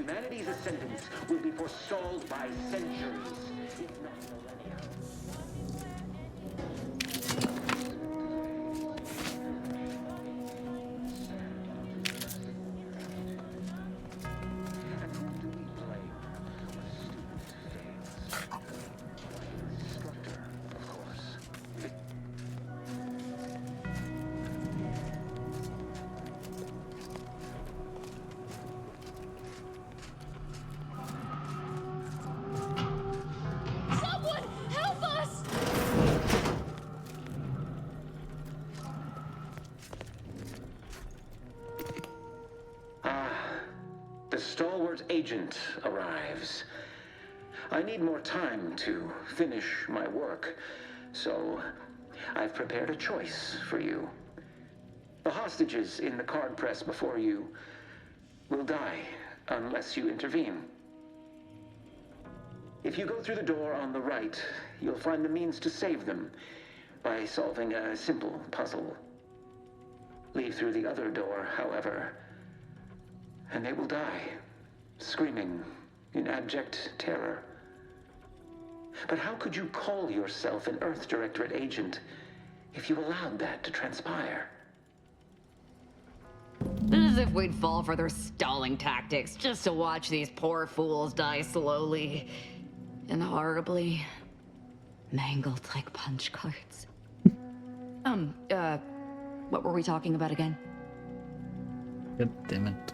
F: humanity's ascendance will be forestalled by centuries, if not millennia.
G: Someone help us!
F: The stalwart agent arrives. I need more time to finish my work, so I've prepared a choice for you. The hostages in the card press before you will die unless you intervene. If you go through the door on the right, you'll find the means to save them by solving a simple puzzle. Leave through the other door, however, and they will die, screaming in abject terror. But how could you call yourself an Earth Directorate agent if you allowed that to transpire?
G: As if we'd fall for their stalling tactics just to watch these poor fools die slowly and horribly, mangled like punch cards. What were we talking about again?
D: God damn it.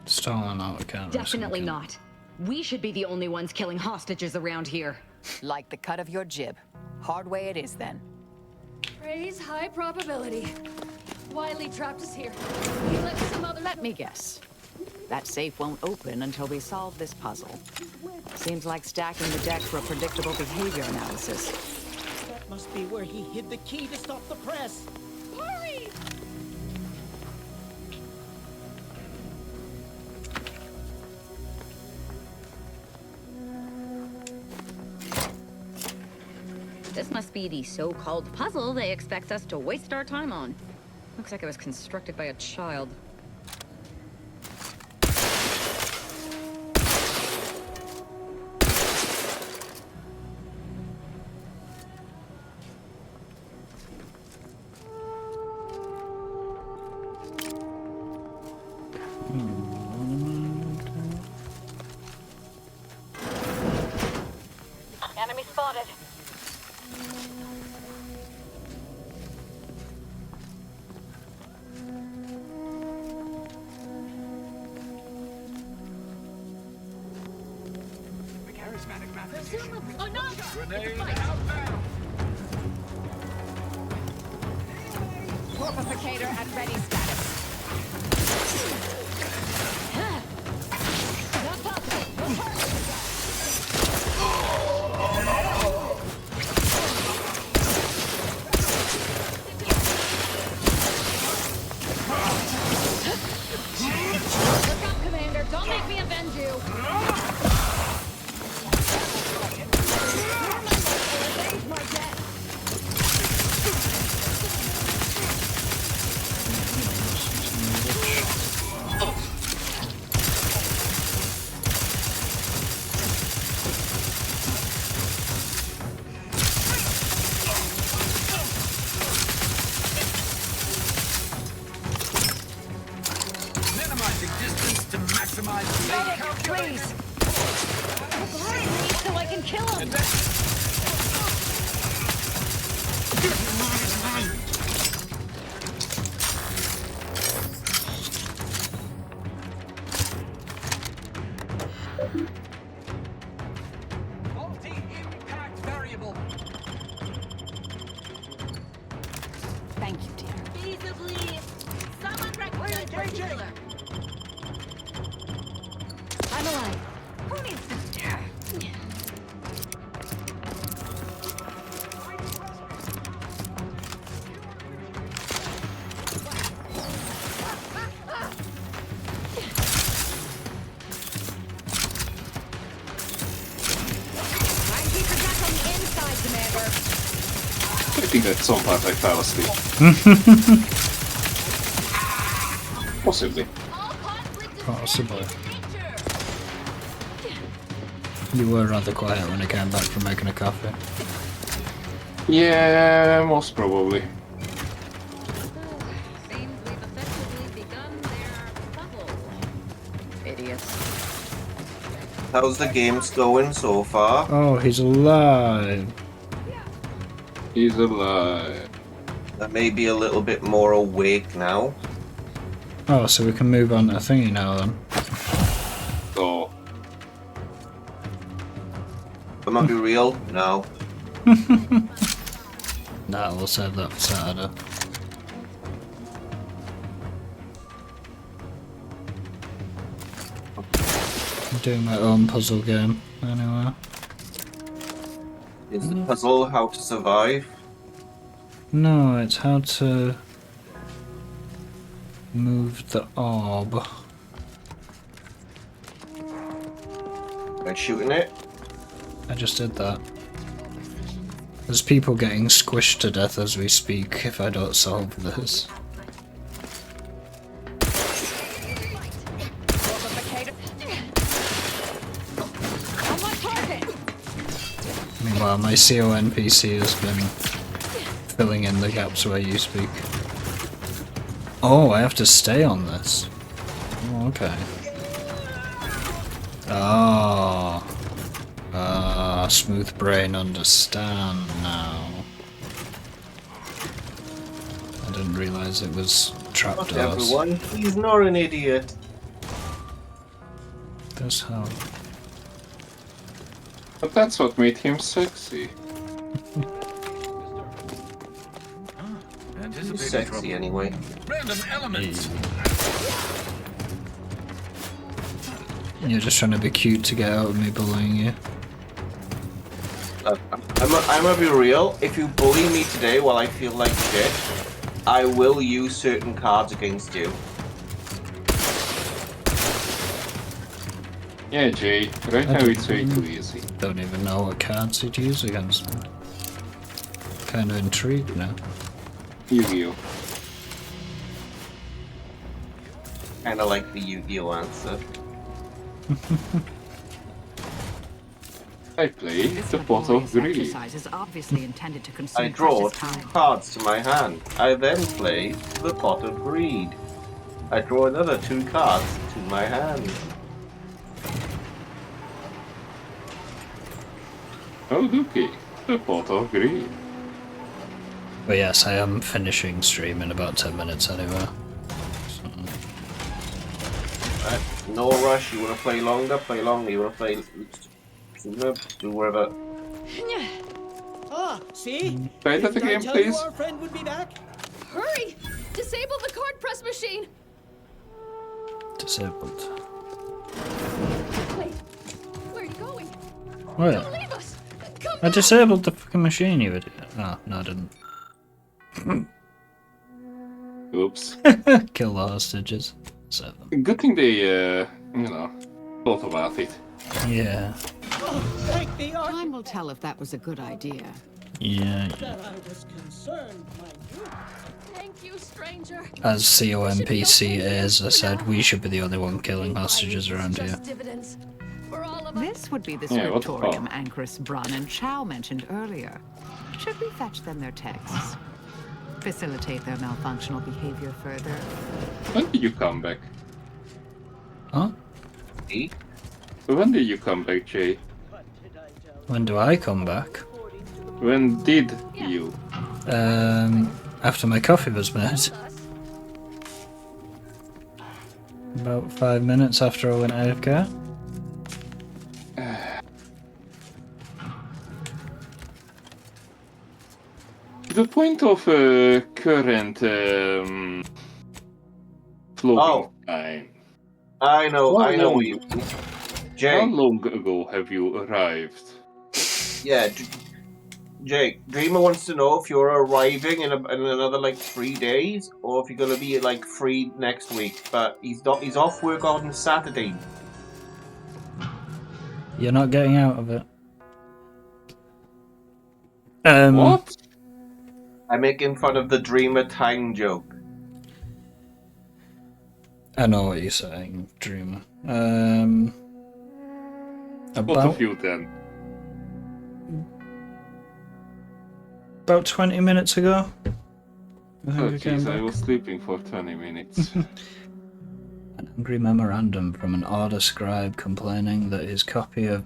D: Stalling out a camera.
G: Definitely not. We should be the only ones killing hostages around here.
R: Like the cut of your jib. Hard way it is then.
M: Praise high probability. Wiley trapped us here. He let some other.
R: Let me guess. That safe won't open until we solve this puzzle. Seems like stacking the deck for a predictable behavior analysis.
L: That must be where he hid the key to stop the press.
M: Hurry!
G: This must be the so-called puzzle they expect us to waste our time on. Looks like it was constructed by a child.
M: Enemy spotted.
L: The charismatic mathematician.
M: Oh no!
L: Grenade outbound!
R: Corpificator at ready status.
M: Not possible. No target.
G: Look up, Commander. Don't make me avenge you.
L: Minimizing distance to maximize speed.
G: Please. So I can kill him.
L: Multi-impact variable.
R: Thank you, dear.
G: Feasibly. Someone recognize the killer.
R: I'm alive.
G: Who needs this? Try and keep your back on the inside, Commander.
B: think at some part I fell asleep. Possibly.
D: Possibly. You were rather quiet when I came back from making a coffee.
B: Yeah, most probably.
S: How's the games going so far?
D: Oh, he's alive.
B: He's alive.
S: I may be a little bit more awake now.
D: Oh, so we can move on to thingy now then.
B: Oh.
S: Am I be real? No.
D: Nah, we'll save that for Saturday. I'm doing my own puzzle game, anyway.
S: Is the puzzle how to survive?
D: No, it's how to move the orb.
S: By shooting it?
D: I just did that. There's people getting squished to death as we speak if I don't solve this. Meanwhile, my CO NPC has been filling in the gaps where you speak. Oh, I have to stay on this. Oh, okay. Oh. Smooth brain understand now. I didn't realise it was trapdoors.
S: Not everyone, he's not an idiot.
D: That's how.
B: But that's what made him sexy.
S: He's sexy anyway.
P: Random elements.
D: You're just trying to be cute to get out of me bullying you.
S: I'm gonna be real. If you bully me today while I feel like shit, I will use certain cards against you.
B: Yeah, Jay. Right now it's way too easy.
D: Don't even know what cards he'd use against me. Kind of intrigued now.
B: Yu-Gi-Oh!
S: Kinda like the Yu-Gi-Oh answer.
B: I play the Pot of Greed.
E: Exercise is obviously intended to consume
S: I draw
E: precious
S: 2
E: time.
S: cards to my hand. I then play the Pot of Greed. I draw another 2 cards to my hand.
B: Oh, okay. The Pot of Greed.
D: But yes, I am finishing stream in about 10 minutes anyway. So.
S: Right. No rush. You wanna play longer? Play longer. You wanna play sooner? Do whatever.
L: Ah, see?
B: Play that
L: Didn't I
B: again,
L: tell you
B: please.
L: our friend would be back?
M: Hurry! Disable the card press machine!
D: Disabled.
M: Wait, where are you going?
D: Where?
M: Don't leave us! Come
D: I disabled the fucking machine, you idiot. Oh, no, I didn't.
B: Oops.
D: Kill the hostages. 7.
B: Good thing they, thought about it.
D: Yeah.
L: Thank the art
E: Time will tell if that was a good idea.
D: Yeah.
L: that I was concerned, mind you.
M: Thank you, stranger.
D: As COMPC is, I said we should be the only one killing hostages around here.
M: Dividends for all of us.
E: This would be the
B: Yeah, what the
E: scriptorium
B: fuck?
E: Anchorus Brun and Chow mentioned earlier. Should we fetch them their texts? Facilitate their malfunctional behavior further?
B: When did you come back?
D: Huh?
S: Me?
B: When did you come back, Jay?
D: When do I come back?
B: When did you?
D: After my coffee was made. About 5 minutes after I went AFK.
B: The point of current floating time.
S: I know
B: How
S: what
B: long-
S: you mean. Jay.
B: How long ago have you arrived?
S: Yeah, Jake, Dreamer wants to know if you're arriving in another like 3 days, or if you're gonna be like free next week. But he's off work on Saturday.
D: You're not getting out of it. Um,
B: What?
S: I'm making fun of the Dreamer Tang joke.
D: I know what you're saying, Dreamer.
B: What of you then?
D: About 20 minutes ago. I think
B: Oh
D: I came
B: jeez,
D: back.
B: I was sleeping for 20 minutes.
D: An angry memorandum from an order scribe complaining that his copy of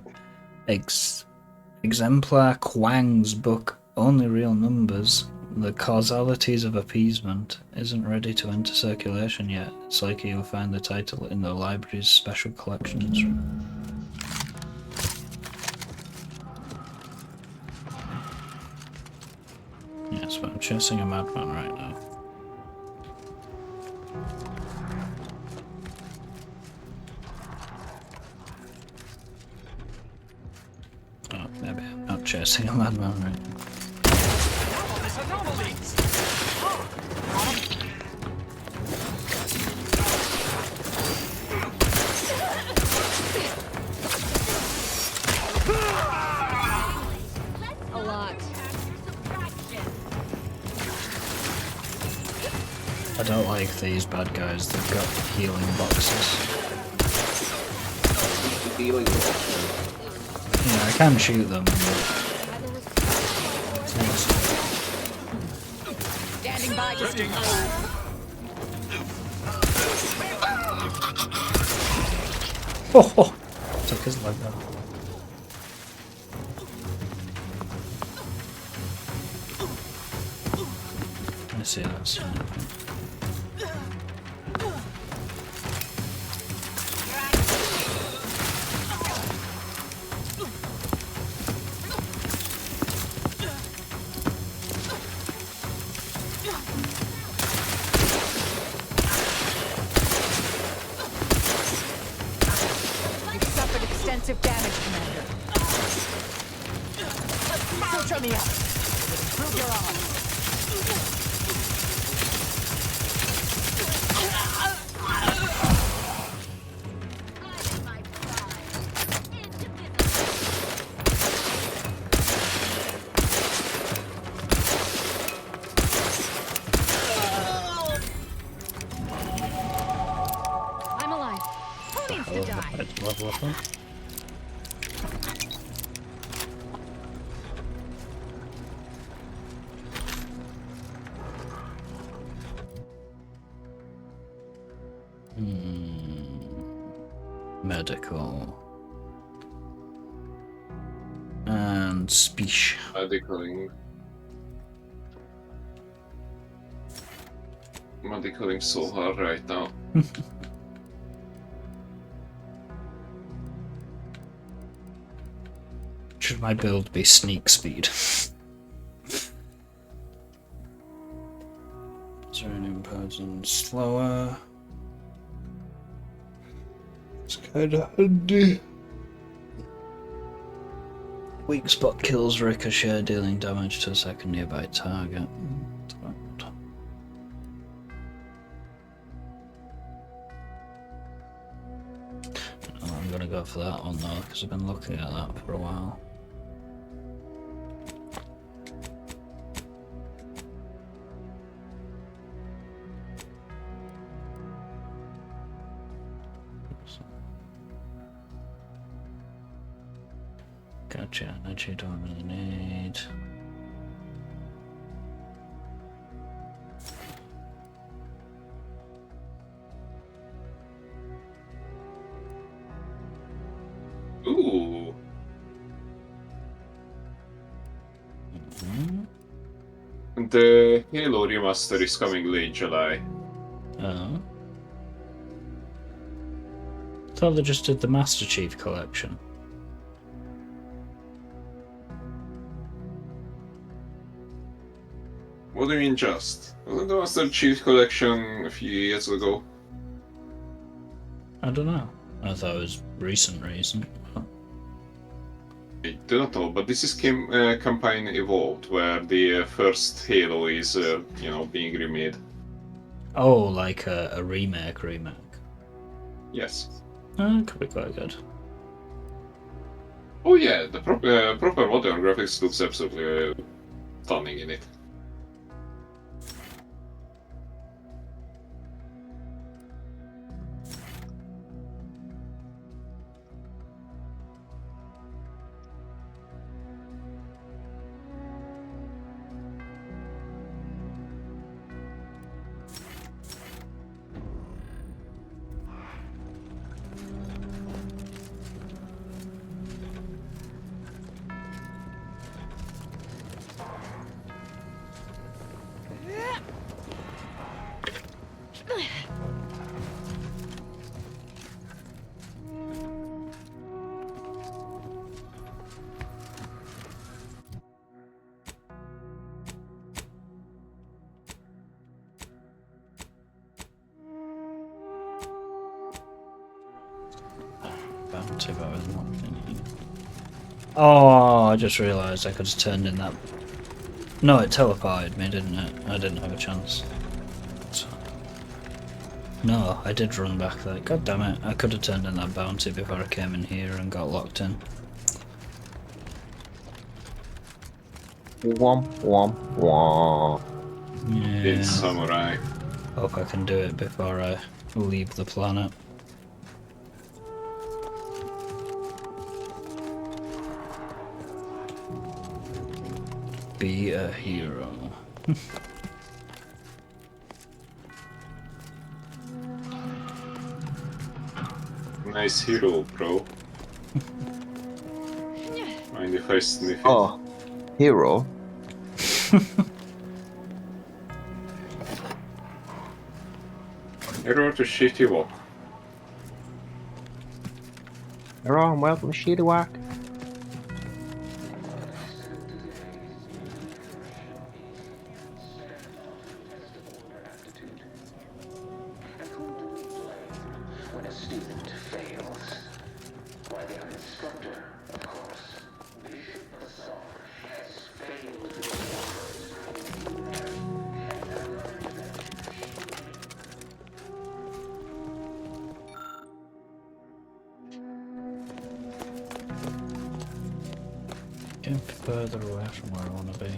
D: Exemplar Quang's book, Only Real Numbers, The Causalities of Appeasement, isn't ready to enter circulation yet. It's likely you'll find the title in the library's special collections room. Yes, but I'm chasing a madman right now. Oh, maybe I'm not chasing a madman right now.
G: A lot.
D: I don't like these bad guys, they've got healing boxes.
S: Healing boxes?
D: Yeah, I can shoot them.
G: Standing by just in
D: Oh! Took his leg off. I see that sniper.
E: You've suffered extensive damage, Commander. Filter me out. It will improve your odds.
G: I'm alive. Who needs to die?
D: Level up one. Medical. And speech.
B: Medicaling. Medicaling so hard right now.
D: Should my build be sneak speed? Turning person slower. It's kinda handy. Weak spot kills ricochet, dealing damage to a second nearby target. Oh, I'm gonna go for that one though, because I've been looking at that for a while. Gotcha, energy don't really need.
B: Ooh. The Halo remaster is coming late July.
D: Oh. I thought they just did the Master Chief collection.
B: What do you mean just? Wasn't the Master Chief collection a few years ago?
D: I don't know. I thought it was recent.
B: I do not know, but this is campaign evolved, where the first Halo is, being remade.
D: Oh, like a remake.
B: Yes.
D: Could be quite good.
B: Oh yeah, the proper modern graphics looks absolutely stunning in it.
D: bounty, but I was not thinking. Oh, I just realised I could have turned in that. No, it teleported me, didn't it? I didn't have a chance. So... No, I did run back there. God damn it, I could have turned in that bounty before I came in here and got locked in.
S: Womp womp womp.
D: Yeah.
B: It's samurai.
D: Hope I can do it before I leave the planet. Be a hero.
B: Nice hero, bro. Mind if I sniff it?
S: Oh, hero?
B: Hero to shitty walk.
S: Hello and welcome to Shitty Walk.
F: When a student fails, why their instructor, of course, Bishop Basar, has failed the
D: Getting further away from where I want to be.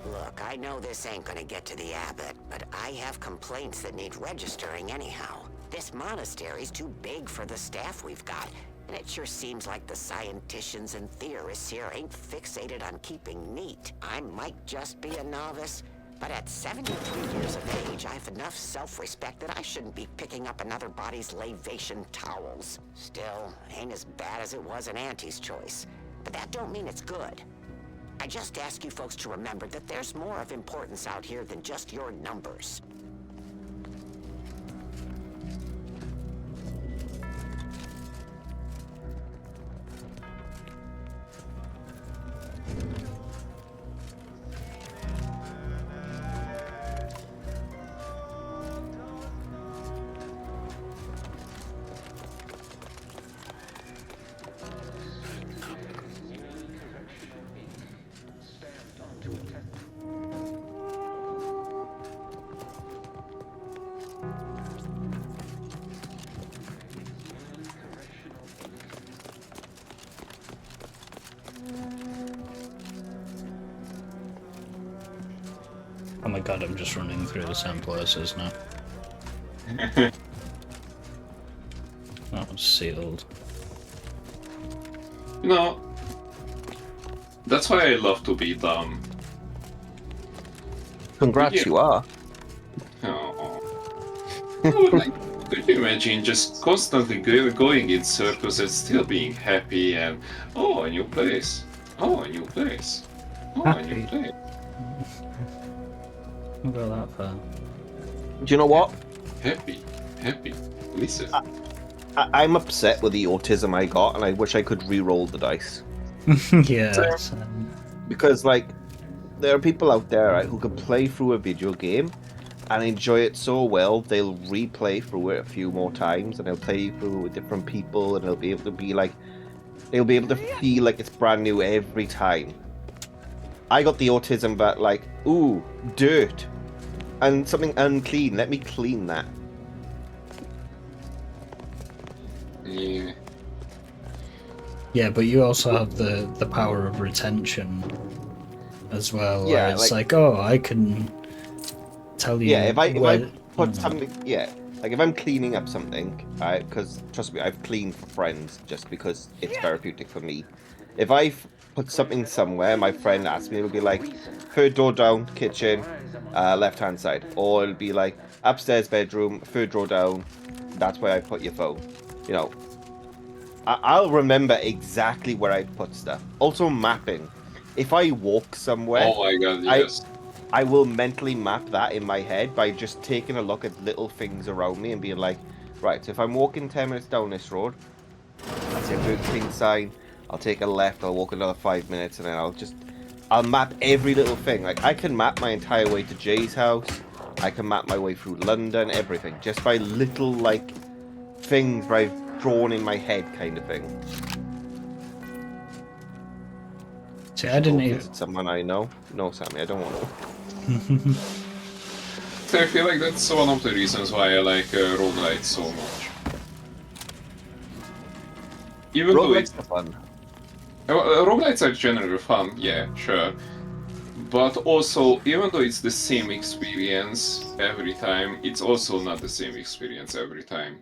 N: Look, I know this ain't gonna get to the abbot, but I have complaints that need registering anyhow. This monastery's too big for the staff we've got, and it sure seems like the scienticians and theorists here ain't fixated on keeping neat. I might just be a novice, but at 73 years of age, I have enough self-respect that I shouldn't be picking up another body's lavation towels. Still, ain't as bad as it was in Auntie's choice, but that don't mean it's good. I just ask you folks to remember that there's more of importance out here than just your numbers.
D: Oh my god, I'm just running through the same places now. That was sealed.
B: You know, that's why I love to be dumb.
S: Congrats,
B: Yeah.
S: you are.
B: Oh, like, could you imagine just constantly going in circles and still being happy and, oh, a new place. Oh, a new place. Oh, a new place.
D: We'll go that far.
S: Do you know what?
B: Happy. Listen.
S: I'm upset with the autism I got, and I wish I could re-roll the dice.
D: Yeah.
S: Because, like, there are people out there, right, who can play through a video game and enjoy it so well, they'll replay through it a few more times, and they'll play through with different people, and they'll be able to be like, they'll be able to feel like it's brand new every time. I got the autism, but like, ooh, dirt, and something unclean. Let me clean that.
B: Yeah.
D: Yeah, but you also have the power of retention as well.
S: Yeah,
D: where it's
S: like-
D: like, oh, I can tell you.
S: Yeah, if I
D: where-
S: put something, yeah, like if I'm cleaning up something, because trust me, I've cleaned for friends just because it's therapeutic for me. If I put something somewhere, my friend asks me, it'll be like, third door down, kitchen, left hand side, or it'll be like upstairs bedroom, third door down. That's where I put your phone. You know, I'll remember exactly where I put stuff. Also, mapping. If I walk somewhere,
B: Oh my god, yes.
S: I will mentally map that in my head by just taking a look at little things around me and being like,
Q: Right, so if I'm walking 10 minutes down this road, I'll see a Burger King sign, I'll take a left, I'll walk another 5 minutes, and then I'll map every little thing. Like, I can map my entire way to Jay's house, I can map my way through London, everything, just by little, like, things that I've drawn in my head, kind of thing.
D: See, I didn't even...
Q: Is it someone I know? No, Sammy, I don't want to.
B: So I feel like that's one of the reasons why I like roguelites so much. Even though it's
Q: fun.
B: Roguelites are generally fun, yeah, sure. But also, even though it's the same experience every time, it's also not the same experience every time.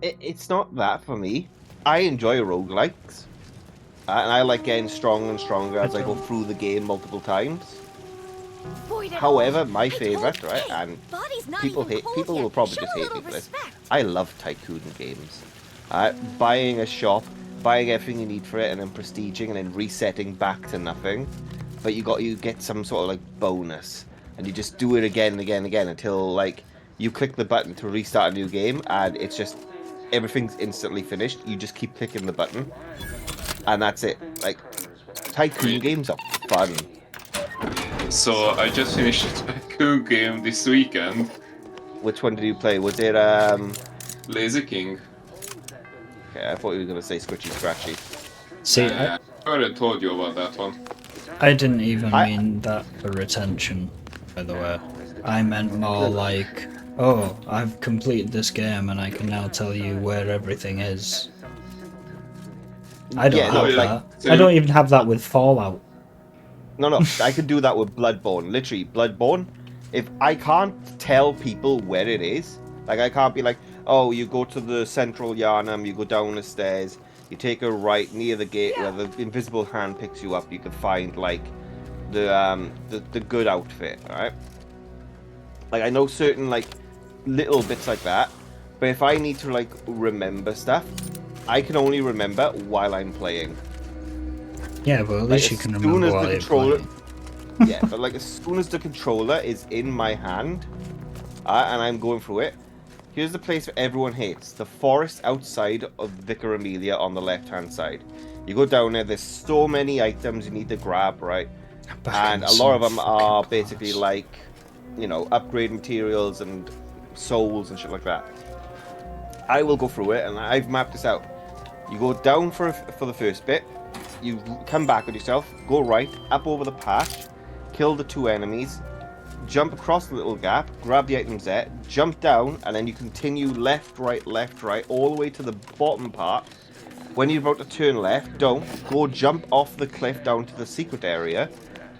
Q: It's not that for me. I enjoy roguelikes. And I like getting stronger and stronger as I go through the game multiple times. However, my favourite, right, and people will probably just hate me for this, I love tycoon games. Buying a shop, buying everything you need for it, and then prestiging, and then resetting back to nothing. But you get some sort of like bonus, and you just do it again and again and again until like you click the button to restart a new game, and it's just everything's instantly finished. You just keep clicking the button, and that's it. Like tycoon games are fun.
B: So I just finished a tycoon game this weekend.
Q: Which one did you play? Was it
B: Lazy King?
Q: Okay, I thought you were gonna say Scritchy Scratchy.
D: See,
B: I already told you about that one.
D: I didn't even mean that for retention, by the way. I meant more like, oh, I've completed this game and I can now tell you where everything is. I don't have that.
Q: So
D: I don't even have that with Fallout.
Q: No, I could do that with Bloodborne. Literally, Bloodborne. If I can't tell people where it is, like I can't be like, oh, you go to the central Yharnam, you go down the stairs, you take a right near the gate where the invisible hand picks you up. You can find like the good outfit, right? Like I know certain like little bits like that, but if I need to like remember stuff, I can only remember while I'm playing.
D: Yeah, but at least you can remember while you're playing.
Q: Yeah, but like as soon as the controller is in my hand, and I'm going through it, here's the place that everyone hates. The forest outside of Vicar Amelia on the left-hand side. You go down there, there's so many items you need to grab, right? And a lot of them are basically like, you know, upgrade materials and souls and shit like that. I will go through it, and I've mapped this out. You go down for the first bit, you come back with yourself, go right, up over the patch, kill the 2 enemies, jump across the little gap, grab the items there, jump down, and then you continue left, right, all the way to the bottom part. When you're about to turn left, don't. Go jump off the cliff down to the secret area,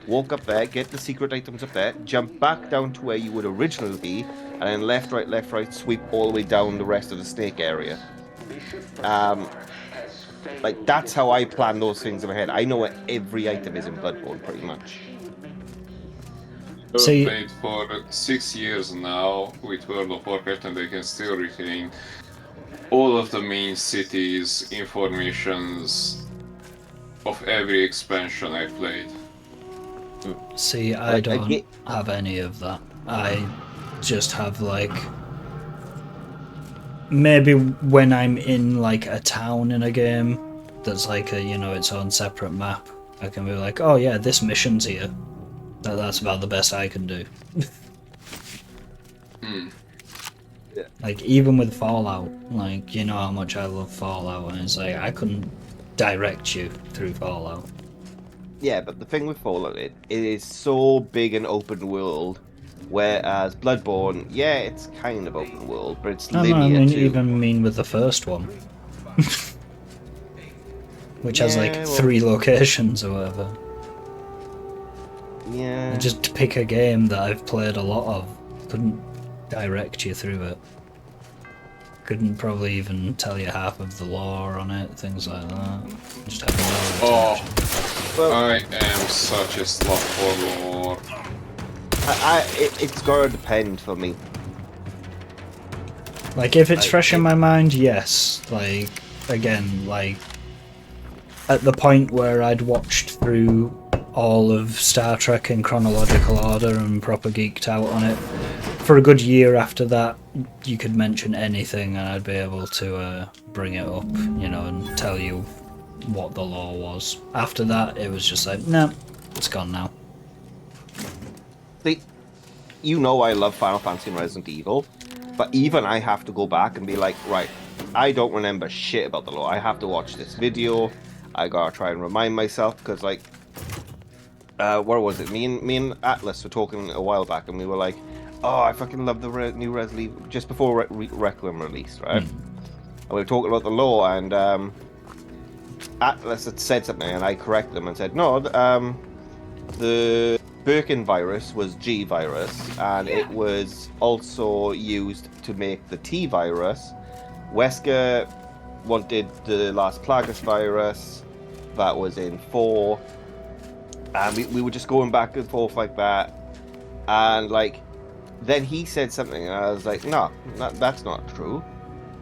Q: walk up there, get the secret items up there, jump back down to where you would originally be, and then left, right, sweep all the way down the rest of the snake area. Like, that's how I plan those things in my head. I know where every item is in Bloodborne, pretty much.
B: I've played for 6 years now with World of Warcraft, and I can still retain all of the main cities, informations of every expansion I played.
D: See, I don't have any of that. I just have like... Maybe when I'm in like a town in a game that's like a, you know, its own separate map, I can be like, oh yeah, this mission's here. That's about the best I can do.
Q: Yeah.
D: Like even with Fallout, like you know how much I love Fallout, and it's like I couldn't direct you through Fallout.
Q: Yeah, but the thing with Fallout, it is so big an open world, whereas Bloodborne, yeah, it's kind of open world, but it's linear
D: I mean,
Q: too.
D: even mean with the first one, which has like 3 locations or whatever.
Q: Yeah.
D: Just to pick a game that I've played a lot of, couldn't direct you through it. Couldn't probably even tell you half of the lore on it, things like that. Just have no attention.
B: I am such a slut for lore.
Q: It's gotta depend for me.
D: Like if it's fresh in my mind, yes. Like again, like at the point where I'd watched through all of Star Trek in chronological order and proper geeked out on it for a good year after that, you could mention anything and I'd be able to bring it up, you know, and tell you what the law was. After that, it was just like, no, it's gone now.
Q: See, you know I love Final Fantasy and Resident Evil, but even I have to go back and be like, right, I don't remember shit about the law. I have to watch this video. I gotta try and remind myself, because, like, where was it? Me and Atlas were talking a while back, and we were like, oh, I fucking love the new Resident Evil, just before Requiem released, right? And we were talking about the law, and Atlas had said something, and I corrected him and said, no, the Birkin virus was G virus, and it was also used to make the T virus. Wesker wanted the Las Plagas virus, that was in 4, and we were just going back and forth like that, and like, then he said something, and I was like, no, that's not true.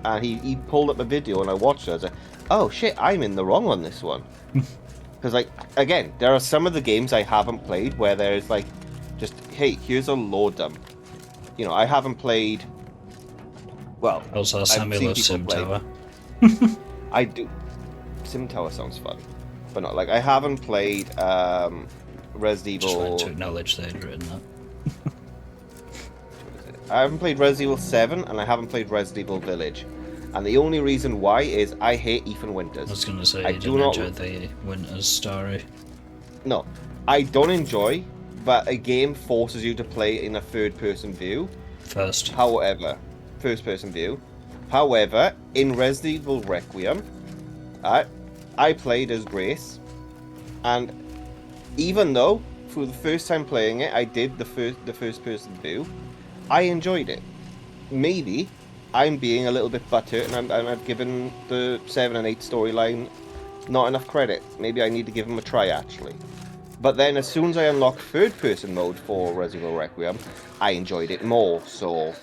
Q: And he pulled up a video, and I watched it. I was like, oh shit, I'm in the wrong on this one. Because, like, again, there are some of the games I haven't played where there's like, just, hey, here's a law dump. You know, I haven't played. Well,
D: also Sammy loves Sim Tower.
Q: I do. Sim Tower sounds fun, but not like I haven't played Resident Evil.
D: Just wanted to acknowledge they'd written that.
Q: I haven't played Resident Evil 7, and I haven't played Resident Evil Village. And the only reason why is I hate Ethan Winters.
D: I was going to say, you didn't enjoy the Winters story.
Q: No, I don't enjoy, but a game forces you to play in a third-person view. However, first-person view. However, in Resident Evil Requiem, I played as Grace, and even though for the first time playing it, I did the first-person view, I enjoyed it. Maybe I'm being a little bit butthurt, and I've given the 7 and 8 storyline not enough credit. Maybe I need to give them a try, actually. But then, as soon as I unlocked third-person mode for Resident Evil Requiem, I enjoyed it more, so...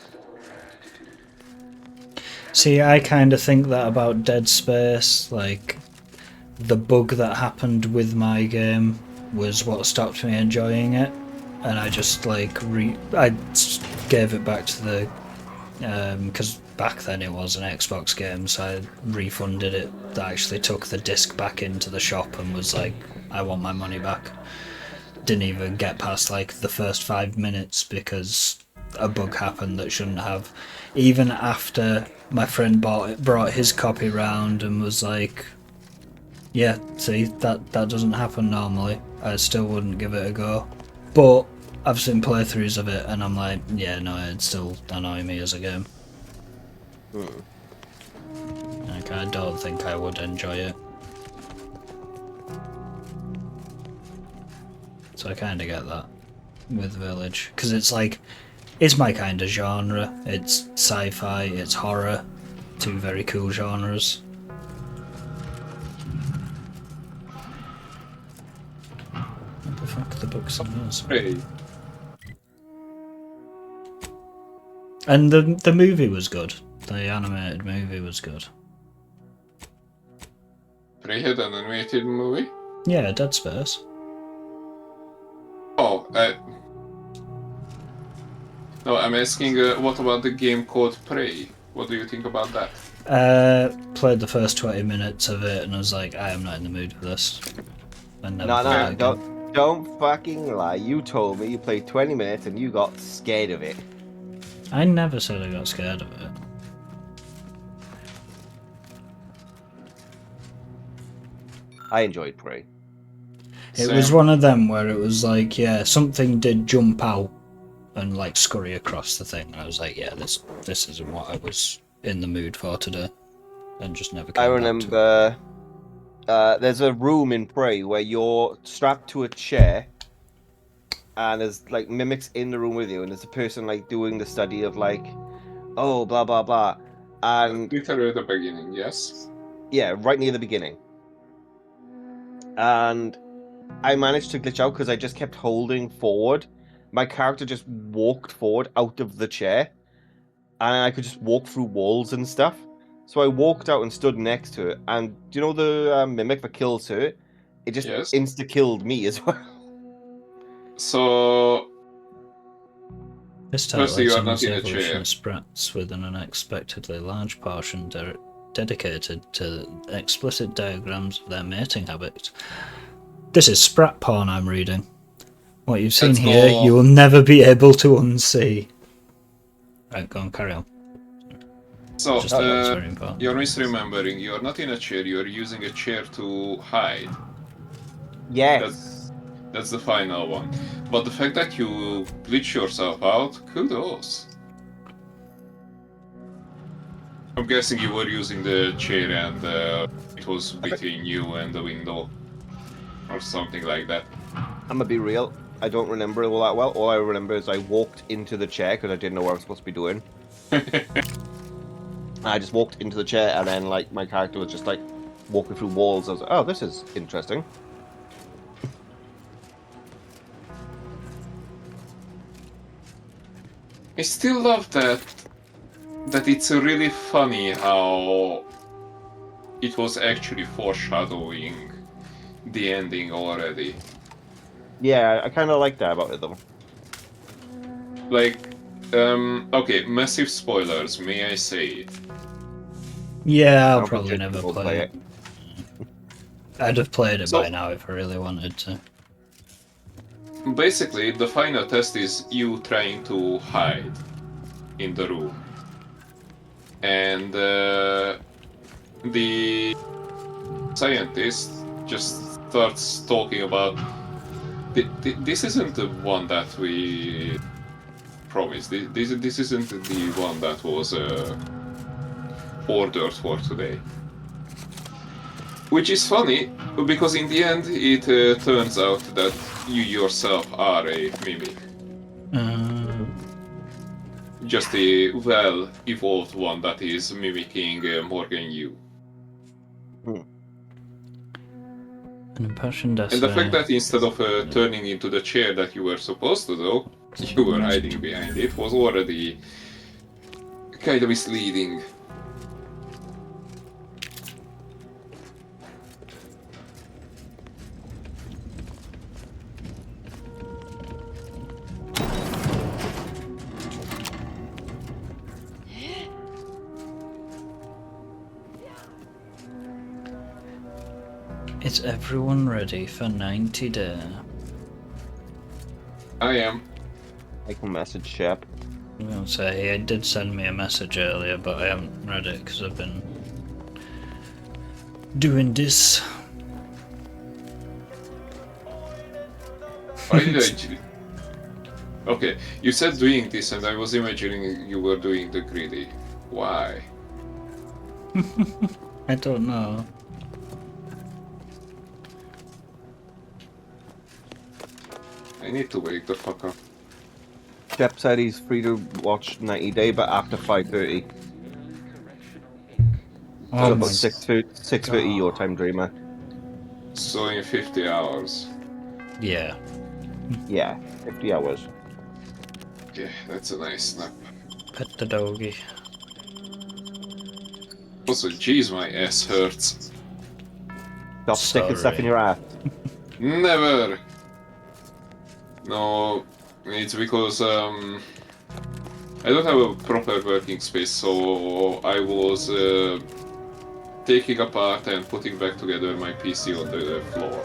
D: See, I kind of think that about Dead Space. Like, the bug that happened with my game was what stopped me enjoying it. And I just, like, I gave it back to the... because back then it was an Xbox game, so I refunded it. I actually took the disc back into the shop and was like, I want my money back. Didn't even get past, like, the first 5 minutes because a bug happened that shouldn't have. Even after my friend brought his copy round and was like, yeah, see, that doesn't happen normally, I still wouldn't give it a go. But I've seen playthroughs of it and I'm like, yeah, no, it'd still annoy me as a game. Like, I don't think I would enjoy it. So I kind of get that with Village, because it's like, it's my kind of genre. It's sci-fi, it's horror, 2 very cool genres. What the fuck, the book's on yours?
B: Hey.
D: And the movie was good. The animated movie was good.
B: Prey had an animated movie?
D: Yeah, Dead Space.
B: Oh, no, I'm asking, what about the game called Prey? What do you think about that?
D: Played the first 20 minutes of it and I was like, I am not in the mood for this. And never played it again.
Q: Don't fucking lie. You told me you played 20 minutes and you got scared of it.
D: I never said I got scared of it.
Q: I enjoyed Prey.
D: It was one of them where it was like, yeah, something did jump out and like scurry across the thing. And I was like, yeah, this isn't what I was in the mood for today. And just never came
Q: I
D: back
Q: remember there's a room in Prey where you're strapped to a chair and there's like mimics in the room with you, and there's a person like doing the study of like, oh, blah blah blah, and
B: literally at the beginning, yes.
Q: Yeah, right near the beginning. And I managed to glitch out because I just kept holding forward. My character just walked forward out of the chair, and I could just walk through walls and stuff. So I walked out and stood next to it, and do you know the mimic that kills her? It just insta-killed me as well.
B: So,
D: This title
B: Firstly, you are
D: examines
B: not
D: the
B: in a
D: evolution
B: chair.
D: of sprats with an unexpectedly large portion dedicated to explicit diagrams of their mating habits. This is sprat porn I'm reading. What you've seen
B: Let's
D: here,
B: go.
D: you will never be able to unsee. Right, go on, carry on.
B: So,
D: Just thought that was very important.
B: you're misremembering. You're not in a chair. You're using a chair to hide.
Q: Yes.
B: That's the final one. But the fact that you glitch yourself out, kudos. I'm guessing you were using the chair and it was between you and the window. Or something like that.
Q: I'm gonna be real. I don't remember it all that well. All I remember is I walked into the chair because I didn't know what I was supposed to be doing. I just walked into the chair and then like my character was just like walking through walls. I was like, oh, this is interesting.
B: I still love that it's really funny how it was actually foreshadowing the ending already.
Q: Yeah, I kind of like that about it though.
B: Like, okay, massive spoilers, may I say it?
D: Yeah, I'll
Q: I'll
D: probably
Q: just
D: never
Q: go
D: play it. I'd have played it
B: So-
D: by now if I really wanted to.
B: Basically, the final test is you trying to hide in the room. And the scientist just starts talking about this isn't the one that we promised. This isn't the one that was ordered for today. Which is funny, because in the end it turns out that you yourself are a mimic. Just a well-evolved one that is mimicking Morgan Yu.
D: An impassioned
B: And the fact that instead of turning into the chair that you were supposed to do, you were hiding behind it was already kind of misleading.
D: Is everyone ready for 90 Day?
B: I am.
Q: I can message Shep.
D: I'm gonna say he did send me a message earlier, but I haven't read it because I've been doing this.
B: Why did I... Okay, you said doing this and I was imagining you were doing the greedy. Why?
D: I don't know.
B: I need to wake the fuck up.
Q: Shep said he's free to watch 90 Day, but after 5:30.
D: Oh
Q: So
D: my
Q: about 6:30 your time, Dreamer.
B: So in 50 hours.
D: Yeah.
Q: Yeah, 50 hours.
B: Yeah, that's a nice nap.
D: Pet the doggy.
B: Also, jeez, my ass hurts.
Q: Stop sticking stuff in your ass.
B: Never! No, it's because I don't have a proper working space, so I was taking apart and putting back together my PC on the floor.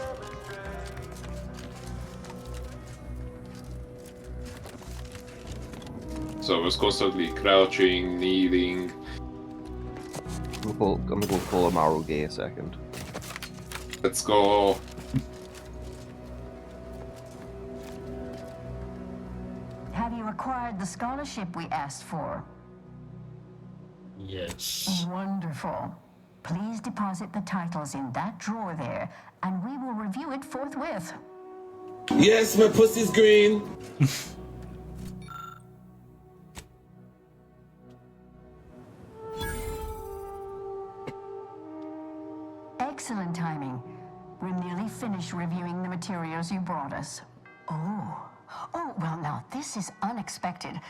B: So I was constantly crouching, kneeling.
Q: I'm gonna go call Amaro gay a second.
B: Let's go.
C: Have you acquired the scholarship we asked for?
D: Yes.
C: Wonderful. Please deposit the titles in that drawer there, and we will review it forthwith.
I: Yes, my pussy's green.
C: Excellent timing. We're nearly finished reviewing the materials you brought us. Oh, well now, this is unexpected.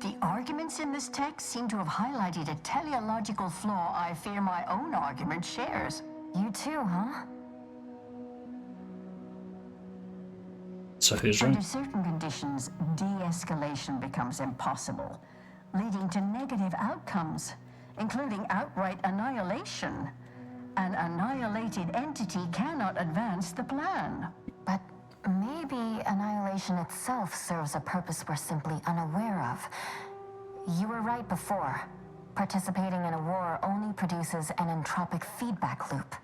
C: The arguments in this text seem to have highlighted a teleological flaw I fear my own argument shares. You too, huh?
D: So who's
C: Under
D: right?
C: certain conditions, de-escalation becomes impossible, leading to negative outcomes, including outright annihilation. An annihilated entity cannot advance the plan.
K: But maybe annihilation itself serves a purpose we're simply unaware of. You were right before. Participating in a war only produces an entropic feedback loop.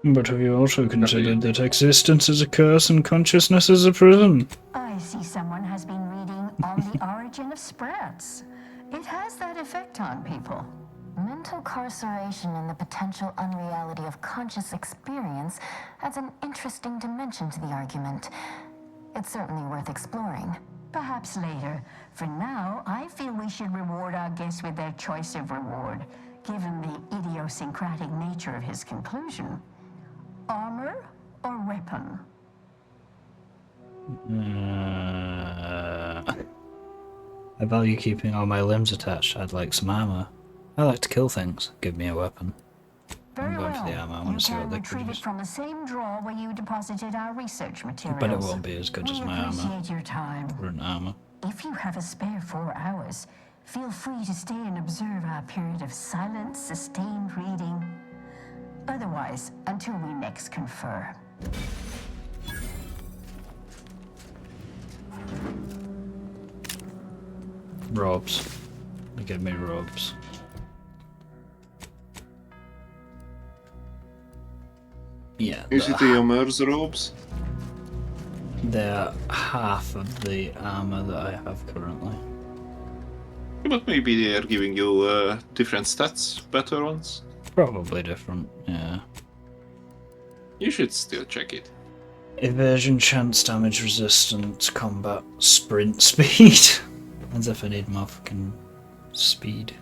D: But have you also considered that existence is a curse and consciousness is a prison?
C: I see someone has been reading On the Origin of Sprats. It has that effect on people.
K: Mental carceration and the potential unreality of conscious experience adds an interesting dimension to the argument. It's certainly worth exploring.
C: Perhaps later. For now, I feel we should reward our guest with their choice of reward, given the idiosyncratic nature of his conclusion. Armor or weapon?
D: I value keeping all my limbs attached. I'd like some armor. I like to kill things. Give me a weapon.
C: Very
D: I'm going
C: well.
D: for the armor. I
C: You
D: want to see
C: can
D: what they
C: retrieve it
D: produce.
C: from the same drawer where you deposited our research materials.
D: But it won't be as good as my armor.
C: We appreciate your time.
D: Current armor.
C: If you have a spare 4 hours, feel free to stay and observe our period of silent, sustained reading. Otherwise, until we next confer.
D: Robes. They give me robes. Yeah.
B: Is it the Yomer's robes?
D: They're half of the armor that I have currently.
B: But maybe they are giving you different stats, better ones.
D: Probably different, yeah.
B: You should still check it.
D: Evasion, chance, damage, resistance, combat, sprint, speed. As if I need more fucking speed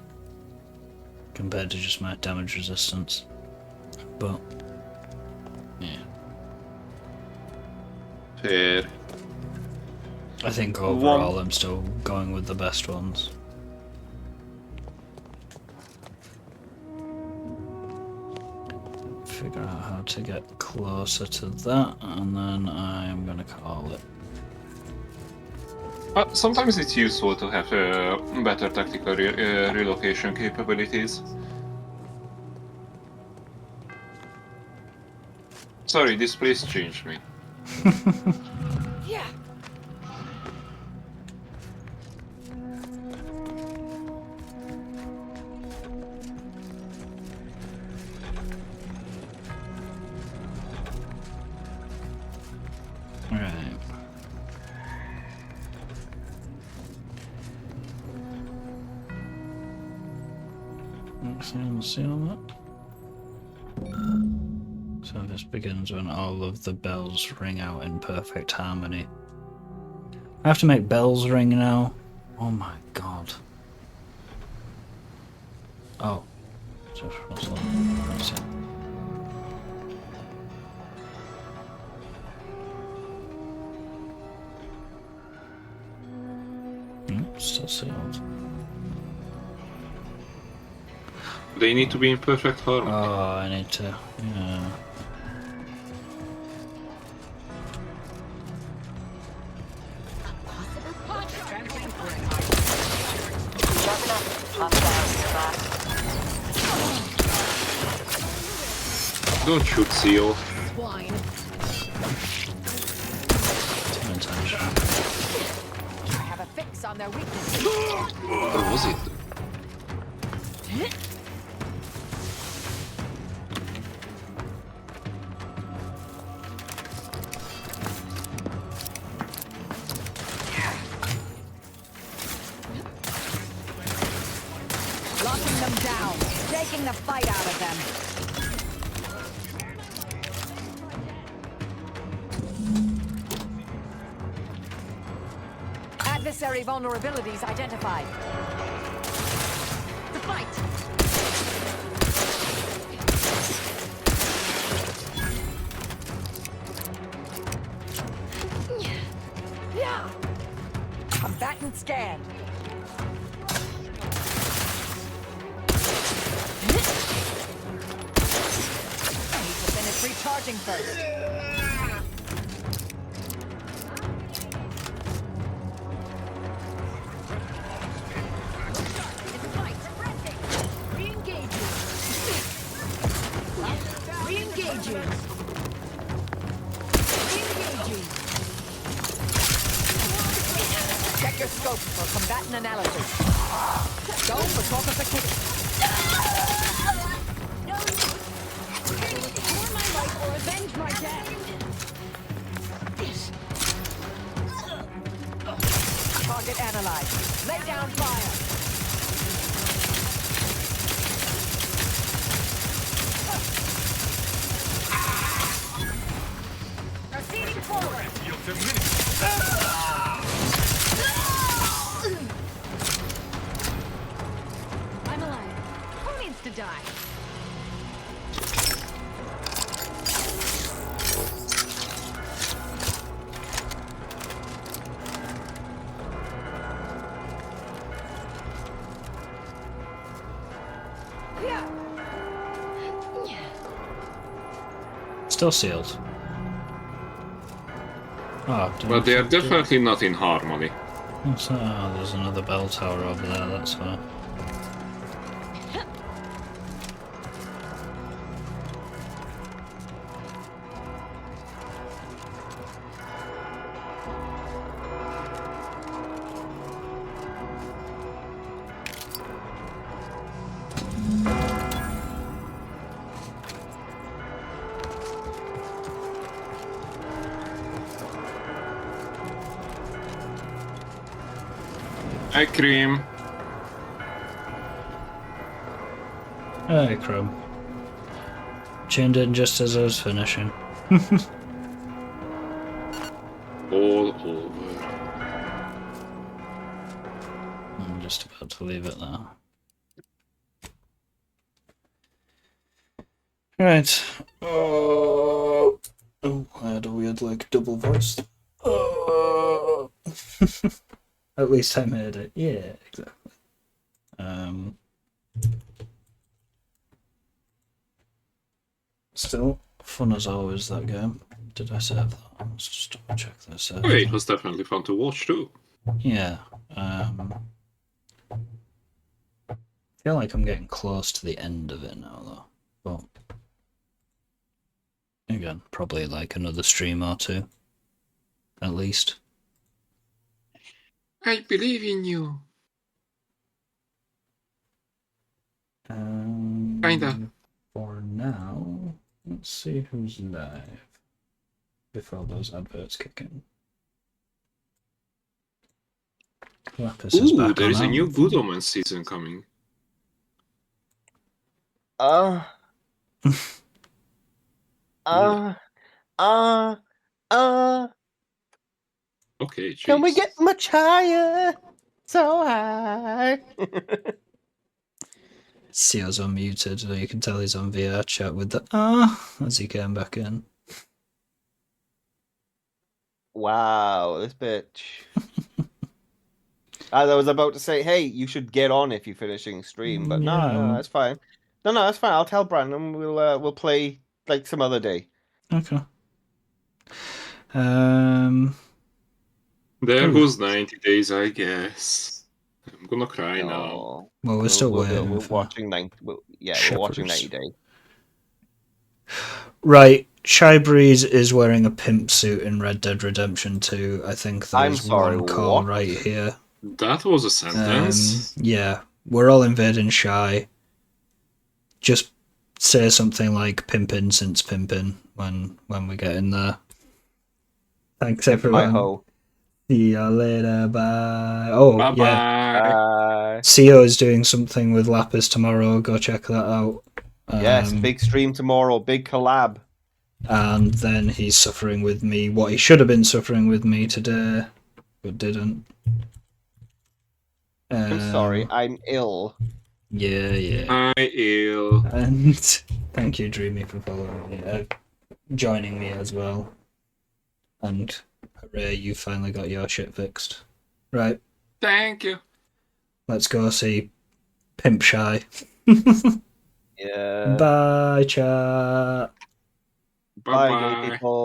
D: compared to just my damage resistance. But yeah.
B: Fair.
D: I think overall I'm still going with the best ones. Figure out how to get closer to that, and then I'm gonna call it.
B: Sometimes it's useful to have better tactical relocation capabilities. Sorry, this place changed me.
M: Yeah.
D: Right. Seal that. So this begins when all of the bells ring out in perfect harmony. I have to make bells ring now. Oh my god. Oh. Just Russell. That's it. Still sealed.
B: They need to be in perfect harmony.
D: Oh, I need to. Yeah.
B: Don't shoot Seal.
M: Swine.
E: I have a fix on their weakness.
B: What was it?
E: Locking them down, taking the fight out of them. Adversary vulnerabilities identified. The fight! Yeah! Combatant scanned. Need to finish recharging Charging first.
M: Re-engaging.
E: Check your scope for combatant analysis. Go for focus activity.
M: For my life or avenge my death.
E: Target analyzed. Lay down fire.
M: Proceeding forward. I'm alive. Who needs to die?
D: Still sealed. Oh,
B: But they are definitely not in harmony.
D: What's that? Oh, there's another bell tower over there, that's why.
B: Hi, Cream.
D: Hey, Crumb. Tuned in just as I was finishing.
B: All over.
D: I'm just about to leave it there. Right. Oh, I had a weird, like, double voice. Oh. At least I made it. Yeah, exactly. Still fun as always, that game. Did I save that? Let's just double check this.
B: Oh, it was definitely fun to watch too.
D: Yeah. I feel like I'm getting close to the end of it now, though. But again, probably like another stream or two, at least.
B: I believe in you. Kinda.
D: For now, let's see who's live before those adverts kick in. Lapis is
B: Ooh,
D: back
B: there
D: on
B: is a
D: out.
B: new Good Omens season coming.
Q: Okay, Can we
B: jeez.
Q: get much higher? So high.
D: Sio's unmuted, so you can tell he's on VR chat with the as he came back in.
Q: Wow, this bitch. As I was about to say, hey, you should get on if you're finishing stream, but no,
D: Yeah.
Q: that's fine. No, that's fine. I'll tell Brandon. We'll play like some other day.
D: Okay.
B: There
D: Ooh.
B: goes 90 days, I guess. I'm gonna cry now.
D: Well, we're still waiting
Q: We're
D: for
Q: watching 90. We're watching
D: Shepherds.
Q: 90 Days.
D: Right, Shy Breeze is wearing a pimp suit in Red Dead Redemption 2. I think
Q: I'm
D: there's
Q: sorry,
D: one call
Q: what?
D: right here.
B: That was a sentence.
D: Yeah, we're all invading Shy. Just say something like pimpin' since pimpin' when we get in there. Thanks everyone.
Q: My hoe.
D: See ya later, bye. Oh,
B: Bye
D: yeah.
B: bye.
D: CEO is doing something with Lapis tomorrow. Go check that out.
Q: Yes, big stream tomorrow. Big collab.
D: And then he's suffering with me what he should have been suffering with me today, but didn't.
Q: I'm sorry. I'm ill.
D: Yeah.
B: I ill.
D: And thank you, Dreamy, for following me, joining me as well. And hooray, you finally got your shit fixed. Right,
B: Thank you.
D: let's go see Pimp Shy.
Q: Yeah.
D: Bye, chat.
B: Bye
Q: gay people.